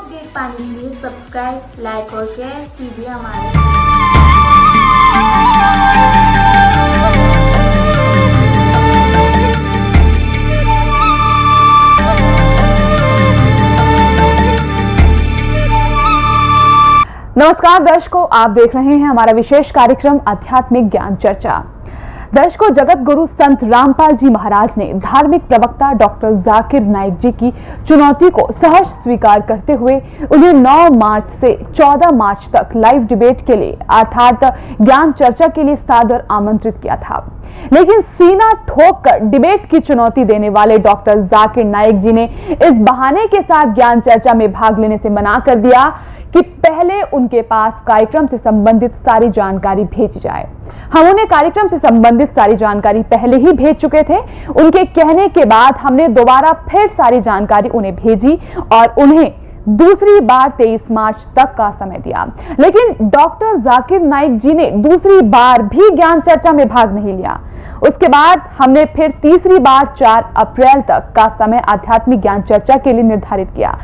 Update पाने के लिए सब्सक्राइब, लाइक और शेयर कीजिए हमारे। नमस्कार दर्शकों, आप देख रहे हैं हमारा विशेष कार्यक्रम आध्यात्मिक ज्ञान चर्चा। दर्शकों, जगत गुरु संत रामपाल जी महाराज ने धार्मिक प्रवक्ता डॉक्टर जाकिर नाइक जी की चुनौती को सहर्ष स्वीकार करते हुए उन्हें 9 मार्च से 14 मार्च तक लाइव डिबेट के लिए अर्थात ज्ञान चर्चा के लिए सादर आमंत्रित किया था। लेकिन सीना ठोक कर डिबेट की चुनौती देने वाले डॉक्टर जाकिर नाइक जी ने इस बहाने के साथ ज्ञान चर्चा में भाग लेने से मना कर दिया कि पहले उनके पास कार्यक्रम से संबंधित सारी जानकारी भेजी जाए। हम उन्हें कार्यक्रम से संबंधित सारी जानकारी पहले ही भेज चुके थे। उनके कहने के बाद हमने दोबारा फिर सारी जानकारी उन्हें भेजी और उन्हें दूसरी बार 23 मार्च तक का समय दिया। लेकिन डॉक्टर जाकिर नाइक जी ने दूसरी बार भी ज्ञान चर्चा में भाग नहीं लिया। उसके बाद हमने फिर तीसरी बार 4 अप्रैल तक का समय आध्यात्मिक ज्ञान चर्चा के लिए निर्धारित किया।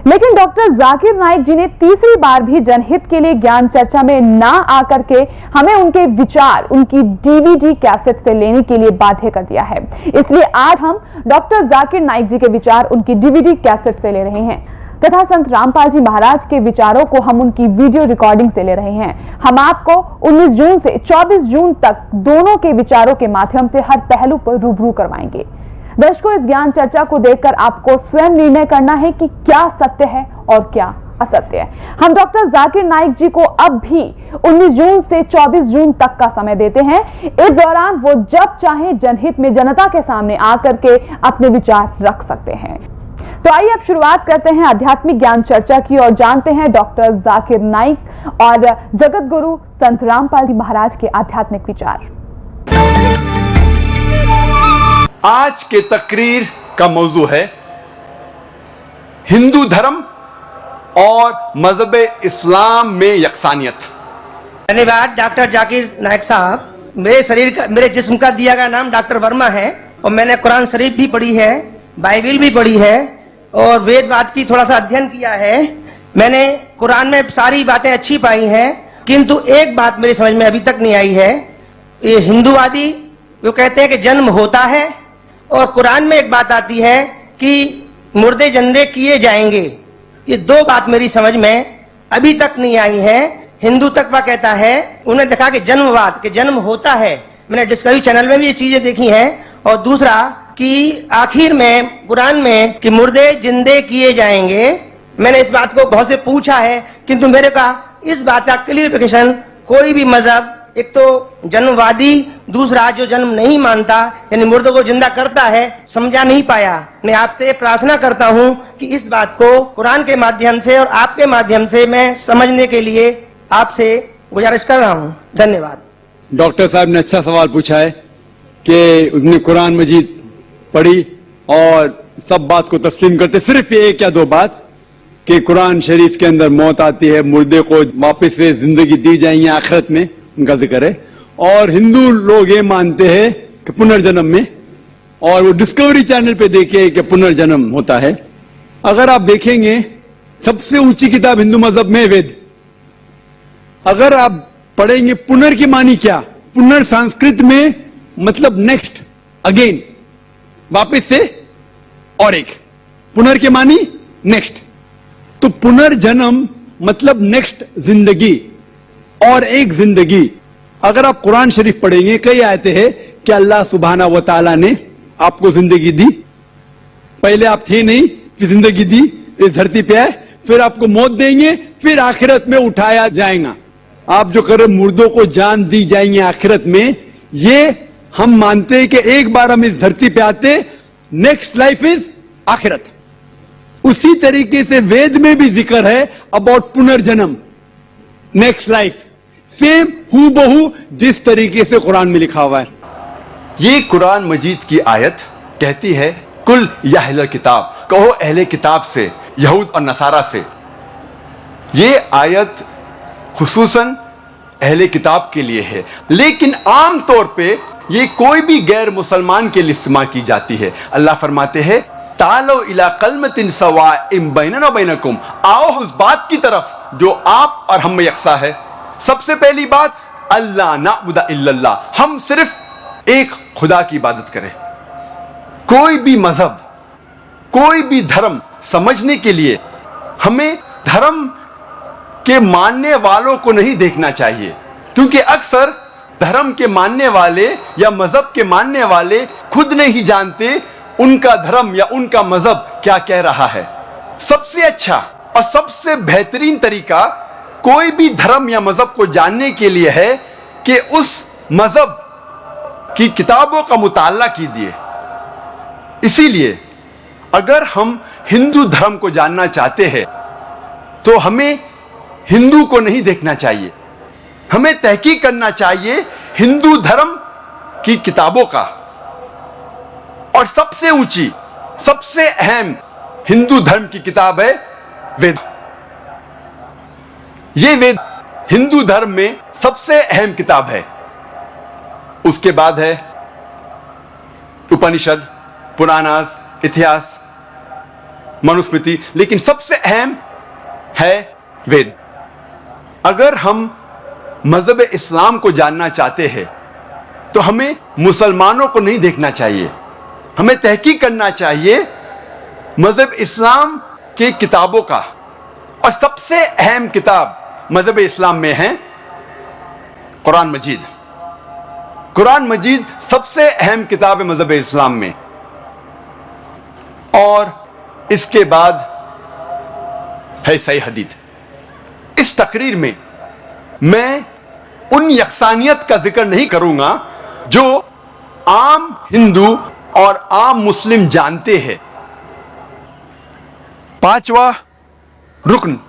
लेकिन डॉक्टर जाकिर नाइक जी ने तीसरी बार भी जनहित के लिए ज्ञान चर्चा में ना आकर के हमें उनके विचार उनकी डीवीडी कैसेट से लेने के लिए बाध्य कर दिया है। इसलिए आज हम डॉक्टर जाकिर नाइक जी के विचार उनकी डीवीडी कैसेट से ले रहे हैं तथा संत रामपाल जी महाराज के विचारों को हम उनकी वीडियो रिकॉर्डिंग से ले रहे हैं। हम आपको 19 जून से 24 जून तक दोनों के विचारों के माध्यम से हर पहलू पर रूबरू करवाएंगे। दर्शकों, इस ज्ञान चर्चा को देखकर आपको स्वयं निर्णय करना है कि क्या सत्य है और क्या असत्य है। हम डॉक्टर जाकिर नाइक जी को अब भी 19 जून से 24 जून तक का समय देते हैं। इस दौरान वो जब चाहे जनहित में जनता के सामने आकर के अपने विचार रख सकते हैं। तो आइए अब शुरुआत करते हैं आध्यात्मिक ज्ञान चर्चा की और जानते हैं डॉक्टर जाकिर नाइक और जगत गुरु संत रामपाल जी महाराज के आध्यात्मिक विचार। आज के तकरीर का मौजू है हिंदू धर्म और मजहब इस्लाम में यकसानियत। धन्यवाद डॉक्टर जाकिर नाइक साहब। मेरे जिस्म का दिया गया नाम डॉक्टर वर्मा है और मैंने कुरान शरीफ भी पढ़ी है, बाइबिल भी पढ़ी है और वेदवाद की थोड़ा सा अध्ययन किया है। मैंने कुरान में सारी बातें अच्छी पाई हैं, किंतु एक बात मेरी समझ में अभी तक नहीं आई है। ये हिंदूवादी वो कहते हैं कि जन्म होता है और कुरान में एक बात आती है कि मुर्दे जिंदे किए जाएंगे। ये 2 बात मेरी समझ में अभी तक नहीं आई है। हिंदू तकवा कहता है, उन्हें देखा कि जन्मवाद के जन्म होता है। मैंने डिस्कवरी चैनल में भी ये चीजें देखी हैं। और दूसरा कि आखिर में कुरान में कि मुर्दे जिंदे किए जाएंगे। मैंने इस बात को बहुत से पूछा है, किंतु मेरे का इस बात का क्लियरिफिकेशन कोई भी मजहब, एक तो जन्मवादी, दूसरा जो जन्म नहीं मानता यानी मुर्दों को जिंदा करता है, समझा नहीं पाया। मैं आपसे प्रार्थना करता हूं कि इस बात को कुरान के माध्यम से और आपके माध्यम से मैं समझने के लिए आपसे गुजारिश कर रहा हूं। धन्यवाद। डॉक्टर साहब ने अच्छा सवाल पूछा है कि उसने कुरान मजीद पढ़ी और सब बात को तस्लीम करते। सिर्फ ये 1 या 2 बात कि कुरान शरीफ के अंदर मौत आती है, मुर्दे को वापस से जिंदगी दी जाएंगी आखिरत में, उनका जिक्र है। और हिंदू लोग ये मानते हैं कि पुनर्जन्म में, और वो डिस्कवरी चैनल पे देखे कि पुनर्जन्म होता है। अगर आप देखेंगे सबसे ऊंची किताब हिंदू मजहब में वेद। अगर आप पढ़ेंगे पुनर की मानी क्या, पुनर संस्कृत में मतलब नेक्स्ट, अगेन, वापस से, और एक पुनर के मानी नेक्स्ट। तो पुनर्जन्म मतलब नेक्स्ट जिंदगी और एक जिंदगी। अगर आप कुरान शरीफ पढ़ेंगे, कई आयतें हैं कि अल्लाह सुब्हाना व तआला ने आपको जिंदगी दी। पहले आप थे नहीं, फिर जिंदगी दी, इस धरती पे आए, फिर आपको मौत देंगे, फिर आखिरत में उठाया जाएगा। आप जो कर मुर्दों को जान दी जाएंगे आखिरत में, ये हम मानते हैं कि एक बार हम इस धरती पे आते, नेक्स्ट लाइफ इज आखिरत। उसी तरीके से वेद में भी जिक्र है अबाउट पुनर्जन्म, नेक्स्ट लाइफ, सेम हूबहू जिस तरीके से कुरान में लिखा हुआ है। ये कुरान मजीद की आयत कहती है, कुल या अहले किताब, कहो अहले किताब से, यहूद और नसारा से। ये आयत खुसूसन अहले किताब के लिए है, लेकिन आम तौर पे ये कोई भी गैर मुसलमान के लिए इस्तेमाल की जाती है। अल्लाह फरमाते हैं, तालो इला कलमतिन सवाइम बैनना बैनकुम, आओ उस बात की तरफ जो आप और हम में यकसा है। सबसे पहली बात, अल्लाह नाबुदा इल्लल्लाह, हम सिर्फ एक खुदा की इबादत करें। कोई भी मजहब, कोई भी धर्म समझने के लिए हमें धर्म के मानने वालों को नहीं देखना चाहिए, क्योंकि अक्सर धर्म के मानने वाले या मजहब के मानने वाले खुद नहीं जानते उनका धर्म या उनका मजहब क्या कह रहा है। सबसे अच्छा और सबसे बेहतरीन तरीका कोई भी धर्म या मजहब को जानने के लिए है कि उस मजहब की किताबों का मुताला कीजिए। इसीलिए अगर हम हिंदू धर्म को जानना चाहते हैं तो हमें हिंदू को नहीं देखना चाहिए, हमें तहकीक करना चाहिए हिंदू धर्म की किताबों का। और सबसे ऊंची, सबसे अहम हिंदू धर्म की किताब है वेद। यह वेद हिंदू धर्म में सबसे अहम किताब है। उसके बाद है उपनिषद, पुराणास, इतिहास, मनुस्मृति, लेकिन सबसे अहम है वेद। अगर हम मजहब इस्लाम को जानना चाहते हैं तो हमें मुसलमानों को नहीं देखना चाहिए, हमें तहकीक करना चाहिए मजहब इस्लाम के किताबों का। और सबसे अहम किताब मजहब इस्लाम में है कुरान मजीद। कुरान मजीद सबसे अहम किताब है मजहब इस्लाम में। और इसके बाद है सही हदीस। इस तकरीर में मैं उन यकसानियत का जिक्र नहीं करूंगा जो आम हिंदू और आम मुस्लिम जानते हैं। पांचवा रुकन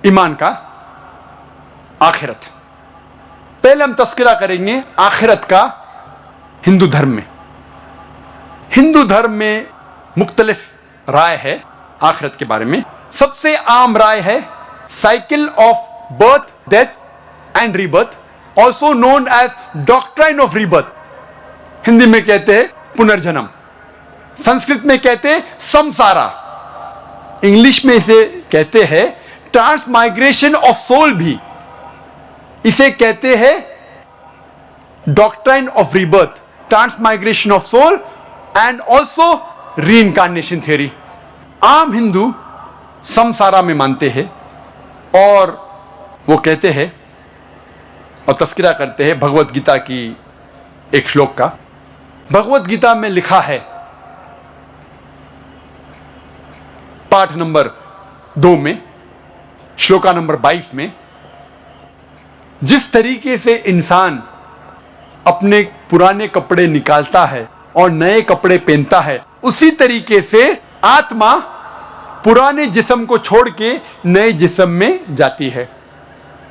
ईमान का, आखिरत। पहले हम तस्करा करेंगे आखिरत का हिंदू धर्म में। हिंदू धर्म में मुख्तलिफ राय है आखिरत के बारे में। सबसे आम राय है cycle of birth, death and rebirth, also known as doctrine of rebirth. Hindi में कहते हैं पुनर्जन्म, संस्कृत में कहते हैं समसारा, इंग्लिश में इसे कहते हैं ट्रांसमाइग्रेशन ऑफ सोल, भी इसे कहते हैं doctrine of rebirth, transmigration of soul and also reincarnation theory. आम हिंदू समसारा में मानते हैं और वो कहते हैं और तस्करा करते हैं भगवत गीता की एक श्लोक का। भगवत गीता में लिखा है पाठ नंबर 2 में, श्लोका नंबर 22 में, जिस तरीके से इंसान अपने पुराने कपड़े निकालता है और नए कपड़े पहनता है, उसी तरीके से आत्मा पुराने जिस्म को छोड़ के नए जिस्म में जाती है।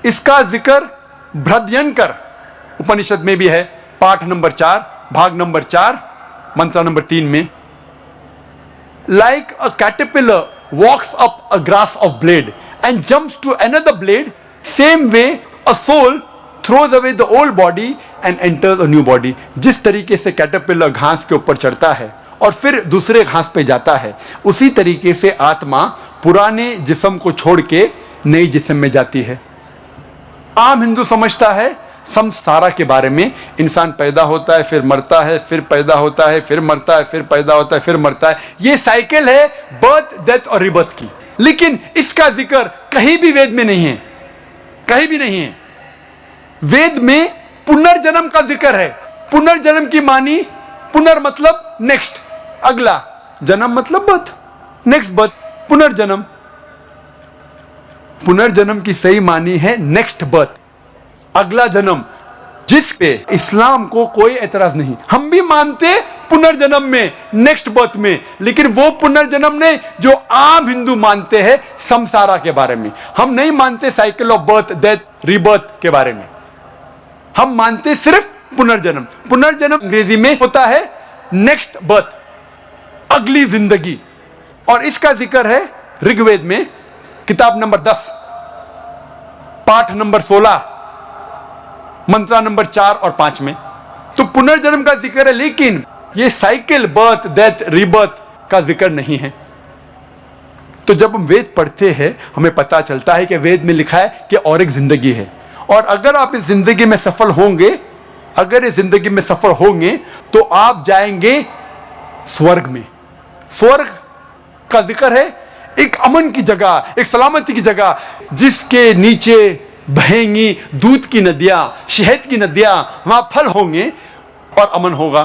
इसका जिक्र बृहद्यंकर उपनिषद में भी है, पाठ नंबर 4, भाग नंबर 4, मंत्र नंबर 3 में। Like a caterpillar walks up a grass of blade and jumps to another blade, same way a soul throws away the old body and enters a new body. जिस तरीके से caterpillar घास के ऊपर चढ़ता है और फिर दूसरे घास पे जाता है, उसी तरीके से आत्मा पुराने जिस्म को छोड़ के नई जिस्म में जाती है। आम हिंदू समझता है संसारा के बारे में, इंसान पैदा होता है, फिर मरता है, फिर पैदा होता है, फिर मरता है, फिर पैदा होता है, फिर मरता है। ये साइकिल है बर्थ, डेथ और रिबर्थ की। लेकिन इसका जिक्र कहीं भी वेद में नहीं है, कहीं भी नहीं है। वेद में पुनर्जन्म का जिक्र है। पुनर्जन्म की मानी, पुनर् मतलब नेक्स्ट, अगला, जन्म मतलब बर्थ, नेक्स्ट बर्थ, पुनर्जन्म। पुनर्जन्म की सही मानी है नेक्स्ट बर्थ, अगला जन्म, जिस पे इस्लाम को कोई एतराज नहीं। हम भी मानते पुनर्जन्म में, नेक्स्ट बर्थ में, लेकिन वो पुनर्जन्म नहीं जो आम हिंदू मानते हैं संसारा के बारे में। हम नहीं मानते cycle of birth, death, rebirth के बारे में। हम मानते सिर्फ पुनर्जन्म। पुनर्जन्म अंग्रेजी में होता है नेक्स्ट बर्थ, अगली जिंदगी। और इसका जिक्र है ऋग्वेद में, किताब नंबर 10, पाठ नंबर 16, मंत्र नंबर 4 और 5 में। तो पुनर्जन्म का जिक्र है, लेकिन ये साइकिल बर्थ, डेथ, रीबर्थ का जिक्र नहीं है। तो जब हम वेद पढ़ते हैं हमें पता चलता है कि वेद में लिखा है कि और एक जिंदगी है, और अगर आप इस जिंदगी में सफल होंगे, अगर इस जिंदगी में सफल होंगे तो आप जाएंगे स्वर्ग में। स्वर्ग का जिक्र है एक अमन की जगह, एक सलामती की जगह, जिसके नीचे बहेंगी दूध की नदियां, शहद की नदियां, वहां फल होंगे और अमन होगा।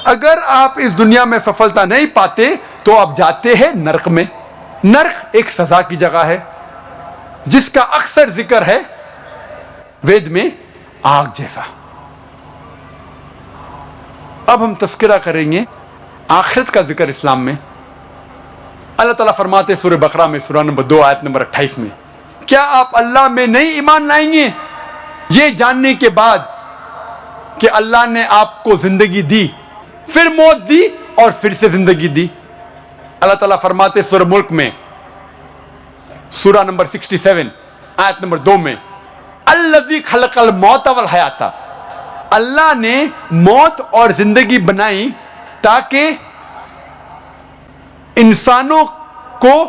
अगर आप इस दुनिया में सफलता नहीं पाते तो आप जाते हैं नरक में। नरक एक सजा की जगह है जिसका अक्सर जिक्र है वेद में आग जैसा। अब हम तस्करा करेंगे आखिरत का जिक्र इस्लाम में। अल्लाह ताला फरमाते सूरह बकरा में सूरह नंबर 2 आयत नंबर 28 में, क्या आप अल्लाह में नहीं ईमान लाएंगे ये जानने के बाद कि अल्लाह ने आपको जिंदगी दी, फिर मौत दी और फिर से जिंदगी दी। अल्लाह ताला फरमाते सूरह मुल्क में सूरह नंबर 67 आयत नंबर 2 में, अल्लज़ी खलक़ल मौत वल हयाता, अल्लाह ने मौत और जिंदगी बनाई ताकि इंसानों को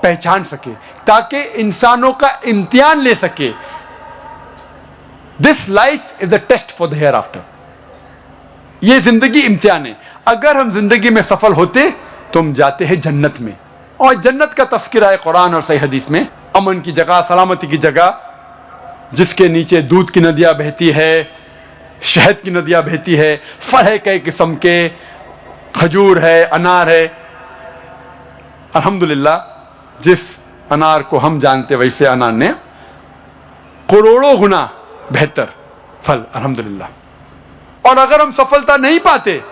पहचान सके, ताकि इंसानों का इम्तिहान ले सके। This life is a test for the hereafter. यह जिंदगी इम्तिहान है। अगर हम जिंदगी में सफल होते तो हम जाते हैं जन्नत में, और जन्नत का तस्करा है कुरान और सही हदीस में। अमन की जगह, सलामती की जगह, जिसके नीचे दूध की नदियां बहती है, शहद की नदियां बहती है, फल है कई किस्म के, खजूर है, अनार है। अल्हम्दुलिल्लाह जिस अनार को हम जानते वैसे अनार ने करोड़ों गुना बेहतर फल, अल्हम्दुलिल्लाह। और अगर हम सफलता नहीं पाते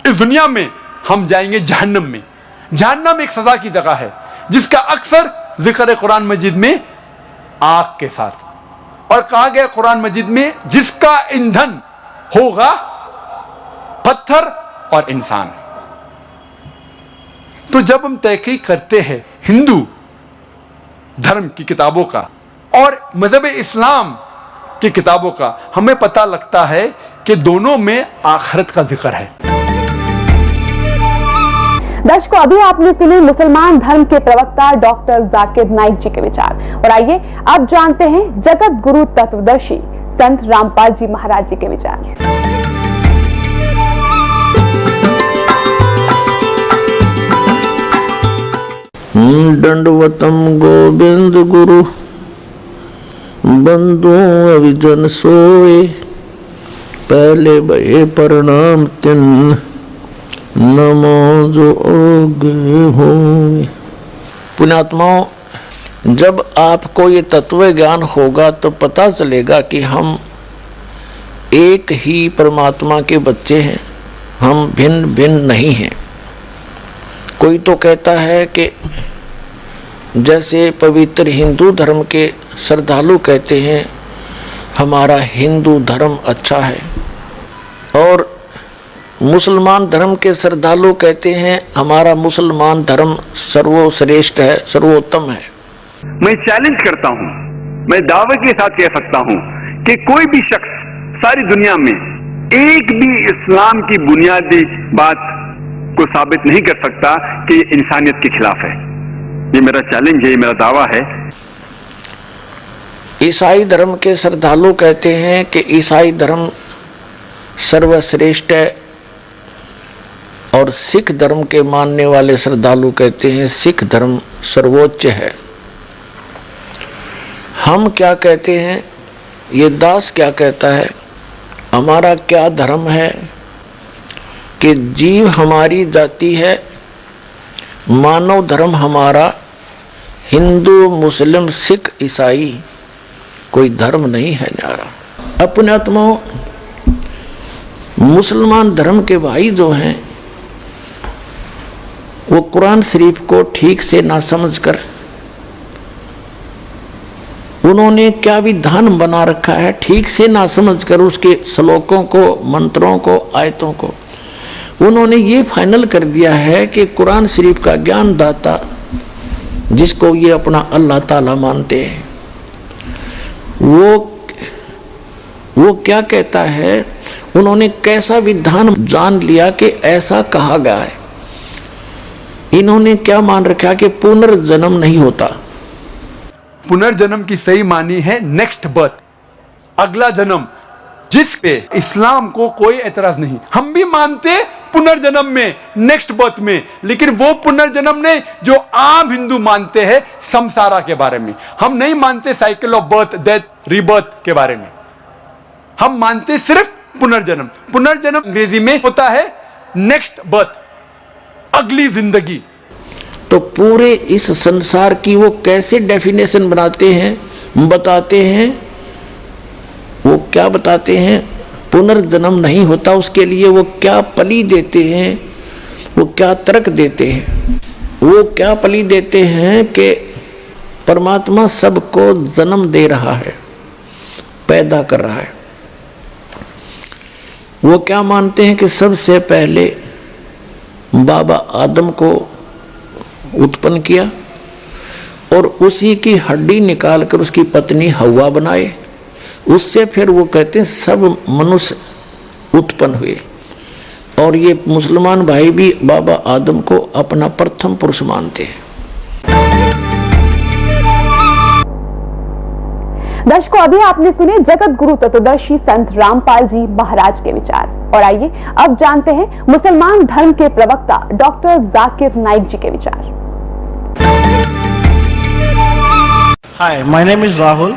इस दुनिया में, हम जाएंगे जहन्नम में। जहन्नम एक सजा की जगह है जिसका अक्सर जिक्र कुरान मजीद में आग के साथ, और कहा गया कुरान मजीद में जिसका ईंधन होगा पत्थर और इंसान। तो जब हम तहकीक करते हैं हिंदू धर्म की किताबों का और मजहब इस्लाम की किताबों का, हमें पता लगता है कि दोनों में आखिरत का जिक्र है। दर्शकों, अभी आपने सुने मुसलमान धर्म के प्रवक्ता डॉक्टर जाकिर नाइक जी के विचार, और आइए अब जानते हैं जगत गुरु तत्वदर्शी संत रामपाल जी महाराज जी के विचार। दंडवतम गोविंद गुरु बंधु अभिजन सोए, पहले भये प्रणाम तिन नमो जो ओगे होए। पुण्यात्माओं, जब आपको ये तत्व ज्ञान होगा तो पता चलेगा कि हम एक ही परमात्मा के बच्चे हैं, हम भिन्न भिन्न नहीं हैं। कोई तो कहता है कि जैसे पवित्र हिंदू धर्म के श्रद्धालु कहते हैं हमारा हिंदू धर्म अच्छा है, और मुसलमान धर्म के श्रद्धालु कहते हैं हमारा मुसलमान धर्म सर्वश्रेष्ठ है, सर्वोत्तम है। मैं चैलेंज करता हूं, मैं दावे के साथ कह सकता हूं कि कोई भी शख्स सारी दुनिया में एक भी इस्लाम की बुनियादी बात को साबित नहीं कर सकता कि ये इंसानियत के खिलाफ है। ये मेरा चैलेंज है, ये मेरा दावा है। ईसाई धर्म के श्रद्धालु कहते हैं कि ईसाई धर्म सर्वश्रेष्ठ है, और सिख धर्म के मानने वाले श्रद्धालु कहते हैं सिख धर्म सर्वोच्च है। हम क्या कहते हैं, ये दास क्या कहता है, हमारा क्या धर्म है कि जीव हमारी जाति है, मानव धर्म हमारा हिंदू मुस्लिम सिख ईसाई कोई धर्म नहीं है न्यारा। अपने आत्माओं, मुसलमान धर्म के भाई जो हैं वो कुरान शरीफ को ठीक से ना समझकर उन्होंने क्या विधान बना रखा है, ठीक से ना समझकर उसके श्लोकों को, मंत्रों को, आयतों को उन्होंने ये फाइनल कर दिया है कि कुरान शरीफ का ज्ञान दाता जिसको ये अपना अल्लाह ताला मानते हैं, वो क्या कहता है, उन्होंने कैसा विधान जान लिया कि ऐसा कहा गया है इन्होंने क्या मान रखा कि पुनर्जन्म नहीं होता। पुनर्जन्म की सही मानी है नेक्स्ट बर्थ, अगला जन्म, जिस पे इस्लाम को कोई एतराज नहीं। हम भी मानते पुनर्जन्म में, नेक्स्ट बर्थ में, लेकिन वो पुनर्जन्म नहीं जो आम हिंदू मानते हैं संसारा के बारे में। हम नहीं मानते cycle of birth death rebirth के बारे में, हम मानते सिर्फ पुनर्जन्म। पुनर्जन्म अंग्रेजी में होता है नेक्स्ट बर्थ, अगली जिंदगी। तो पूरे इस संसार की वो कैसे डेफिनेशन बनाते हैं, बताते हैं, वो क्या बताते हैं? पुनर्जन्म नहीं होता, उसके लिए वो क्या पली देते हैं, वो क्या तर्क देते हैं? वो क्या पली देते हैं कि परमात्मा सबको जन्म दे रहा है, पैदा कर रहा है। वो क्या मानते हैं कि सबसे पहले बाबा आदम को उत्पन्न किया और उसी की हड्डी निकालकर उसकी पत्नी हव्वा बनाए, उससे फिर वो कहते हैं सब मनुष्य उत्पन्न हुए। और ये मुसलमान भाई भी बाबा आदम को अपना प्रथम पुरुष मानते हैं। दर्शकों, अभी आपने सुने जगत गुरु तत्वदर्शी संत रामपाल जी महाराज के विचार, और आइए अब जानते हैं मुसलमान धर्म के प्रवक्ता डॉक्टर जाकिर नाइक जी के विचार। Hi, my name is Rahul.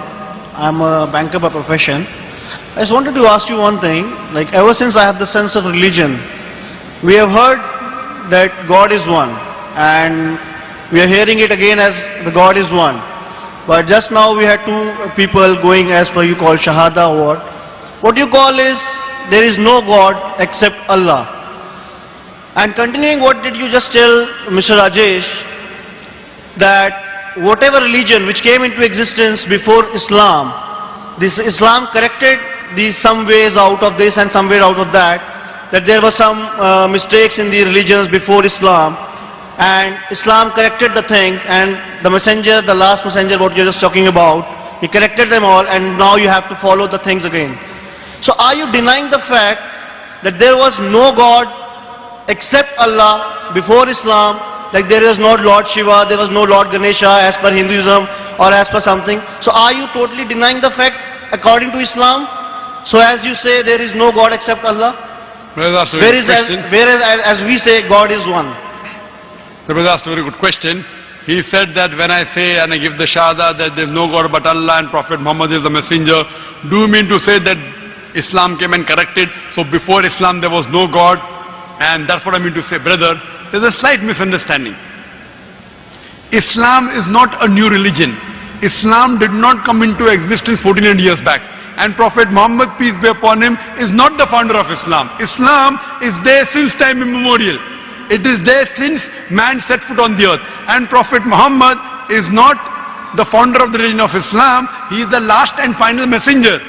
I'm a banker by profession. I just wanted to ask you one thing. Like ever since I have the sense of religion, we have heard that God is one, and we are hearing it again as the God is one. But just now we had two people going as per you call Shahada or what. What you call is there is no God except Allah. And continuing what did you just tell Mr. Rajesh, that whatever religion which came into existence before Islam, this Islam corrected these some ways out of this and some way out of that, that there were some mistakes in the religions before Islam, and Islam corrected the things, and the messenger, the last messenger what you're just talking about, he corrected them all, and now you have to follow the things again. So are you denying the fact that there was no God except Allah before Islam? Like there was no Lord Shiva, there was no Lord Ganesha as per Hinduism or as per something. So are you totally denying the fact according to Islam? So as you say there is no God except Allah? Whereas as we say God is one. The brother asked a very good question. He said that when I say and I give the shahada that there is no God but Allah and Prophet Muhammad is a messenger, do you mean to say that Islam came and corrected? So before Islam there was no God, and that's what I mean to say, brother. There's a slight misunderstanding. Islam is not a new religion. Islam did not come into existence 1400 years back. And Prophet Muhammad, peace be upon him, is not the founder of Islam. Islam is there since time immemorial. It is there since man set foot on the earth. And Prophet Muhammad is not the founder of the religion of Islam. He is the last and final messenger.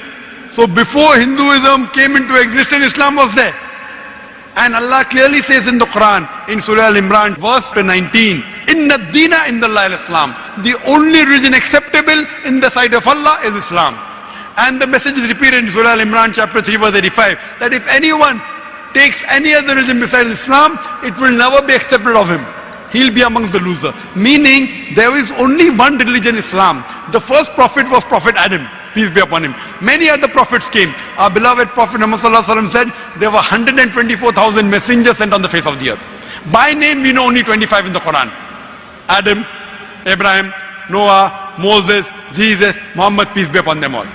So before Hinduism came into existence, Islam was there. And Allah clearly says in the Quran, in Surah Al-Imran, verse 19, Inna Deena Indallahi Islam. The only religion acceptable in the sight of Allah is Islam. And the message is repeated in Surah Al-Imran, chapter 3, verse 85, that if anyone takes any other religion besides Islam, it will never be accepted of him. He'll be amongst the loser. Meaning, there is only one religion, Islam. The first prophet was Prophet Adam, peace be upon him. Many other prophets came. Our beloved Prophet Muhammad said there were 124,000 messengers sent on the face of the earth. By name we know only 25 in the Quran. Adam, Abraham, Noah, Moses, Jesus, Muhammad, peace be upon them all.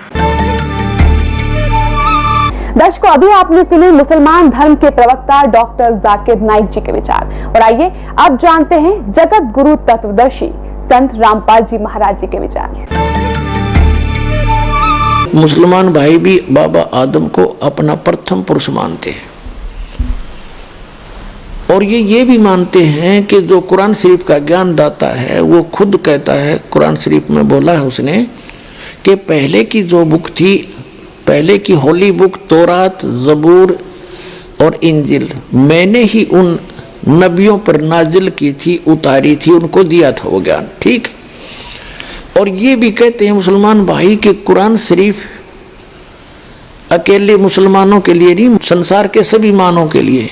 दर्शकों, अभी आपने सुने मुसलमान धर्म के प्रवक्ता doctor Zakir Naik जी के विचार, और आइए अब जानते हैं जगत गुरु तत्वदर्शी संत रामपाल जी महाराज जी के विचार। मुसलमान भाई भी बाबा आदम को अपना प्रथम पुरुष मानते हैं, और ये भी मानते हैं कि जो कुरान शरीफ का ज्ञान दाता है वो खुद कहता है, कुरान शरीफ में बोला है उसने कि पहले की जो बुक थी, पहले की होली बुक तौरात, जबूर और इंजिल, मैंने ही उन नबियों पर नाजिल की थी, उतारी थी, उनको दिया था वो ज्ञान। ठीक। और ये भी कहते हैं मुसलमान भाई कि कुरान शरीफ अकेले मुसलमानों के लिए नहीं, संसार के सभी मानों के लिए।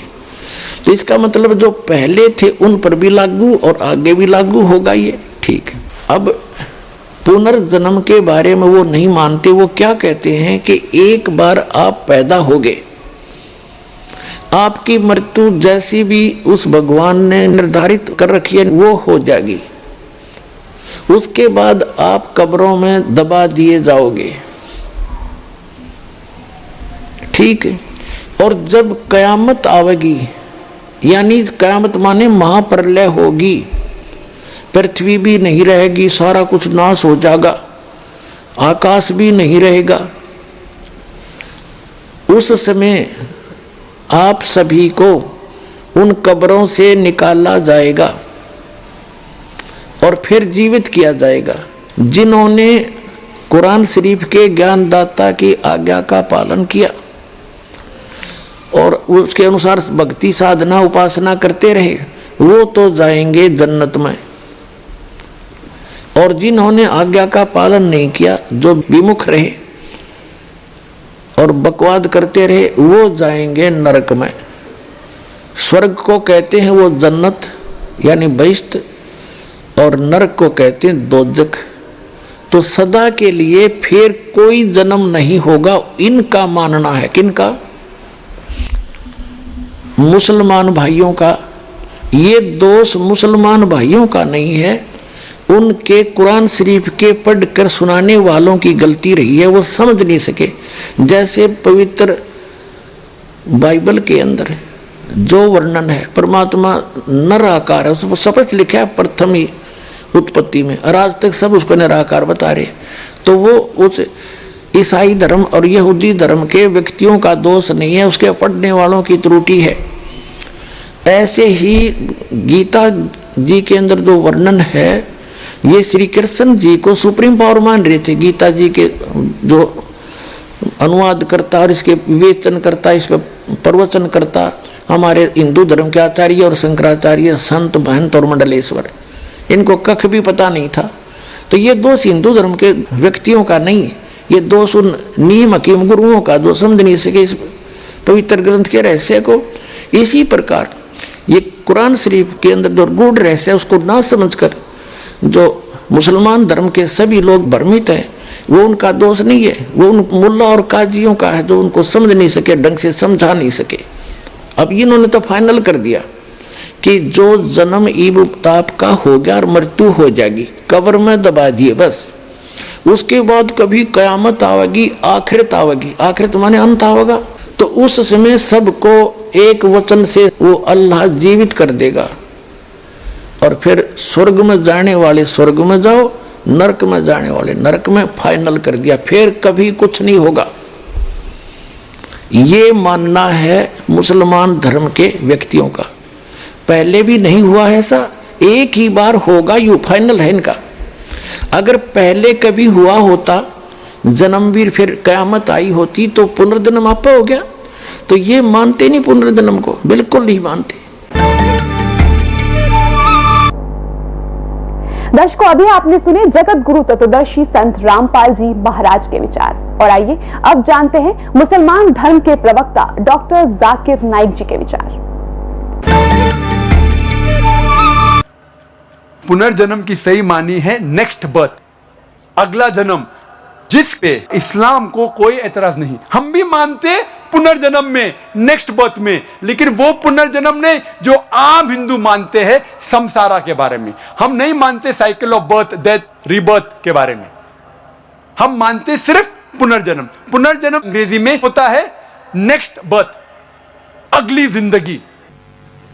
तो इसका मतलब जो पहले थे उन पर भी लागू और आगे भी लागू होगा ये, ठीक है। अब पुनर्जन्म के बारे में वो नहीं मानते। वो क्या कहते हैं कि एक बार आप पैदा हो गए, आपकी मृत्यु जैसी भी उस भगवान ने निर्धारित कर रखी है वो हो जाएगी। उसके बाद आप कब्रों में दबा दिए जाओगे, ठीक है। और जब कयामत आवेगी, यानी कयामत माने महाप्रलय होगी, पृथ्वी भी नहीं रहेगी, सारा कुछ नाश हो जाएगा, आकाश भी नहीं रहेगा। उस समय आप सभी को उन कब्रों से निकाला जाएगा और फिर जीवित किया जाएगा। जिन्होंने कुरान शरीफ के ज्ञानदाता की आज्ञा का पालन किया और उसके अनुसार भक्ति साधना उपासना करते रहे, वो तो जाएंगे जन्नत में। और जिन्होंने आज्ञा का पालन नहीं किया, जो विमुख रहे और बकवाद करते रहे, वो जाएंगे नरक में। स्वर्ग को कहते हैं वो जन्नत यानी बहिश्त, और नरक को कहते हैं दोजख। तो सदा के लिए फिर कोई जन्म नहीं होगा, इनका मानना है। किनका? मुसलमान भाइयों का। ये दोष मुसलमान भाइयों का नहीं है, उनके कुरान शरीफ के पढ़कर सुनाने वालों की गलती रही है, वो समझ नहीं सके। जैसे पवित्र बाइबल के अंदर जो वर्णन है, परमात्मा निराकार है, उसको स्पष्ट लिखा है प्रथम ही उत्पत्ति में, और आज तक सब उसको निराकार बता रहे। तो वो उस ईसाई धर्म और यहूदी धर्म के व्यक्तियों का दोष नहीं है, उसके पढ़ने वालों की त्रुटि है। ऐसे ही गीता जी के अंदर जो वर्णन है, ये श्री कृष्ण जी को सुप्रीम पावर मान रहे थे। गीता जी के जो अनुवाद करता और इसके विवेचन करता, इस पर प्रवचन करता हमारे हिंदू धर्म के आचार्य और शंकराचार्य, संत महंत और मंडलेश्वर, इनको कख भी पता नहीं था। तो ये दोष हिंदू धर्म के व्यक्तियों का नहीं है, ये दोष उन नीम हकीम गुरुओं का जो समझ नहीं सके इस पवित्र ग्रंथ के रहस्य को। इसी प्रकार ये कुरान शरीफ के अंदर जो गूढ़ रहस्य है उसको ना समझकर जो मुसलमान धर्म के सभी लोग भ्रमित हैं, वो उनका दोष नहीं है, वो उन मुल्ला और काजियों का है जो उनको समझ नहीं सके, ढंग से समझा नहीं सके। अब इन्होंने तो फाइनल कर दिया कि जो जन्म ईब ताप का हो गया और मृत्यु हो जाएगी, कब्र में दबा दिए बस। उसके बाद कभी कयामत आवेगी, आखिरत आवेगी। आखिरत माने अंत आवेगा। तो उस समय सबको एक वचन से वो अल्लाह जीवित कर देगा और फिर स्वर्ग में जाने वाले स्वर्ग में जाओ, नरक में जाने वाले नरक में, फाइनल कर दिया। फिर कभी कुछ नहीं होगा। ये मानना है मुसलमान धर्म के व्यक्तियों का। पहले भी नहीं हुआ है ऐसा, एक ही बार होगा, यू फाइनल है इनका। अगर पहले कभी हुआ होता, जन्मवीर फिर कयामत आई होती, तो पुनर्जन्म आपा हो गया। तो ये मानते नहीं पुनर्जन्म को, बिल्कुल नहीं मानते। दर्शकों, अभी आपने सुने जगत गुरु तत्वदर्शी संत रामपाल जी महाराज के विचार, और आइए अब जानते हैं मुसलमान धर्म के प्रवक्ता डॉक्टर जाकिर नाइक जी के विचार। पुनर्जन्म की सही मानी है नेक्स्ट बर्थ, अगला जन्म, जिस पे इस्लाम को कोई एतराज नहीं। हम भी मानते पुनर्जन्म में, नेक्स्ट बर्थ में, लेकिन वो पुनर्जन्म नहीं जो आम हिंदू मानते हैं संसारा के बारे में। हम नहीं मानते cycle of birth, death, rebirth के बारे में। हम मानते सिर्फ पुनर्जन्म। पुनर्जन्म अंग्रेजी में होता है नेक्स्ट बर्थ, अगली जिंदगी।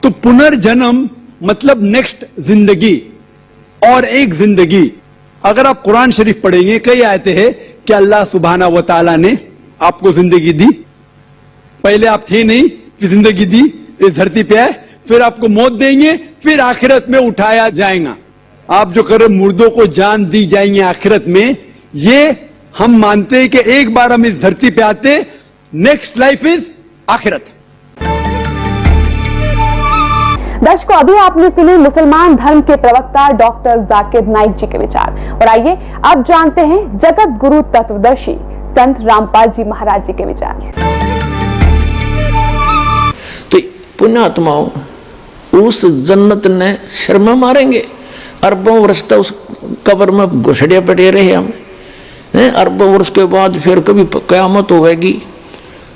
तो पुनर्जन्म मतलब नेक्स्ट जिंदगी और एक जिंदगी। अगर आप कुरान शरीफ पढ़ेंगे, कई आयतें हैं कि अल्लाह सुब्हाना व तआला ने आपको जिंदगी दी। पहले आप थे नहीं, फिर जिंदगी दी, इस धरती पे आए, फिर आपको मौत देंगे, फिर आखिरत में उठाया जाएगा। आप जो कर रहे मुर्दों को जान दी जाएंगे आखिरत में। ये हम मानते हैं कि एक बार हम इस धरती पे आते, नेक्स्ट लाइफ इज आखिरत। दर्शकों, अभी आपने सुने मुसलमान धर्म के प्रवक्ता डॉक्टर जाकिर नाइक जी के विचार, और आइए अब जानते हैं जगत गुरु तत्वदर्शी संत रामपाल जी महाराज जी के विचार। तो पुण्यात्माओं उस जन्नत ने शर्मा मारेंगे। अरबों वर्ष तक उस कब्र में घुसड़े पड़े रहे हम, अरबों वर्ष के बाद फिर कभी क़यामत होगी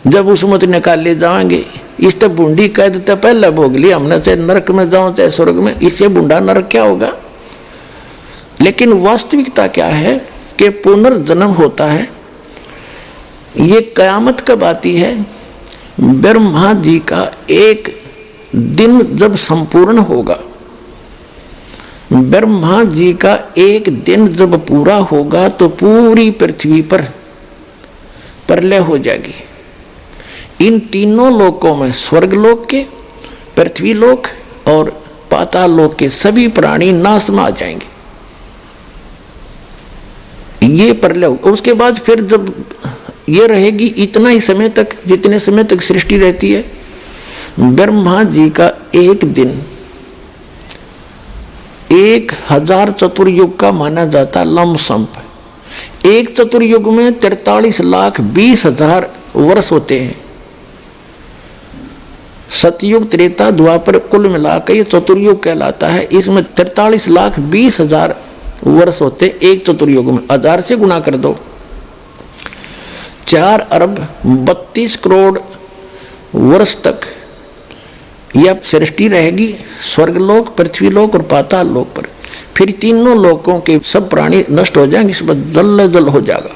जब उस मत निकाले जाएंगे। इस तक बूंदी कह देते पहले भोग लिया हमने, चाहे नरक में जाओ चाहे स्वर्ग में, इससे बूंदा नरक क्या होगा। लेकिन वास्तविकता क्या है कि पुनर्जन्म होता है। ये कयामत कब आती है? ब्रह्मा जी का एक दिन जब संपूर्ण होगा, ब्रह्मा जी का एक दिन जब पूरा होगा तो पूरी पृथ्वी पर प्रलय हो जाएगी। इन तीनों लोकों में, स्वर्गलोक के, पृथ्वीलोक और पाताल लोक के सभी प्राणी नाश में आ जाएंगे। ये प्रलय, उसके बाद फिर जब ये रहेगी इतना ही समय तक जितने समय तक सृष्टि रहती है। ब्रह्मा जी का एक दिन 1000 चतुर्युग का माना जाता लमसम। एक चतुर्युग में 43,20,000 वर्ष होते हैं। सतयुग, त्रेता, द्वापर कुल मिलाकर ये चतुर्युग कहलाता है। इसमें 43,20,000 वर्ष होते एक चतुर्युग में। 1000 से गुणा कर दो, 4 अरब 32 करोड़ वर्ष तक यह सृष्टि रहेगी स्वर्गलोक, पृथ्वीलोक और पाताल लोक पर। फिर तीनों लोकों के सब प्राणी नष्ट हो जाएंगे, इस पर जल हो जाएगा।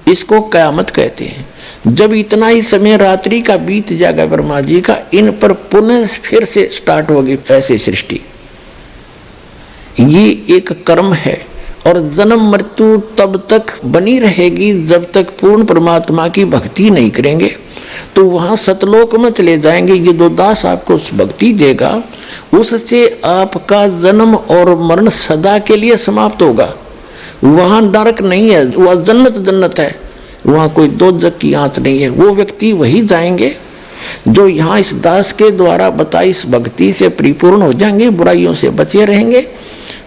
इसको कयामत कहते हैं। जब इतना ही समय रात्रि का बीत जाएगा ब्रह्मा जी का, इन पर पुनः फिर से स्टार्ट होगी ऐसे सृष्टि। ये एक कर्म है और जन्म मृत्यु तब तक बनी रहेगी जब तक पूर्ण परमात्मा की भक्ति नहीं करेंगे। तो वहां सतलोक में चले जाएंगे। ये जो दास आपको भक्ति देगा उससे आपका जन्म और मरण सदा के लिए समाप्त होगा। वहां नरक नहीं है, वह जन्नत है, वहां कोई दोजख की आंच नहीं है। वो व्यक्ति वही जाएंगे जो यहाँ इस दास के द्वारा बताई इस भक्ति से परिपूर्ण हो जाएंगे, बुराइयों से बचे रहेंगे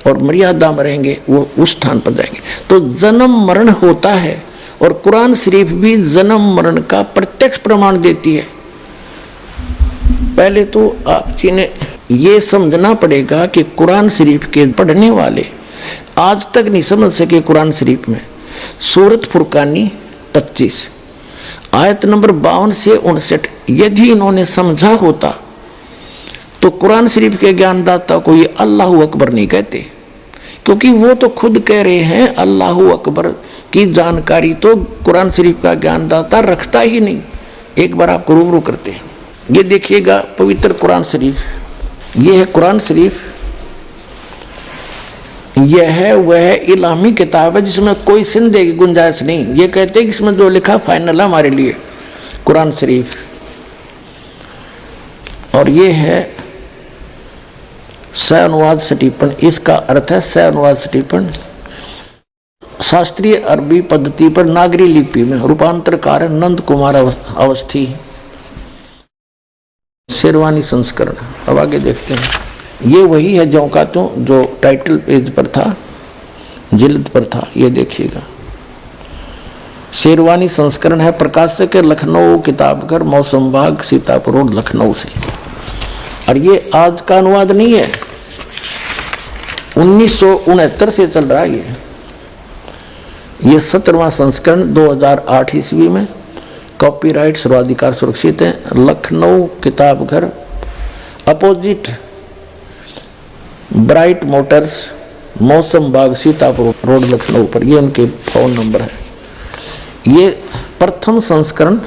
और मर्यादा में रहेंगे, वो उस स्थान पर जाएंगे। तो जन्म मरण होता है और कुरान शरीफ भी जन्म मरण का प्रत्यक्ष प्रमाण देती है। पहले तो आप जी ने ये समझना पड़ेगा कि कुरान शरीफ के पढ़ने वाले आज तक नहीं समझ सके कुरान शरीफ में सूरत फुरकानी 25 आयत नंबर 52 से 59 यदि इन्होंने समझा होता तो कुरान शरीफ के ज्ञानदाता को ये अल्लाहु अकबर नहीं कहते, क्योंकि वो तो खुद कह रहे हैं अल्लाहु अकबर की जानकारी तो कुरान शरीफ का ज्ञानदाता रखता ही नहीं। एक बार आपको रूबरू करते हैं। ये देखिएगा पवित्र कुरान शरीफ, ये है कुरान शरीफ, यह है वह इलामी किताब है जिसमें कोई संदेह की गुंजाइश नहीं। ये कहते हैं कि इसमें जो लिखा फाइनल है हमारे लिए कुरान शरीफ। और ये है सह अनुवाद सटीपन, इसका अर्थ है सह अनुवाद सटीपन शास्त्रीय अरबी पद्धति पर नागरी लिपि में रूपांतरकार नंद कुमार अवस्थी, शेरवानी संस्करण। अब आगे देखते हैं। ये वही है जो का तो जो टाइटल पेज पर था, जिल्द पर था। ये देखिएगा शेरवानी संस्करण है, प्रकाशक लखनऊ किताबघर, मौसम बाग, सीतापुर रोड, लखनऊ से। और ये आज का अनुवाद नहीं है, 1969 से चल रहा है। ये 17वां संस्करण 2008 ईस्वी में, कॉपीराइट सर्वाधिकार सुरक्षित है। Lucknow Kitabghar, opposite bright Motors, मौसम बाग, सीतापुर रोड, लखनऊ पर। ये उनके फोन नंबर है। ये प्रथम संस्करण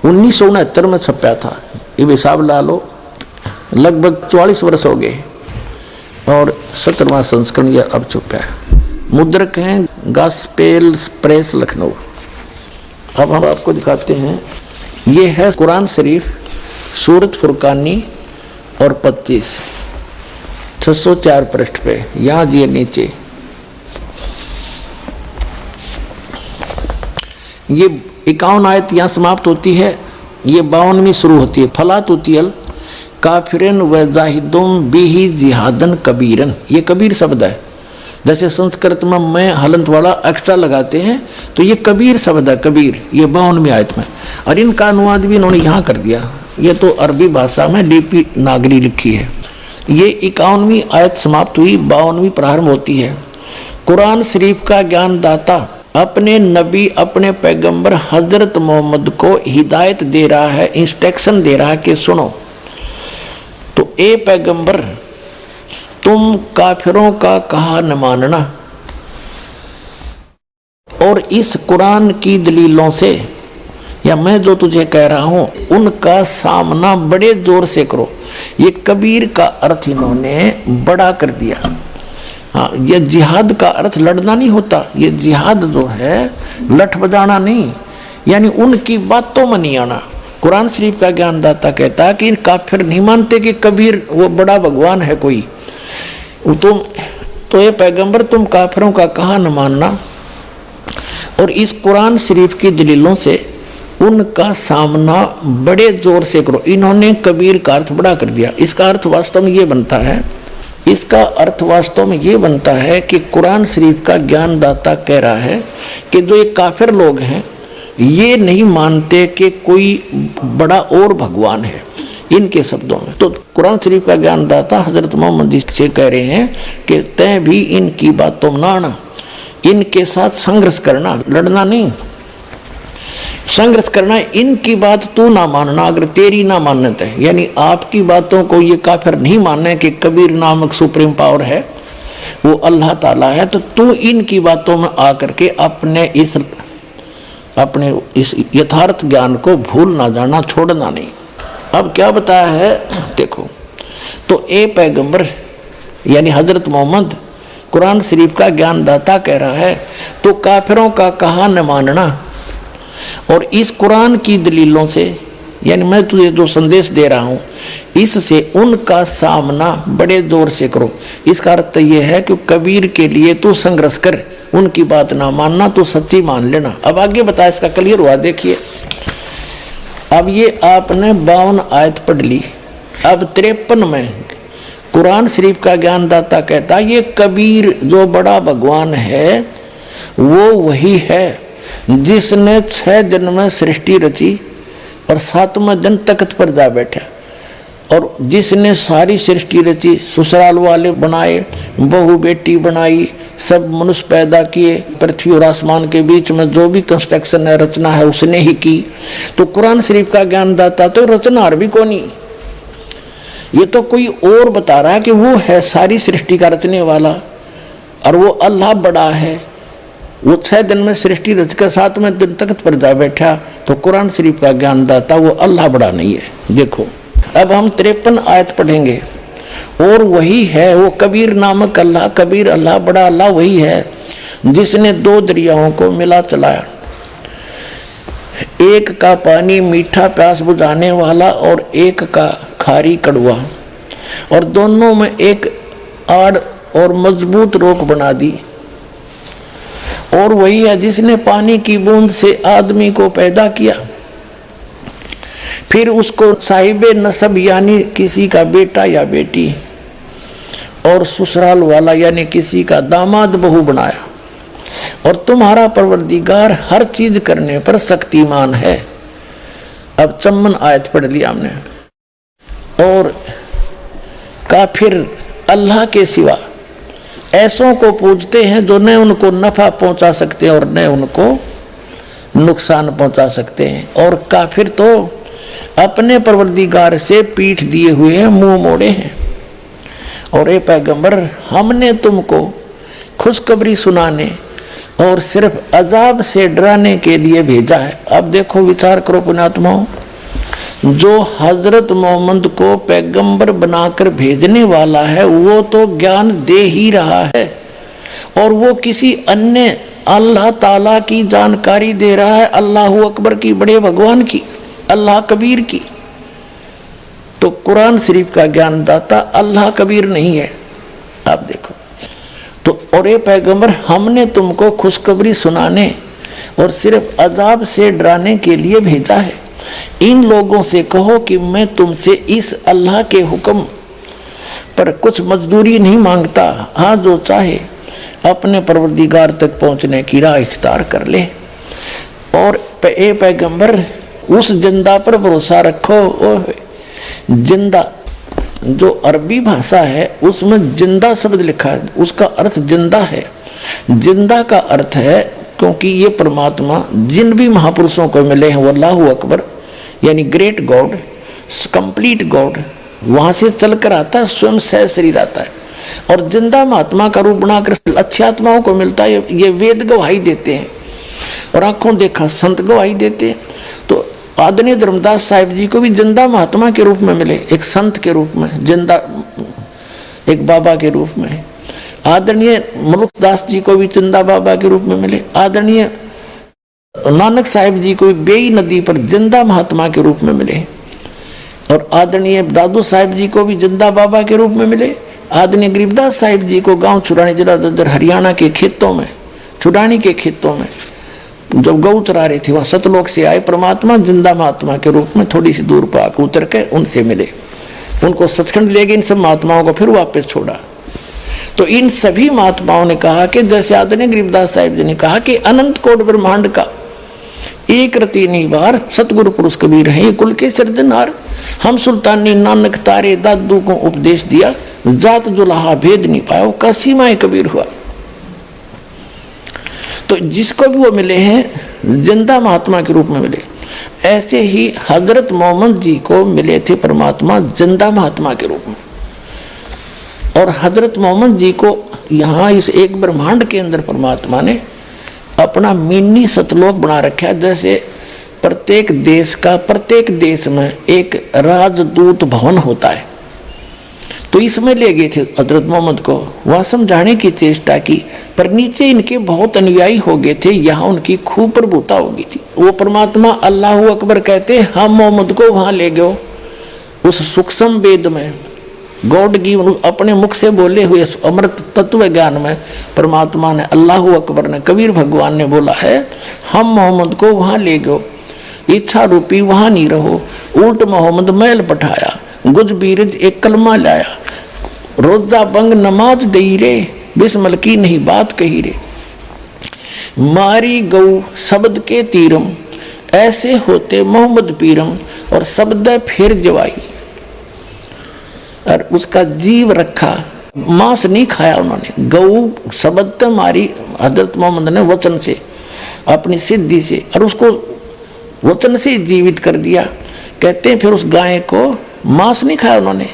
1969 में छपा था। ये हिसाब ला लो, लगभग 44 वर्ष हो गए। और 17वां संस्करण यह अब छपा है। मुद्रक हैं गॉस्पेल प्रेस, लखनऊ। अब हम आपको दिखाते हैं। ये है कुरान शरीफ सूरत फुरकानी और 25 604 पृष्ठ पे, यहाँ जी नीचे। ये 51 आयत यहाँ समाप्त होती है, ये 52वीं शुरू होती है। फलात उतियल काफिरन व जाहिदुम बिही जिहादन कबीरन। ये कबीर शब्द है। जैसे संस्कृत में मैं हलंत वाला एक्स्ट्रा लगाते हैं तो ये कबीर शब्द है, कबीर। ये 52वीं आयत में। और इनका अनुवाद भी इन्होंने यहाँ कर दिया, ये तो अरबी भाषा में लिपि नागरी लिखी है। ये 51वीं आयत समाप्त हुई, 52वीं प्रारंभ होती है। कुरान शरीफ का ज्ञान दाता अपने नबी, अपने पैगंबर हजरत मोहम्मद को हिदायत दे रहा है, इंस्ट्रक्शन दे रहा है कि सुनो। तो ए पैगंबर, तुम काफिरों का कहा न मानना और इस कुरान की दलीलों से, या मैं जो तुझे कह रहा हूं उनका सामना बड़े जोर से करो। ये कबीर का अर्थ इन्होंने बड़ा कर दिया। हाँ, ये जिहाद का अर्थ लड़ना नहीं होता, ये जिहाद जो है लठ बजाना नहीं, यानी उनकी बातों में नहीं आना। कुरान शरीफ का ज्ञानदाता कहता है कि काफिर नहीं मानते कि कबीर वो बड़ा भगवान है कोई। तुम तो ये पैगंबर, तुम काफिरों का कहा न मानना और इस कुरान शरीफ की दलीलों से उनका सामना बड़े जोर से करो। इन्होंने कबीर का अर्थ बड़ा कर दिया। इसका अर्थ वास्तव में ये बनता है, इसका अर्थ वास्तव में ये बनता है कि कुरान शरीफ का ज्ञानदाता कह रहा है कि जो ये काफिर लोग हैं ये नहीं मानते कि कोई बड़ा और भगवान है, इनके शब्दों में। तो कुरान शरीफ का ज्ञानदाता हजरत मोहम्मद जी से कह रहे हैं कि तय भी इनकी बातों में ना आना, इनके साथ संघर्ष करना, लड़ना नहीं, संघर्ष करना। इनकी बात तू ना मानना अगर तेरी ना मान्यता है, यानी आपकी बातों को ये काफिर नहीं मानने कि कबीर नामक सुप्रीम पावर है, वो अल्लाह ताला है, तो तू इनकी बातों में आकर के अपने इस यथार्थ ज्ञान को भूल ना जाना, छोड़ना नहीं। अब क्या बताया है देखो, तो ए पैगंबर यानी हजरत मोहम्मद कुरान शरीफ का ज्ञानदाता कह रहा है तो काफिरों का कहा न मानना और इस कुरान की दलीलों से, यानी मैं तुझे जो संदेश दे रहा हूँ इससे उनका सामना बड़े जोर से करो। इसका अर्थ यह है कि कबीर के लिए तू संघर्ष कर, उनकी बात ना मानना, तो सच्ची मान लेना। अब आगे बता, इसका क्लियर हुआ। देखिए अब ये आपने 52 आयत पढ़ ली। अब 53 में कुरान शरीफ का ज्ञानदाता कहता ये कबीर जो बड़ा भगवान है वो वही है जिसने 6 दिन में सृष्टि रची और 7वें दिन तख्त पर जा बैठा, और जिसने सारी सृष्टि रची, ससुराल वाले बनाए, बहू बेटी बनाई, सब मनुष्य पैदा किए, पृथ्वी और आसमान के बीच में जो भी कंस्ट्रक्शन है, रचना है, उसने ही की। तो कुरान शरीफ का ज्ञानदाता तो रचनार भी कौन ही, ये तो कोई और बता रहा है कि वो है सारी सृष्टि का रचने वाला और वो अल्लाह बड़ा है। वो 6 दिन में सृष्टि रचकर 7वें दिन तख्त पर जा बैठा, तो कुरान शरीफ का ज्ञानदाता वो अल्लाह बड़ा नहीं है। देखो अब हम 53 आयत पढ़ेंगे। और वही है वो कबीर नामक अल्लाह, कबीर अल्लाह, बड़ा अल्लाह वही है जिसने 2 दरियाओं को मिला चलाया, एक का पानी मीठा प्यास बुझाने वाला और एक का खारी कड़वा, और दोनों में एक आड़ और मजबूत रोक बना दी। और वही है जिसने पानी की बूंद से आदमी को पैदा किया, फिर उसको साहिबे नसब यानी किसी का बेटा या बेटी और ससुराल वाला यानी किसी का दामाद बहू बनाया, और तुम्हारा परवरदिगार हर चीज करने पर शक्तिमान है। अब 54 आयत पढ़ लिया हमने। और काफिर अल्लाह के सिवा ऐसों को पूजते हैं जो न उनको नफा पहुंचा सकते और न उनको नुकसान पहुंचा सकते हैं, और काफिर तो अपने परवरदिगार से पीठ दिए हुए हैं, मुंह मोड़े हैं। और ए पैगंबर, हमने तुमको खुशखबरी सुनाने और सिर्फ अजाब से डराने के लिए भेजा है। अब देखो, विचार करो पुण्यात्माओं, जो हजरत मोहम्मद को पैगंबर बनाकर भेजने वाला है वो तो ज्ञान दे ही रहा है, और वो किसी अन्य अल्लाह ताला की जानकारी दे रहा है, अल्लाह अकबर की, बड़े भगवान की, अल्लाह कबीर की। तो कुरान शरीफ का ज्ञानदाता अल्लाह कबीर नहीं है। आप देखो तो, और ये पैगंबर, हमने तुमको खुशखबरी सुनाने और सिर्फ अजाब से डराने के लिए भेजा है। इन लोगों से कहो कि मैं तुमसे इस अल्लाह के हुक्म पर कुछ मजदूरी नहीं मांगता, हाँ जो चाहे अपने परवरदिगार तक पहुंचने की राह इख्तियार कर ले। और ए पैगंबर, उस जिंदा पर भरोसा रखो। ओह जिंदा, जो अरबी भाषा है उसमें जिंदा शब्द लिखा है, उसका अर्थ जिंदा है। जिंदा का अर्थ है, क्योंकि ये परमात्मा जिन भी महापुरुषों को मिले हैं वो अल्लाह अकबर यानी ग्रेट गॉड, कंप्लीट गॉड, वहां से चलकर आता है, स्वयं सह शरीर आता है और जिंदा महात्मा का रूप बनाकर अच्छी आत्माओं को मिलता है। ये वेद गवाही देते हैं और आंखों देखा संत गवाही देते हैं। तो आदरणीय धर्मदास साहिब जी को भी जिंदा महात्मा के रूप में मिले, एक संत के रूप में, जिंदा एक बाबा के रूप में। आदरणीय मलुकदास जी को भी जिंदा बाबा के रूप में मिले। आदरणीय नानक साहिब जी को भी बेई नदी पर जिंदा महात्मा के रूप में मिले और आदरणीय दादू साहिब जी को भी जिंदा बाबा के रूप में मिले। आदरणीय गरीबदास साहिब जी को गांव छुड़ानी जिला ददर हरियाणा के खेतों में, छुड़ानी के खेतों में जब गौ चरा रही थी, वहां सतलोक से आए परमात्मा जिंदा महात्मा के रूप में थोड़ी सी दूर पर आकर उतर के उनसे मिले, उनको सचखंड ले गए। इन सब महात्माओं को फिर वापस छोड़ा। तो इन सभी महात्माओं ने कहा कि जैसे आदरणीय गरीबदास साहिब जी ने कहा कि अनंत कोट ब्रह्मांड का एक रति निवार सतगुरु पुरुष कबीर है, कुल के सिरजनहार। हम सुल्तानी नानक तारे दादू को उपदेश दिया, जात जुलाहा भेद नहीं पाया, का सीमाएं कबीर हुआ। तो जिसको भी वो मिले हैं जिंदा महात्मा के रूप में मिले। ऐसे ही हजरत मोहम्मद जी को मिले थे परमात्मा जिंदा महात्मा के रूप में। और हजरत मोहम्मद जी को यहाँ इस एक ब्रह्मांड के अंदर परमात्मा ने अपना मिनी सतलोक बना रखा है। जैसे प्रत्येक देश का, प्रत्येक देश में एक राजदूत भवन होता है, तो इसमें ले गए थे हजरत मोहम्मद को, वह समझाने की चेष्टा की, पर नीचे इनके बहुत अनुयायी हो गए थे, यहाँ उनकी खूब प्रभुता हो गई थी। वो परमात्मा अल्लाह अकबर कहते, हम मोहम्मद को वहां ले गए उस सूक्ष्म वेद में, गॉड की अपने मुख से बोले हुए अमृत तत्व ज्ञान में परमात्मा ने, अल्लाह अकबर ने, कबीर भगवान ने बोला है, हम मोहम्मद को वहां ले गए, इच्छा रूपी वहां नहीं रहो। उल्ट मोहम्मद मैल पठाया, गुज बीरज एक कलमा लाया, रोजा बंग नमाज दई रे, बिस्मल की नहीं बात कही रे। मारी गऊ शब्द के तीरम, ऐसे होते मोहम्मद पीरम, और शब्द फिर जवाई, और उसका जीव रखा, मांस नहीं खाया उन्होंने। गऊ शब्द मारी हजरत मोहम्मद ने वचन से, अपनी सिद्धि से, और उसको वचन से जीवित कर दिया। कहते हैं फिर उस गाय को मांस नहीं खाया उन्होंने,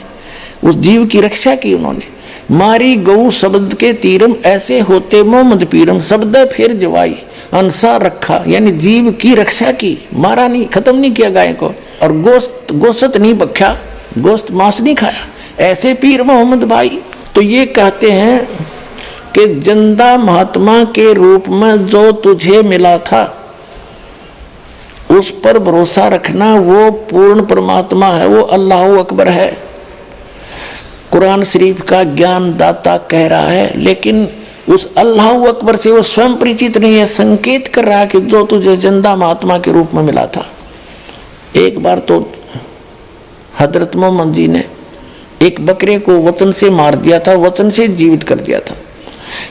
उस जीव की रक्षा की उन्होंने। मारी गऊ शब्द के तीरम, ऐसे होते मोहम्मद पीरम, शब्द फिर जवाई, अंसा रखा, यानी जीव की रक्षा की, मारा नहीं, खत्म नहीं किया गाय को, और गोश्त नहीं बख्या, गोश्त मांस नहीं खाया, ऐसे पीर मोहम्मद भाई। तो ये कहते हैं कि जिंदा महात्मा के रूप में जो तुझे मिला था उस पर भरोसा रखना, वो पूर्ण परमात्मा है, वो अल्लाह अकबर है। कुरान शरीफ का ज्ञान दाता कह रहा है, लेकिन उस अल्लाह अकबर से वो स्वयं परिचित नहीं है, संकेत कर रहा है कि जो तुझे जिंदा महात्मा के रूप में मिला था। एक बार तो हजरत मोहम्मद जी ने एक बकरे को वचन से मार दिया था, वचन से जीवित कर दिया था।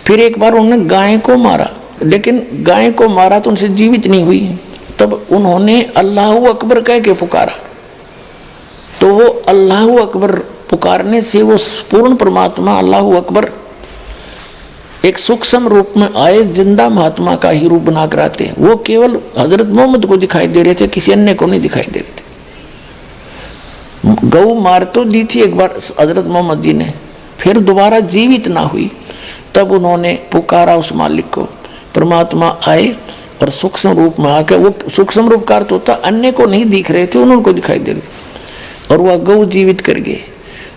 फिर एक बार उन्होंने गाय को मारा, लेकिन गाय को मारा तो उनसे जीवित नहीं हुई, तब उन्होंने अल्लाह अकबर कह के पुकारा, तो वो अल्लाह अकबर पुकारने से वो पूर्ण परमात्मा अल्लाह अकबर एक सूक्ष्म रूप में आए, जिंदा महात्मा का ही रूप बनाकर आते हैं। वो केवल हजरत मोहम्मद को दिखाई दे रहे थे, किसी अन्य को नहीं दिखाई दे रहे थे। गऊ मार तो दी थी एक बार हजरत मोहम्मद जी ने, फिर दोबारा जीवित ना हुई, तब उन्होंने पुकारा उस मालिक को, परमात्मा आए और सूक्ष्म रूप में आकर, वो सूक्ष्म रूप का अर्थ होता अन्य को नहीं दिख रहे थे, उनको दिखाई दे रहे थे, और वह गऊ जीवित कर गए।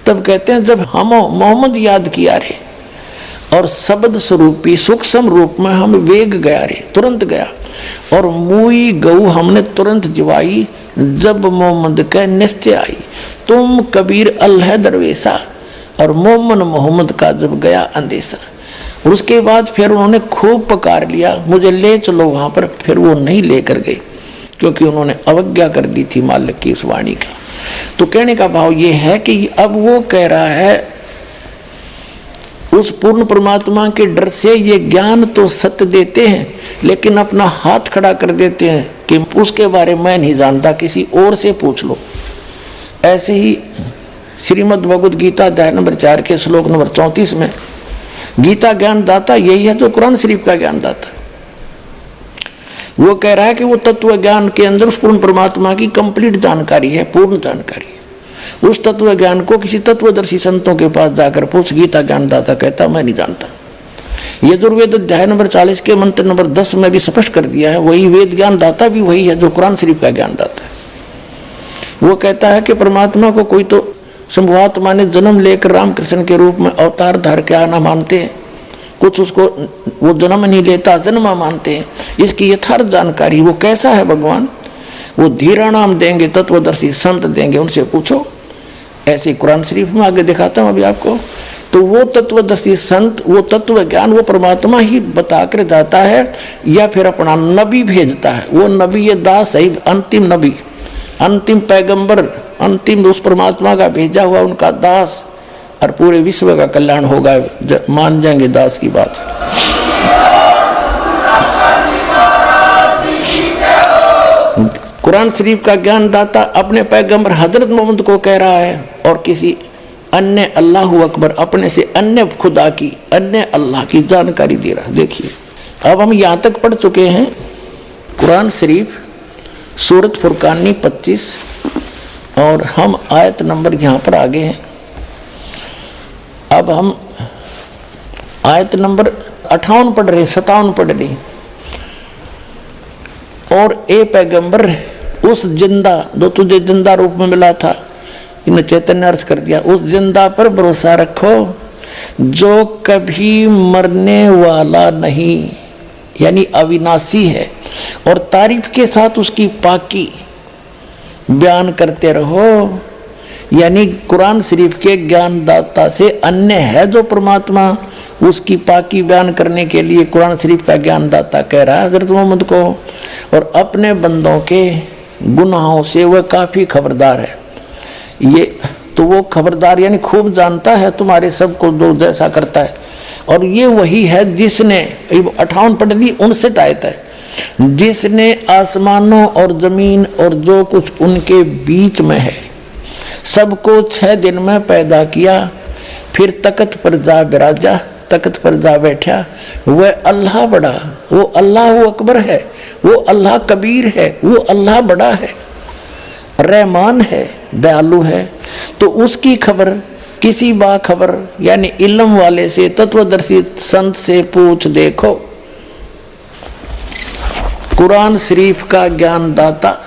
तब कहते हैं जब हम मोहम्मद याद किया रे और शब्द स्वरूपी सूक्ष्म रूप में हम वेग गया रे, तुरंत गया, और मुई गऊ हमने तुरंत जिवाई, जब मोहम्मद का निश्चय आई, तुम कबीर अल्लाह दरवेशा, और मोहम्मद का जब गया अंदेशा। और उसके बाद फिर उन्होंने खूब पुकार लिया, मुझे ले चलो वहां पर, फिर वो नहीं लेकर गए, क्योंकि उन्होंने अवज्ञा कर दी थी मालिक की उस वाणी का। तो कहने का भाव ये है कि अब वो कह रहा है उस पूर्ण परमात्मा के डर से ये ज्ञान तो सत्य देते हैं, लेकिन अपना हाथ खड़ा कर देते हैं कि उसके बारे में मैं नहीं जानता, किसी और से पूछ लो। ऐसे ही श्रीमद् भगवद गीता अध्याय नंबर 4 के श्लोक नंबर 34 में गीता ज्ञान दाता यही है जो कुरान शरीफ का ज्ञान दाता है। वो कह रहा है कि वो तत्व ज्ञान के अंदर उस पूर्ण परमात्मा की कंप्लीट जानकारी है, पूर्ण जानकारी है। उस तत्व ज्ञान को किसी तत्वदर्शी संतों के पास जाकर पूछ, गीता ज्ञान दाता कहता मैं नहीं जानता। यजुर्वेद अध्याय नंबर 40 के मंत्र नंबर 10 में भी स्पष्ट कर दिया है, वही वेद ज्ञान दाता भी वही है जो कुरान शरीफ का ज्ञान दाता है। वो कहता है कि परमात्मा को कोई तो शंभुआत्मा ने जन्म लेकर रामकृष्ण के रूप में अवतार धार के आना मानते हैं, कुछ उसको वो जन्म नहीं लेता जन्मा मानते हैं। इसकी यथार्थ जानकारी वो कैसा है भगवान, वो धीरा नाम देंगे, तत्वदर्शी संत देंगे, उनसे पूछो। ऐसे कुरान शरीफ में आगे दिखाता हूँ अभी आपको। तो वो तत्वदर्शी संत, वो तत्व ज्ञान वो परमात्मा ही बता कर जाता है या फिर अपना नबी भेजता है। वो नबी ये दास है, अंतिम नबी, अंतिम पैगंबर, अंतिम उस परमात्मा का भेजा हुआ उनका दास, और पूरे विश्व का कल्याण होगा, मान जाएंगे दास की बात। कुरान शरीफ का ज्ञान दाता अपने पैगंबर हजरत मोहम्मद को कह रहा है और किसी अन्य अल्लाह अकबर अपने से अन्य खुदा की, अन्य अल्लाह की जानकारी दे रहा है। देखिए अब हम यहाँ तक पढ़ चुके हैं कुरान शरीफ सूरत फुरकानी 25 और हम आयत नंबर यहाँ पर आगे हैं। अब हम आयत नंबर 58 पढ़ रहे, 57 पढ़ रहे। और ए पैगंबर उस जिंदा जो तुझे जिंदा रूप में मिला था, इन्हें चैतन्य अर्थ कर दिया, उस जिंदा पर भरोसा रखो जो कभी मरने वाला नहीं, यानी अविनाशी है, और तारीफ के साथ उसकी पाकी बयान करते रहो। यानी कुरान शरीफ के ज्ञानदाता से अन्य है जो परमात्मा, उसकी पाकी बयान करने के लिए कुरान शरीफ का ज्ञानदाता कह रहा है हजरत मोहम्मद को। और अपने बंदों के गुनाहों से वह काफ़ी खबरदार है। ये तो वो खबरदार यानी खूब जानता है तुम्हारे सबको जो जैसा करता है। और ये वही है जिसने 58 पढ़ ली, 59 आयत है, जिसने आसमानों और जमीन और जो कुछ उनके बीच में है सबको 6 दिन में पैदा किया, फिर तख्त पर जा बिराजा, तख्त पर जा बैठा। वह अल्लाह बड़ा, वो अल्लाह अकबर है, वो अल्लाह कबीर है, वो अल्लाह बड़ा है, रहमान है, दयालु है। तो उसकी खबर किसी बाखबर यानी इल्म वाले से, तत्वदर्शी संत से पूछ देखो। कुरान शरीफ का ज्ञानदाता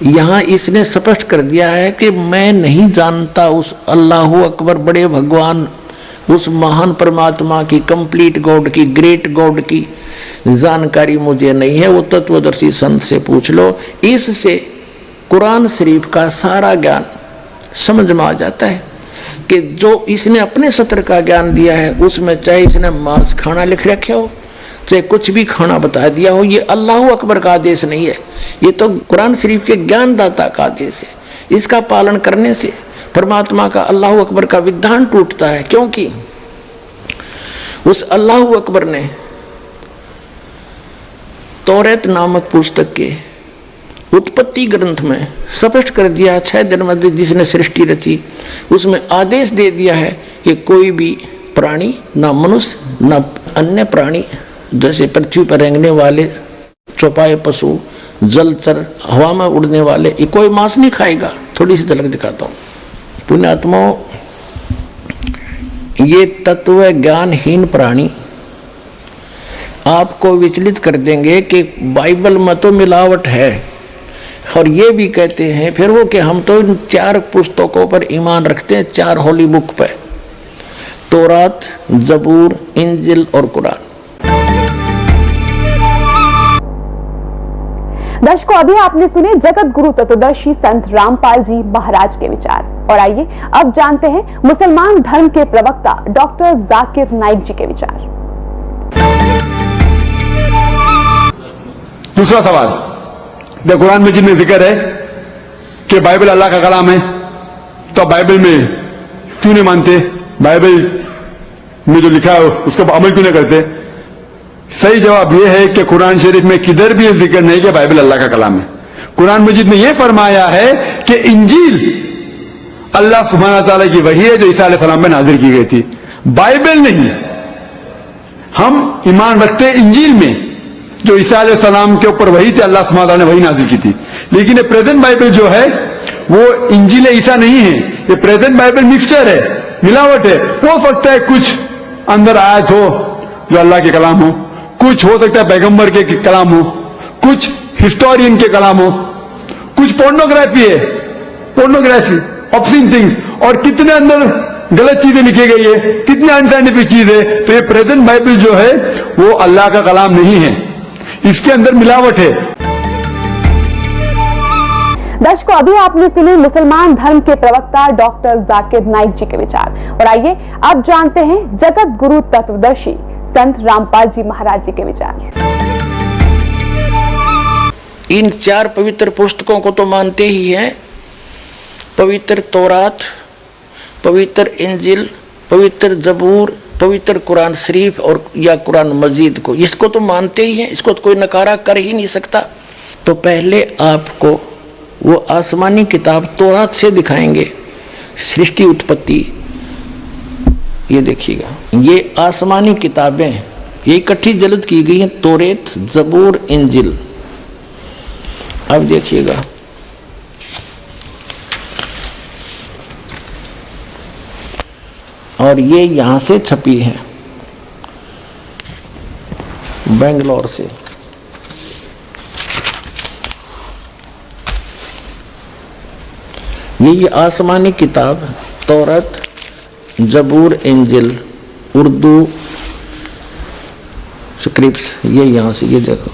यहाँ इसने स्पष्ट कर दिया है कि मैं नहीं जानता उस अल्लाह अकबर बड़े भगवान, उस महान परमात्मा की, कंप्लीट गॉड की, ग्रेट गॉड की जानकारी मुझे नहीं है, वो तत्वदर्शी संत से पूछ लो। इससे कुरान शरीफ का सारा ज्ञान समझ में आ जाता है कि जो इसने अपने सत्र का ज्ञान दिया है उसमें चाहे इसने मांस खाना लिख रखे हो, चाहे कुछ भी खाना बता दिया हो, ये अल्लाह अकबर का आदेश नहीं है, ये तो कुरान शरीफ के ज्ञानदाता का आदेश है। इसका पालन करने से परमात्मा का, अल्लाह अकबर का विधान टूटता है, क्योंकि उस अल्लाह अकबर ने तौरात नामक पुस्तक के उत्पत्ति ग्रंथ में स्पष्ट कर दिया, 6 दिन में जिसने सृष्टि रची उसमें आदेश दे दिया है कि कोई भी प्राणी, ना मनुष्य ना अन्य प्राणी, जैसे पृथ्वी पर रेंगने वाले चौपाए पशु, जलचर, हवा में उड़ने वाले, ये कोई मांस नहीं खाएगा। थोड़ी सी झलक दिखाता हूँ। पुण्यात्माओं, ये तत्व ज्ञानहीन प्राणी आपको विचलित कर देंगे कि बाइबल में तो मिलावट है, और ये भी कहते हैं फिर वो कि हम तो इन 4 पुस्तकों पर ईमान रखते हैं, 4 होली बुक पे, तौरात, जबूर, इंजिल और कुरान। दर्शकों, अभी आपने सुने जगत गुरु तत्वदर्शी संत रामपाल जी महाराज के विचार। और आइए अब जानते हैं मुसलमान धर्म के प्रवक्ता डॉक्टर जाकिर नाइक जी के विचार। दूसरा सवाल, द कुरान मजीद में जिक्र है कि बाइबल अल्लाह का कलाम है, तो बाइबल में क्यों नहीं मानते? बाइबल में जो लिखा है उसका अमल क्यों नहीं करते? सही जवाब यह है कि कुरान शरीफ में किधर भी यह जिक्र नहीं कि बाइबल अल्लाह का कलाम है। कुरान मजीद में यह फरमाया है कि इंजील अल्लाह सुब्हानहू तआला की वही है जो ईसा अलैहिस्सलाम में नाजिल की गई थी, बाइबल नहीं। हम ईमान रखते हैं इंजील में जो ईसा अलैहिस्सलाम के ऊपर वही थे, अल्लाह सुब्हानहू तआला ने वही नाजिल की थी। लेकिन ये प्रेजेंट बाइबल जो है वो इंजील ईसा नहीं है, ये प्रेजेंट बाइबल मिक्सचर है, मिलावट है। हो सकता है कुछ अंदर आयत हो जो अल्लाह के कलाम हो, कुछ हो सकता है पैगंबर के कलाम हो, कुछ हिस्टोरियन के कलाम हो, कुछ पोर्नोग्राफी है, पोर्नोग्राफी ऑब्सीन थिंग्स, और कितने अंदर गलत चीजें लिखी गई है, कितने अनसाइंटिफिक चीज है। तो ये प्रेजेंट बाइबल जो है वो अल्लाह का कलाम नहीं है, इसके अंदर मिलावट है। दर्शकों, अभी आपने सुने मुसलमान धर्म के प्रवक्ता डॉक्टर जाकिर नाइक जी के विचार, और आइए अब जानते हैं जगत गुरु तत्वदर्शी संत रामपाल जी महाराज जी के विचार। इन 4 पवित्र पुस्तकों को तो मानते ही हैं, पवित्र तौरात, पवित्र इंजिल, पवित्र जबूर, पवित्र कुरान शरीफ और या कुरान मजीद को, इसको तो मानते ही हैं, इसको तो कोई नकारा कर ही नहीं सकता। तो पहले आपको वो आसमानी किताब तौरात से दिखाएंगे सृष्टि उत्पत्ति। ये देखिएगा, ये आसमानी किताबें ये इकट्ठी जल्द की गई हैं, तौरात, जबूर, इंजिल। अब देखिएगा, और ये यहां से छपी है बेंगलोर से। ये आसमानी किताब तौरात, जबूर, इंजिल, उर्दू स्क्रिप्ट्स, ये यहां से, ये देखो,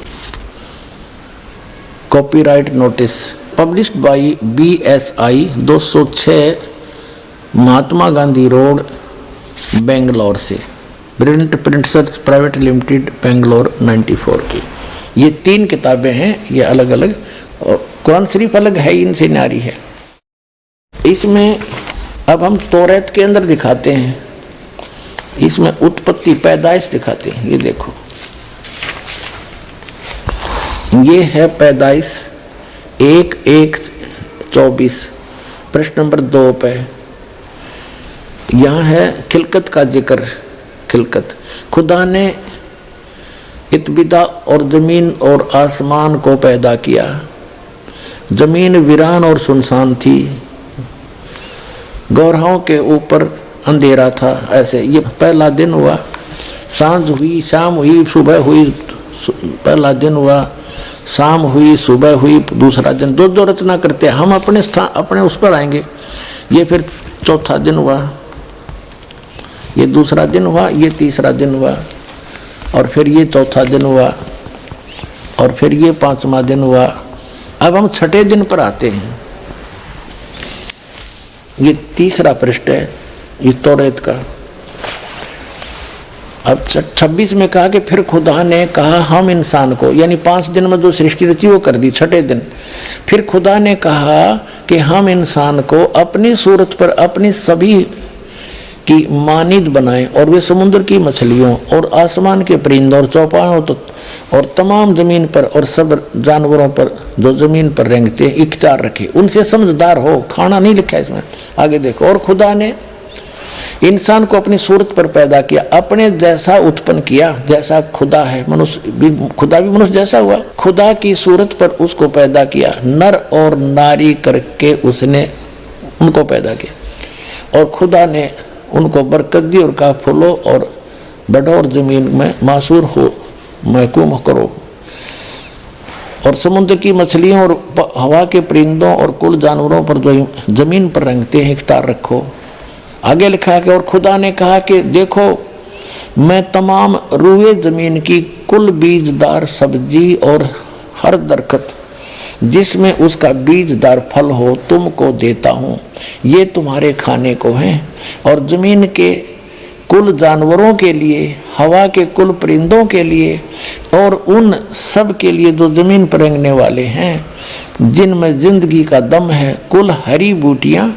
copyright notice published by BSI 206 Mahatma Gandhi road Bangalore से, brilliant printers private limited Bangalore 94 की। ये 3 किताबें हैं, ये अलग अलग, और कुरान शरीफ अलग है, इनसे न्यारी है। इसमें अब हम तौरात के अंदर दिखाते हैं, इसमें उत्पत्ति पैदाइश दिखाते हैं। ये देखो, ये है पैदाइश 1:1:24 प्रश्न नंबर 2 पे। यहाँ है खिलकत का जिक्र। खिलकत, खुदा ने इत्बिदा और जमीन और आसमान को पैदा किया। जमीन वीरान और सुनसान थी, गौरहाओं के ऊपर अंधेरा था। ऐसे ये पहला दिन हुआ, सांझ हुई, शाम हुई, सुबह हुई, पहला दिन हुआ, शाम हुई, सुबह हुई, दूसरा दिन। दो रचना करते हैं हम, अपने स्थान अपने उस पर आएंगे। ये फिर चौथा दिन हुआ, ये दूसरा दिन हुआ, ये तीसरा दिन हुआ, और फिर ये चौथा दिन हुआ, और फिर ये 5वां दिन हुआ। अब हम 6ठे दिन पर आते हैं। ये तीसरा पृष्ठ है ये तौरात का। अब 26 में कहा कि फिर खुदा ने कहा हम इंसान को, यानी 5 दिन में जो सृष्टि रची वो कर दी 6ठे दिन। फिर खुदा ने कहा कि हम इंसान को अपनी सूरत पर अपनी सभी की मानिद बनाएं, और वे समुद्र की मछलियों और आसमान के परिंदों और चौपायों और तमाम जमीन पर और सब जानवरों पर जो जमीन पर रेंगते हैं इख्तियार रखे, उनसे समझदार हो। खाना नहीं लिखा इसमें, आगे देखो। और खुदा ने इंसान को अपनी सूरत पर पैदा किया, अपने जैसा उत्पन्न किया, जैसा खुदा है। मनुष्य भी, खुदा भी मनुष्य जैसा हुआ। खुदा की सूरत पर उसको पैदा किया, नर और नारी करके उसने उनको पैदा किया। और खुदा ने उनको बरकत दी और कहा फूलो और बढ़ो और जमीन में मासूर हो, महकूम करो, और समुद्र की मछलियों और हवा के परिंदों और कुल जानवरों पर जो जमीन पर रेंगते हैं इख्तियार रखो। आगे लिखा है कि और खुदा ने कहा कि देखो मैं तमाम रुए जमीन की कुल बीजदार सब्जी और हर दरख्त जिसमें उसका बीजदार फल हो तुमको देता हूँ, ये तुम्हारे खाने को हैं। और जमीन के कुल जानवरों के लिए, हवा के कुल परिंदों के लिए, और उन सब के लिए जो जमीन पर रेंगने वाले हैं जिनमें जिंदगी का दम है, कुल हरी बूटियां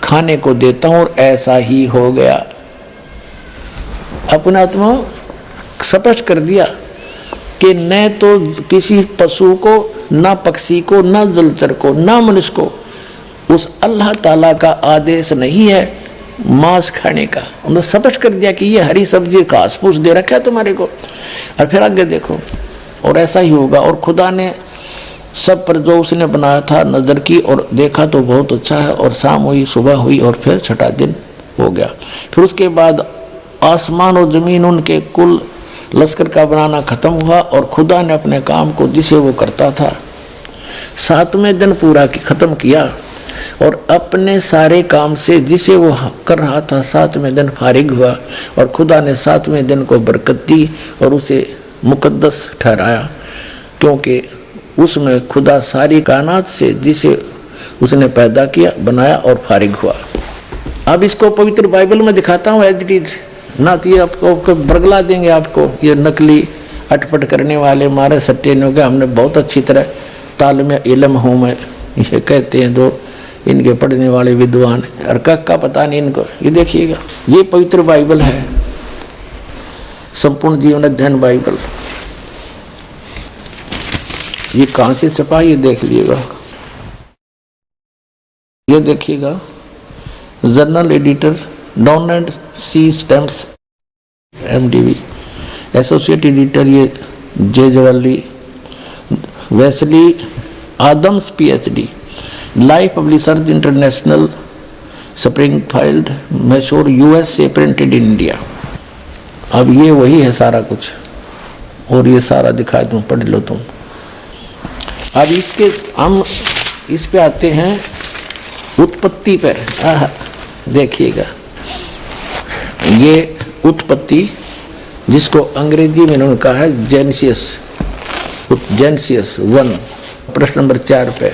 खाने को देता हूँ। और ऐसा ही हो गया। अपना आत्मा स्पष्ट कर दिया कि न तो किसी पशु को, ना पक्षी को, ना जलचर को, ना मनुष्य को उस अल्लाह ताला का आदेश नहीं है मांस खाने का। उन्होंने स्पष्ट कर दिया कि ये हरी सब्जी घास फूस दे रखा है तुम्हारे को। और फिर आगे देखो, और ऐसा ही होगा। और खुदा ने सब पर जो उसने बनाया था नजर की और देखा तो बहुत अच्छा है। और शाम हुई, सुबह हुई और फिर छठा दिन हो गया। फिर उसके बाद आसमान और जमीन उनके कुल लश्कर का बनाना खत्म हुआ और खुदा ने अपने काम को जिसे वो करता था 7वें दिन पूरा खत्म किया और अपने सारे काम से जिसे वो कर रहा था 7वें दिन फारिग हुआ। और खुदा ने 7वें दिन को बरकत दी और उसे मुकद्दस ठहराया, क्योंकि उसमें खुदा सारी कायनात से जिसे उसने पैदा किया, बनाया और फारिग हुआ। अब इसको पवित्र बाइबल में दिखाता हूँ एज इट इज, ना तो ये आपको बरगला देंगे आपको ये नकली अटपट करने वाले मारे सट्टे ने हो गया। हमने बहुत अच्छी तरह तालमे इल्म हूँ मैं, ये कहते हैं जो इनके पढ़ने वाले विद्वान, और का पता नहीं इनको। ये देखिएगा, ये पवित्र बाइबल है, संपूर्ण जीवन अध्ययन बाइबल। ये कहाँ से छपा ये देख लीजिएगा। ये देखिएगा, journal editor Donald C Stamps MDV, associate editor ये J Jawali, Wesley Adams PhD, life publishers international, Springfield, Mysore, USA, printed in India. अब ये वही है सारा कुछ, और ये सारा दिखा दूँ, पढ़ लो तुम। अब इसके हम इस पे आते हैं उत्पत्ति पर। देखिएगा, ये उत्पत्ति जिसको अंग्रेजी में उन्होंने कहा है जेनेसिस 1, प्रश्न नंबर 4 पे।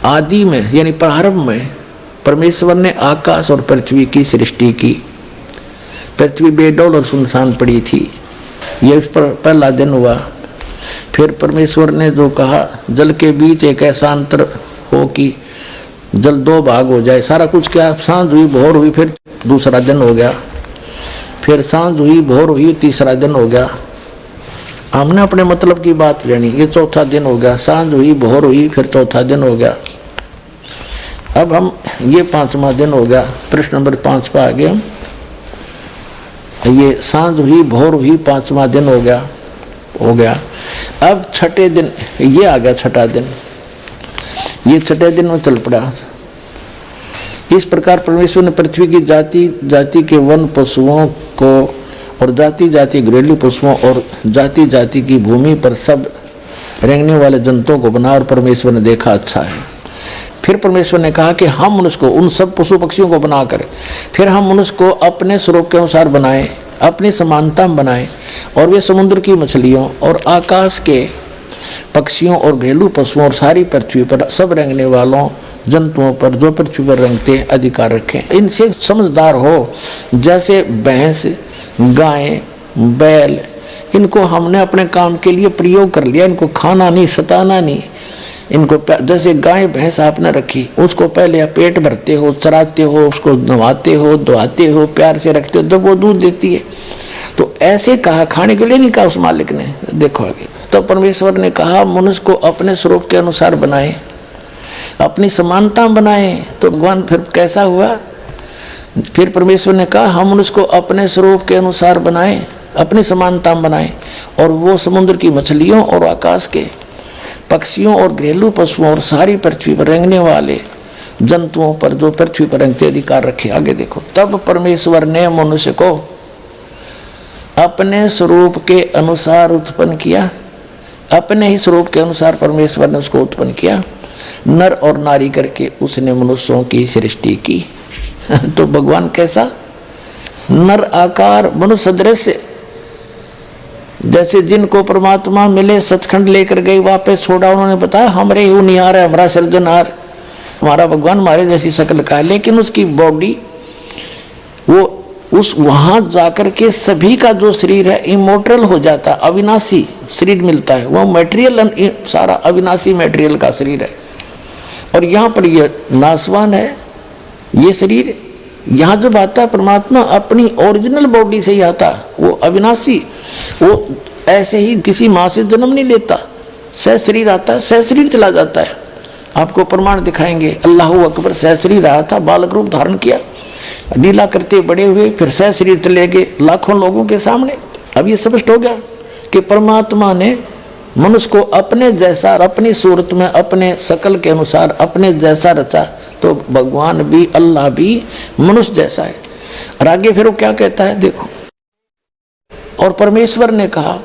आदि में यानी प्रारंभ में परमेश्वर ने आकाश और पृथ्वी की सृष्टि की। पृथ्वी बेडौल और सुनसान पड़ी थी, यह इस पर पहला दिन हुआ। फिर परमेश्वर ने जो कहा, जल के बीच एक ऐसा अंतर हो कि जल 2 भाग हो जाए। सारा कुछ क्या, सांझ हुई, भोर हुई, फिर दूसरा दिन हो गया। फिर सांझ हुई, भोर हुई, तीसरा दिन हो गया। हमने अपने मतलब की बात लेनी, ये चौथा दिन हो गया। सांझ हुई, भोर हुई, फिर चौथा दिन हो गया। अब हम ये 5वां दिन हो गया, प्रश्न नंबर 5 पर आ गए हम। ये सांझ हुई, भोर हुई, 5वां दिन हो गया। अब छठे दिन ये आ गया, छठा दिन। ये छठे दिन में चल पड़ा। इस प्रकार परमेश्वर ने पृथ्वी की जाति जाति के वन पशुओं को और जाति जाति घरेलू पशुओं और जाति जाति की भूमि पर सब रेंगने वाले जंतुओं को बना, और परमेश्वर ने देखा अच्छा है। फिर परमेश्वर ने कहा कि हम मनुष्य को, उन सब पशु पक्षियों को बनाकर, फिर हम मनुष्य को अपने स्वरूप के अनुसार बनाएं, अपनी समानता में बनाएं, और वे समुद्र की मछलियों और आकाश के पक्षियों और घरेलू पशुओं और सारी पृथ्वी पर सब रेंगने वालों जंतुओं पर जो पृथ्वी पर रेंगते अधिकार रखें। इनसे समझदार हो, जैसे भैंस, गाय, बैल, इनको हमने अपने काम के लिए प्रयोग कर लिया। इनको खाना नहीं, सताना नहीं। इनको जैसे गाय भैंस आपने रखी, उसको पहले आप पेट भरते हो, चराते हो, उसको नहवाते हो, धोआते हो, प्यार से रखते हो, जब वो दूध देती है। तो ऐसे कहा, खाने के लिए नहीं कहा उस मालिक ने। देखो आगे, तो परमेश्वर ने कहा मनुष्य को अपने स्वरूप के अनुसार बनाए, अपनी समानता बनाए। तो भगवान फिर कैसा हुआ? फिर परमेश्वर ने कहा हम मनुष्य को अपने स्वरूप के अनुसार बनाए, अपनी समानता बनाए, और वो समुद्र की मछलियों और आकाश के पक्षियों और घरेलू पशुओं और सारी पृथ्वी पर रेंगने वाले जंतुओं पर जो पृथ्वी पर रेंगते अधिकार रखे। आगे देखो, तब परमेश्वर ने मनुष्य को अपने स्वरूप के अनुसार उत्पन्न किया। अपने ही स्वरूप के अनुसार परमेश्वर ने उसको उत्पन्न किया, नर और नारी करके उसने मनुष्यों की सृष्टि की। तो भगवान कैसा? नर आकार, मनुष्य सदृश, जैसे जिनको परमात्मा मिले सचखंड लेकर गए, वापस छोड़ा, उन्होंने बताया हमरे ही निहार है, हमारा सृजनहार, हमारा भगवान हमारे जैसी शक्ल का है। लेकिन उसकी बॉडी वो उस वहां जाकर के सभी का जो शरीर है इमोर्टल हो जाता, अविनाशी शरीर मिलता है। वो मटेरियल सारा अविनाशी मटेरियल का शरीर है, और यहाँ पर ये नासवान है ये शरीर। यहाँ जब आता है परमात्मा अपनी ओरिजिनल बॉडी से ही आता, वो अविनाशी, वो ऐसे ही किसी माँ से जन्म नहीं लेता, सहशरीर आता है, सहशरीर चला जाता है। आपको प्रमाण दिखाएंगे। अल्लाहू अकबर सहशरीर आया था, बालक रूप धारण किया, लीला करते बड़े हुए, फिर सहशरीर चले गए लाखों लोगों के सामने। अब ये स्पष्ट हो गया कि परमात्मा ने मनुष्य को अपने जैसा, अपनी सूरत में, अपने शकल के अनुसार अपने जैसा रचा, तो भगवान भी, अल्लाह भी मनुष्य जैसा है। और आगे फिर वो क्या कहता है देखो, और परमेश्वर ने कहा,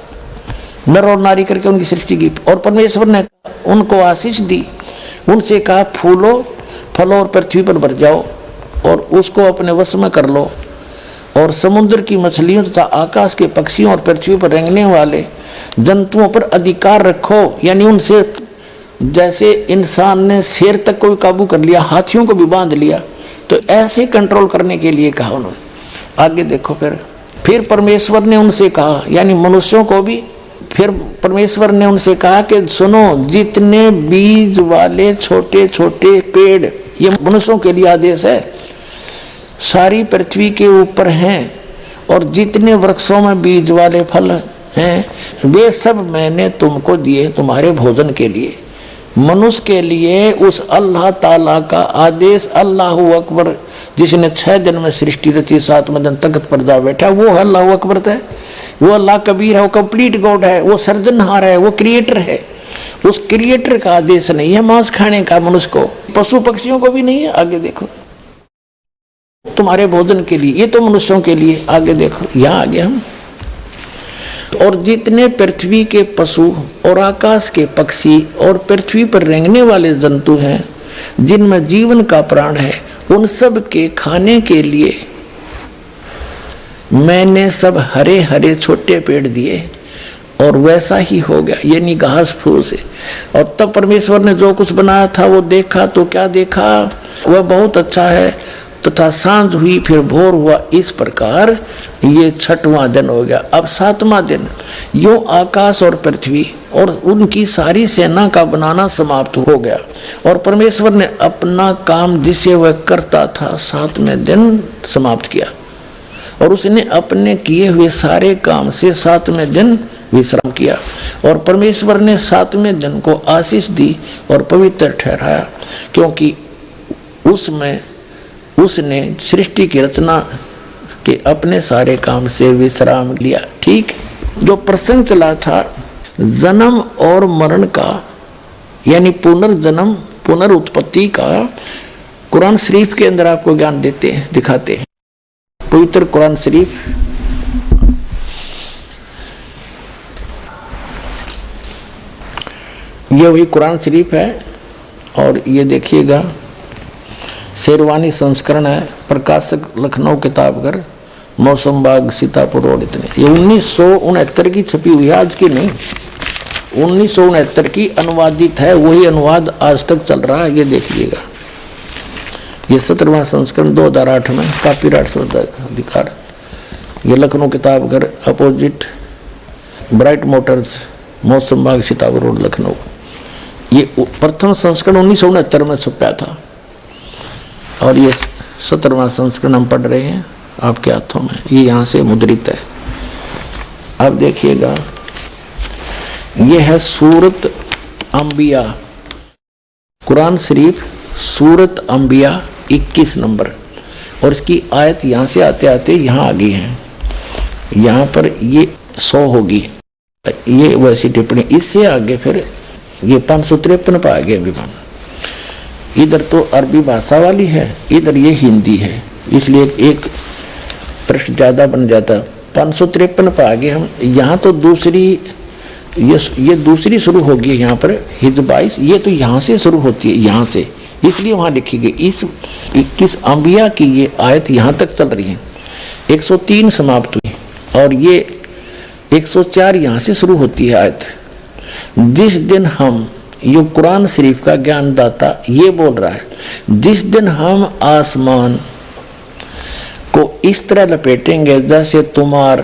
नर और नारी करके उनकी सृष्टि की, और परमेश्वर ने उनको आशीष दी, उनसे कहा फूलो फलो और पृथ्वी पर भर जाओ और उसको अपने वश में कर लो, और समुद्र की मछलियों तथा आकाश के पक्षियों और पृथ्वी पर रेंगने वाले जंतुओं पर अधिकार रखो। यानी उनसे, जैसे इंसान ने शेर तक को भी काबू कर लिया, हाथियों को भी बांध लिया, तो ऐसे कंट्रोल करने के लिए कहा उन्होंने। आगे देखो, फिर परमेश्वर ने उनसे कहा, यानी मनुष्यों को भी, फिर परमेश्वर ने उनसे कहा कि सुनो, जितने बीज वाले छोटे छोटे पेड़, ये मनुष्यों के लिए आदेश है, सारी पृथ्वी के ऊपर हैं, और जितने वृक्षों में बीज वाले फल हैं, वे सब मैंने तुमको दिए तुम्हारे भोजन के लिए। मनुष्य के लिए उस अल्लाह ताला का आदेश, अल्लाहू अकबर, जिसने 6 दिन में सृष्टि रची, 7वें दिन तख्त पर जा बैठा, वो अल्लाहू अकबर है, वो अल्लाह कबीर है, वो कंप्लीट गॉड है, वो सर्जनहार है, वो क्रिएटर है। उस क्रिएटर का आदेश नहीं है मांस खाने का मनुष्य को, पशु पक्षियों को भी नहीं है। आगे देखो, तुम्हारे भोजन के लिए, ये तो मनुष्यों के लिए। आगे देखो, यहाँ आगे हम, और जितने पृथ्वी के पशु और आकाश के पक्षी और पृथ्वी पर रेंगने वाले जंतु हैं, जिनमें जीवन का प्राण है, उन सब के खाने के लिए मैंने सब हरे हरे छोटे पेड़ दिए, और वैसा ही हो गया, यानी घास फूस से। और तब परमेश्वर ने जो कुछ बनाया था वो देखा, तो क्या देखा, वह बहुत अच्छा है। तथा सांझ हुई, फिर भोर हुआ, इस प्रकार ये 6वां दिन हो गया। अब 7वां दिन, यूं आकाश और पृथ्वी और उनकी सारी सेना का बनाना समाप्त हो गया, और परमेश्वर ने अपना काम जिसे वह करता था 7वें दिन समाप्त किया, और उसने अपने किए हुए सारे काम से 7वें दिन विश्राम किया। और परमेश्वर ने 7वें दिन को आशीष दी और पवित्र ठहराया, क्योंकि उसमें उसने सृष्टि की रचना के अपने सारे काम से विश्राम लिया। ठीक, जो प्रसंग चला था जन्म और मरण का, यानी पुनर्जन्म पुनरुत्पत्ति का, कुरान शरीफ के अंदर आपको ज्ञान देते हैं, दिखाते हैं। पवित्र कुरान शरीफ, ये वही कुरान शरीफ है, और ये देखिएगा शेरवानी संस्करण है, प्रकाशक लखनऊ किताबघर, मौसम बाग, सीतापुर रोड। इतने, ये 1969 की छपी हुई है, आज की नहीं, 1969 की अनुवादित है। वही अनुवाद आज तक चल रहा है, ये देखिएगा। ये 17वां संस्करण 2008 में, कॉपीराइट अधिकार। ये Lucknow Kitabghar, opposite bright Motors, मौसम बाग, सीतापुर रोड, लखनऊ। ये प्रथम संस्करण 1969 में छपा था, और ये 17वां संस्करण हम पढ़ रहे हैं आपके हाथों में, ये यहाँ से मुद्रित है। अब देखिएगा, ये है सूरत अंबिया, कुरान शरीफ सूरत अंबिया 21 नंबर, और इसकी आयत यहाँ से आते आते यहाँ आ गई है। यहाँ पर ये 100 होगी, ये वैसी टिप्पणी। इससे आगे फिर ये 553 पर आ गया विमान। इधर तो अरबी भाषा वाली है, इधर ये हिंदी है, इसलिए एक प्रश्न ज्यादा बन जाता। 553 पर आ गए हम। यहाँ तो दूसरी, ये दूसरी शुरू होगी यहाँ पर, हिज 22, ये तो यहाँ से शुरू होती है, यहाँ से, इसलिए वहाँ लिखी गई। इस 21 अंबिया की ये आयत यहाँ तक चल रही है, 103 समाप्त हुई, और ये 104 यहाँ से शुरू होती है आयत। जिस दिन हम, ये कुरान शरीफ का ज्ञानदाता ये बोल रहा है, जिस दिन हम आसमान को इस तरह लपेटेंगे जैसे तुम्हार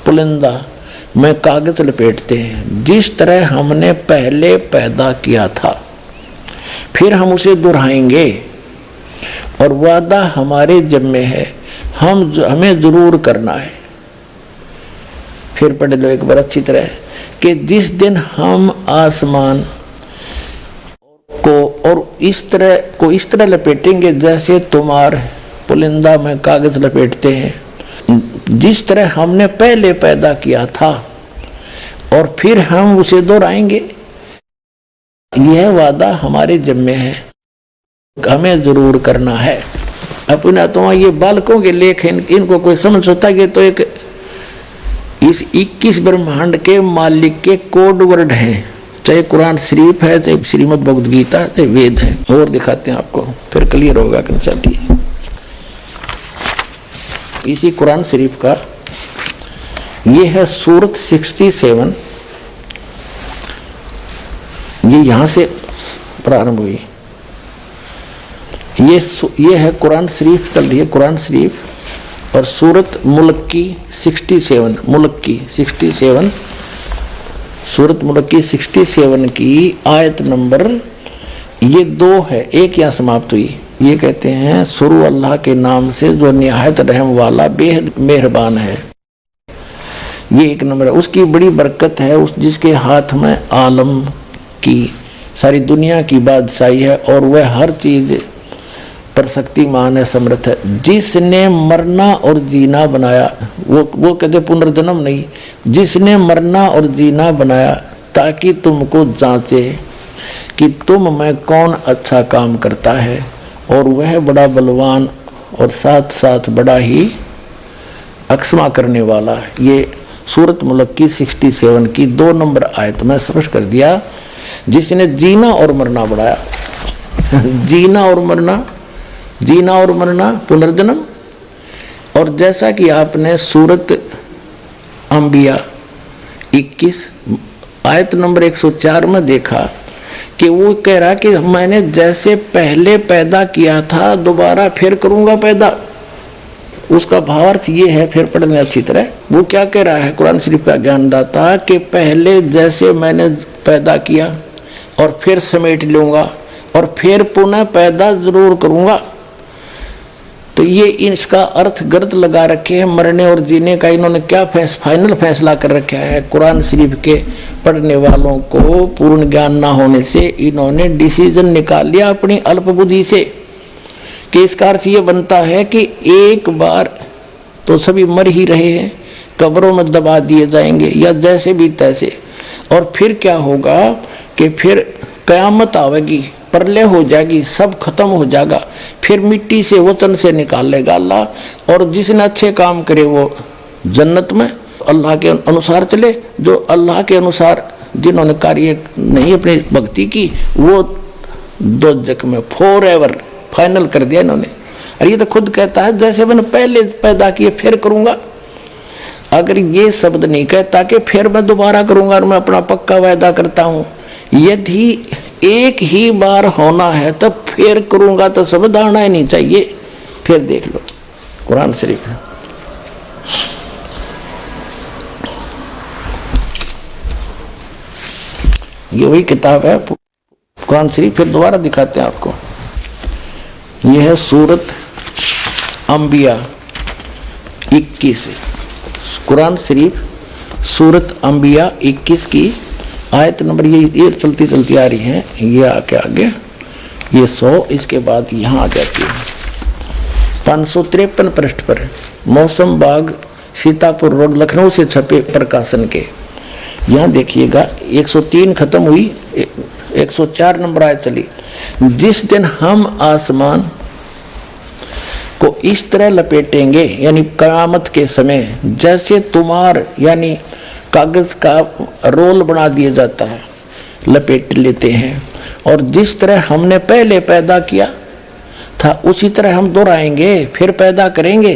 पुलिंदा में कागज लपेटते हैं, जिस तरह हमने पहले पैदा किया था, फिर हम उसे दोहराएंगे, और वादा हमारे जिम्मे है, हमें जरूर करना है। फिर पढ़ लो एक बार अच्छी तरह, कि जिस दिन हम आसमान को और इस तरह लपेटेंगे जैसे तुम्हारे पुलिंदा में कागज लपेटते हैं, जिस तरह हमने पहले पैदा किया था, और फिर हम उसे दोहराएंगे। यह वादा हमारे जिम्मे है, हमें जरूर करना है। अपना तो ये बालकों के लेख इनको कोई समझ सकता है? तो एक इस 21 ब्रह्मांड के मालिक के कोड वर्ड हैं, चाहे कुरान शरीफ है, चाहे श्रीमद् भगवद गीता, चाहे वेद है। और दिखाते हैं आपको, फिर क्लियर होगा कंसेप्ट। इसी कुरान शरीफ का ये है सूरत 67, ये यहां से प्रारंभ हुई। ये है कुरान शरीफ, चल रही है कुरान शरीफ, और सूरत मुल्क की 67, मुल्क की 67, सूरत मुल्क की 67 की आयत नंबर ये 2 है, एक यहाँ समाप्त हुई। ये कहते हैं शुरू अल्लाह के नाम से जो निहायत रहम वाला बेहद मेहरबान है। ये एक नंबर है। उसकी बड़ी बरकत है, उस जिसके हाथ में आलम की सारी दुनिया की बादशाही है, और वह हर चीज पर शक्तिमान है, समर्थ है। जिसने मरना और जीना बनाया, वो कहते पुनर्जन्म नहीं, जिसने मरना और जीना बनाया ताकि तुमको जांचे कि तुम में कौन अच्छा काम करता है, और वह बड़ा बलवान और साथ साथ बड़ा ही अक्षमा करने वाला है। ये सूरत मुल्क की 67 की 2 नंबर आयत में स्पष्ट कर दिया, जिसने जीना और मरना बढ़ाया। जीना और मरना पुनर्जन्म। और जैसा कि आपने सूरत अंबिया 21 आयत नंबर 104 में देखा कि वो कह रहा कि मैंने जैसे पहले पैदा किया था दोबारा फिर करूंगा पैदा। उसका भावार्थ ये है, फिर पढ़ने अच्छी तरह। वो क्या कह रहा है कुरान शरीफ का ज्ञानदाता, कि पहले जैसे मैंने पैदा किया और फिर समेट लूंगा और फिर पुनः पैदा जरूर करूंगा। तो ये इसका अर्थ गलत लगा रखे हैं। मरने और जीने का इन्होंने क्या फाइनल फैसला कर रखा है? कुरान शरीफ के पढ़ने वालों को पूर्ण ज्ञान ना होने से इन्होंने डिसीजन निकाल लिया अपनी अल्प बुद्धि से, कि इसका अर्थ ये बनता है कि एक बार तो सभी मर ही रहे हैं, कब्रों में दबा दिए जाएंगे या जैसे भी तैसे, और फिर क्या होगा कि फिर कयामत आवेगी, प्रलय हो जाएगी, सब खत्म हो जाएगा, फिर मिट्टी से वचन से निकाल लेगा अल्लाह, और जिसने अच्छे काम करे वो जन्नत में अल्लाह के अनुसार चले, जो अल्लाह के अनुसार जिन्होंने कार्य नहीं अपनी भक्ति की वो दोजख में फॉरएवर फाइनल कर दिया इन्होंने। और ये तो खुद कहता है जैसे मैंने पहले पैदा किए फिर करूंगा। अगर ये शब्द नहीं कहता कि फिर मैं दोबारा करूंगा और मैं अपना पक्का वायदा करता हूं, यदि एक ही बार होना है तब फिर करूंगा, तो शब्द आना ही नहीं चाहिए। फिर देख लो कुरान शरीफ है, ये वही किताब है कुरान शरीफ। फिर दोबारा दिखाते हैं आपको। यह है सूरत अंबिया 21, कुरान शरीफ सूरत अंबिया 21 की आयत नंबर ये चलती चलती आ रही है, ये आके आगे ये 100, इसके बाद यहाँ आ जाती है 553 पृष्ठ पर। मौसम बाग सीतापुर रोड लखनऊ से छपे प्रकाशन के। यहाँ देखिएगा 103 खत्म हुई, 104 नंबर आयत चली। जिस दिन हम आसमान को इस तरह लपेटेंगे, यानी क़यामत के समय, जैसे तुम्हार यानी कागज का रोल बना दिया जाता है, लपेट लेते हैं, और जिस तरह हमने पहले पैदा किया था उसी तरह हम दोहराएंगे, फिर पैदा करेंगे,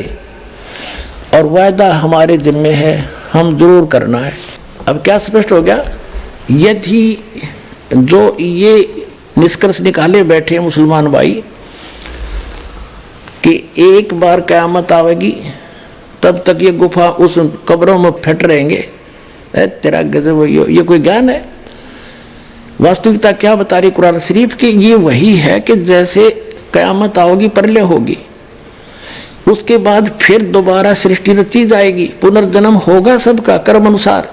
और वायदा हमारे जिम्मे है, हम जरूर करना है। अब क्या स्पष्ट हो गया? यदि जो ये निष्कर्ष निकाले बैठे मुसलमान भाई कि एक बार क़यामत आवेगी तब तक ये गुफा उस कब्रों में फट रहेंगे, तेरा गजब, ये कोई ज्ञान है? वास्तविकता क्या बता रही कुरान शरीफ की? ये वही है कि जैसे क़यामत आओगी प्रलय होगी, उसके बाद फिर दोबारा सृष्टि रची जाएगी, पुनर्जन्म होगा सबका कर्म अनुसार।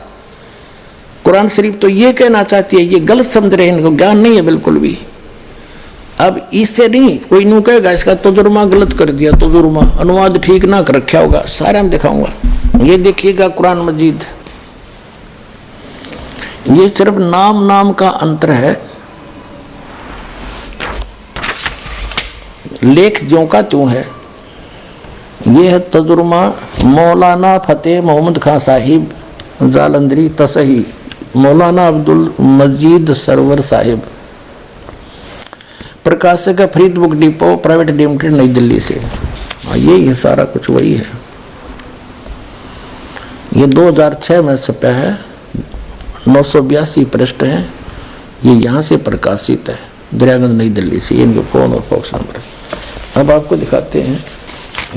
कुरान शरीफ तो ये कहना चाहती है, ये गलत समझ रहे हैं, इनको ज्ञान नहीं है बिल्कुल भी। अब इससे नहीं कोई यूं कहेगा इसका तजुर्मा गलत कर दिया, तजुर्मा अनुवाद ठीक ना कर रखा होगा, सारा मैं दिखाऊंगा। ये देखिएगा कुरान मजीद, ये सिर्फ नाम नाम का अंतर है, लेख ज्यों का त्यों है। ये है तजुर्मा मौलाना फतेह मोहम्मद खान साहिब जालंधरी तसही, मौलाना अब्दुल मजीद सरवर साहिब, प्रकाशक है Farid book depot private limited नई दिल्ली से। यही है सारा कुछ, वही है। ये 2006 में छपा है, 982 पृष्ठ है। ये यहाँ से प्रकाशित है, दरियागंज नई दिल्ली से। इनके फोन और फॉक्स नंबर। अब आपको दिखाते हैं,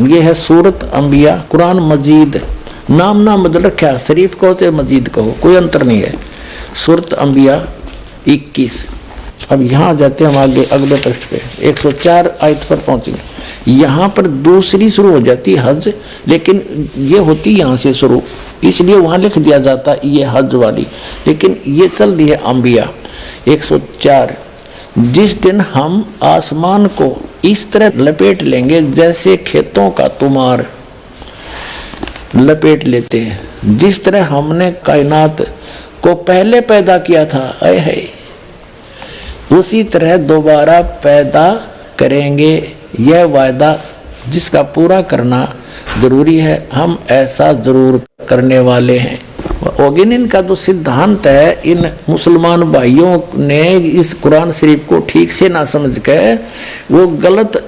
ये है सूरत अंबिया कुरान मजीद, नाम नाम बदल रखा, शरीफ कहो चाहे मजीद कहो, कोई अंतर नहीं है। सूरत अंबिया 21। अब यहाँ जाते हैं हम आगे अगले पृष्ठ पे, 104 आयत पर पहुंचेंगे। यहाँ पर दूसरी शुरू हो जाती है हज, लेकिन ये होती यहाँ से शुरू, इसलिए वहाँ लिख दिया जाता ये हज वाली, लेकिन ये चल रही है अंबिया 104। जिस दिन हम आसमान को इस तरह लपेट लेंगे जैसे खेतों का तुमार लपेट लेते हैं, जिस तरह हमने कायनात को पहले पैदा किया था, आए है उसी तरह दोबारा पैदा करेंगे। यह वायदा जिसका पूरा करना जरूरी है, हम ऐसा जरूर करने वाले हैं। ओगिन इनका जो सिद्धांत है, इन मुसलमान भाइयों ने इस कुरान शरीफ को ठीक से ना समझ कर वो गलत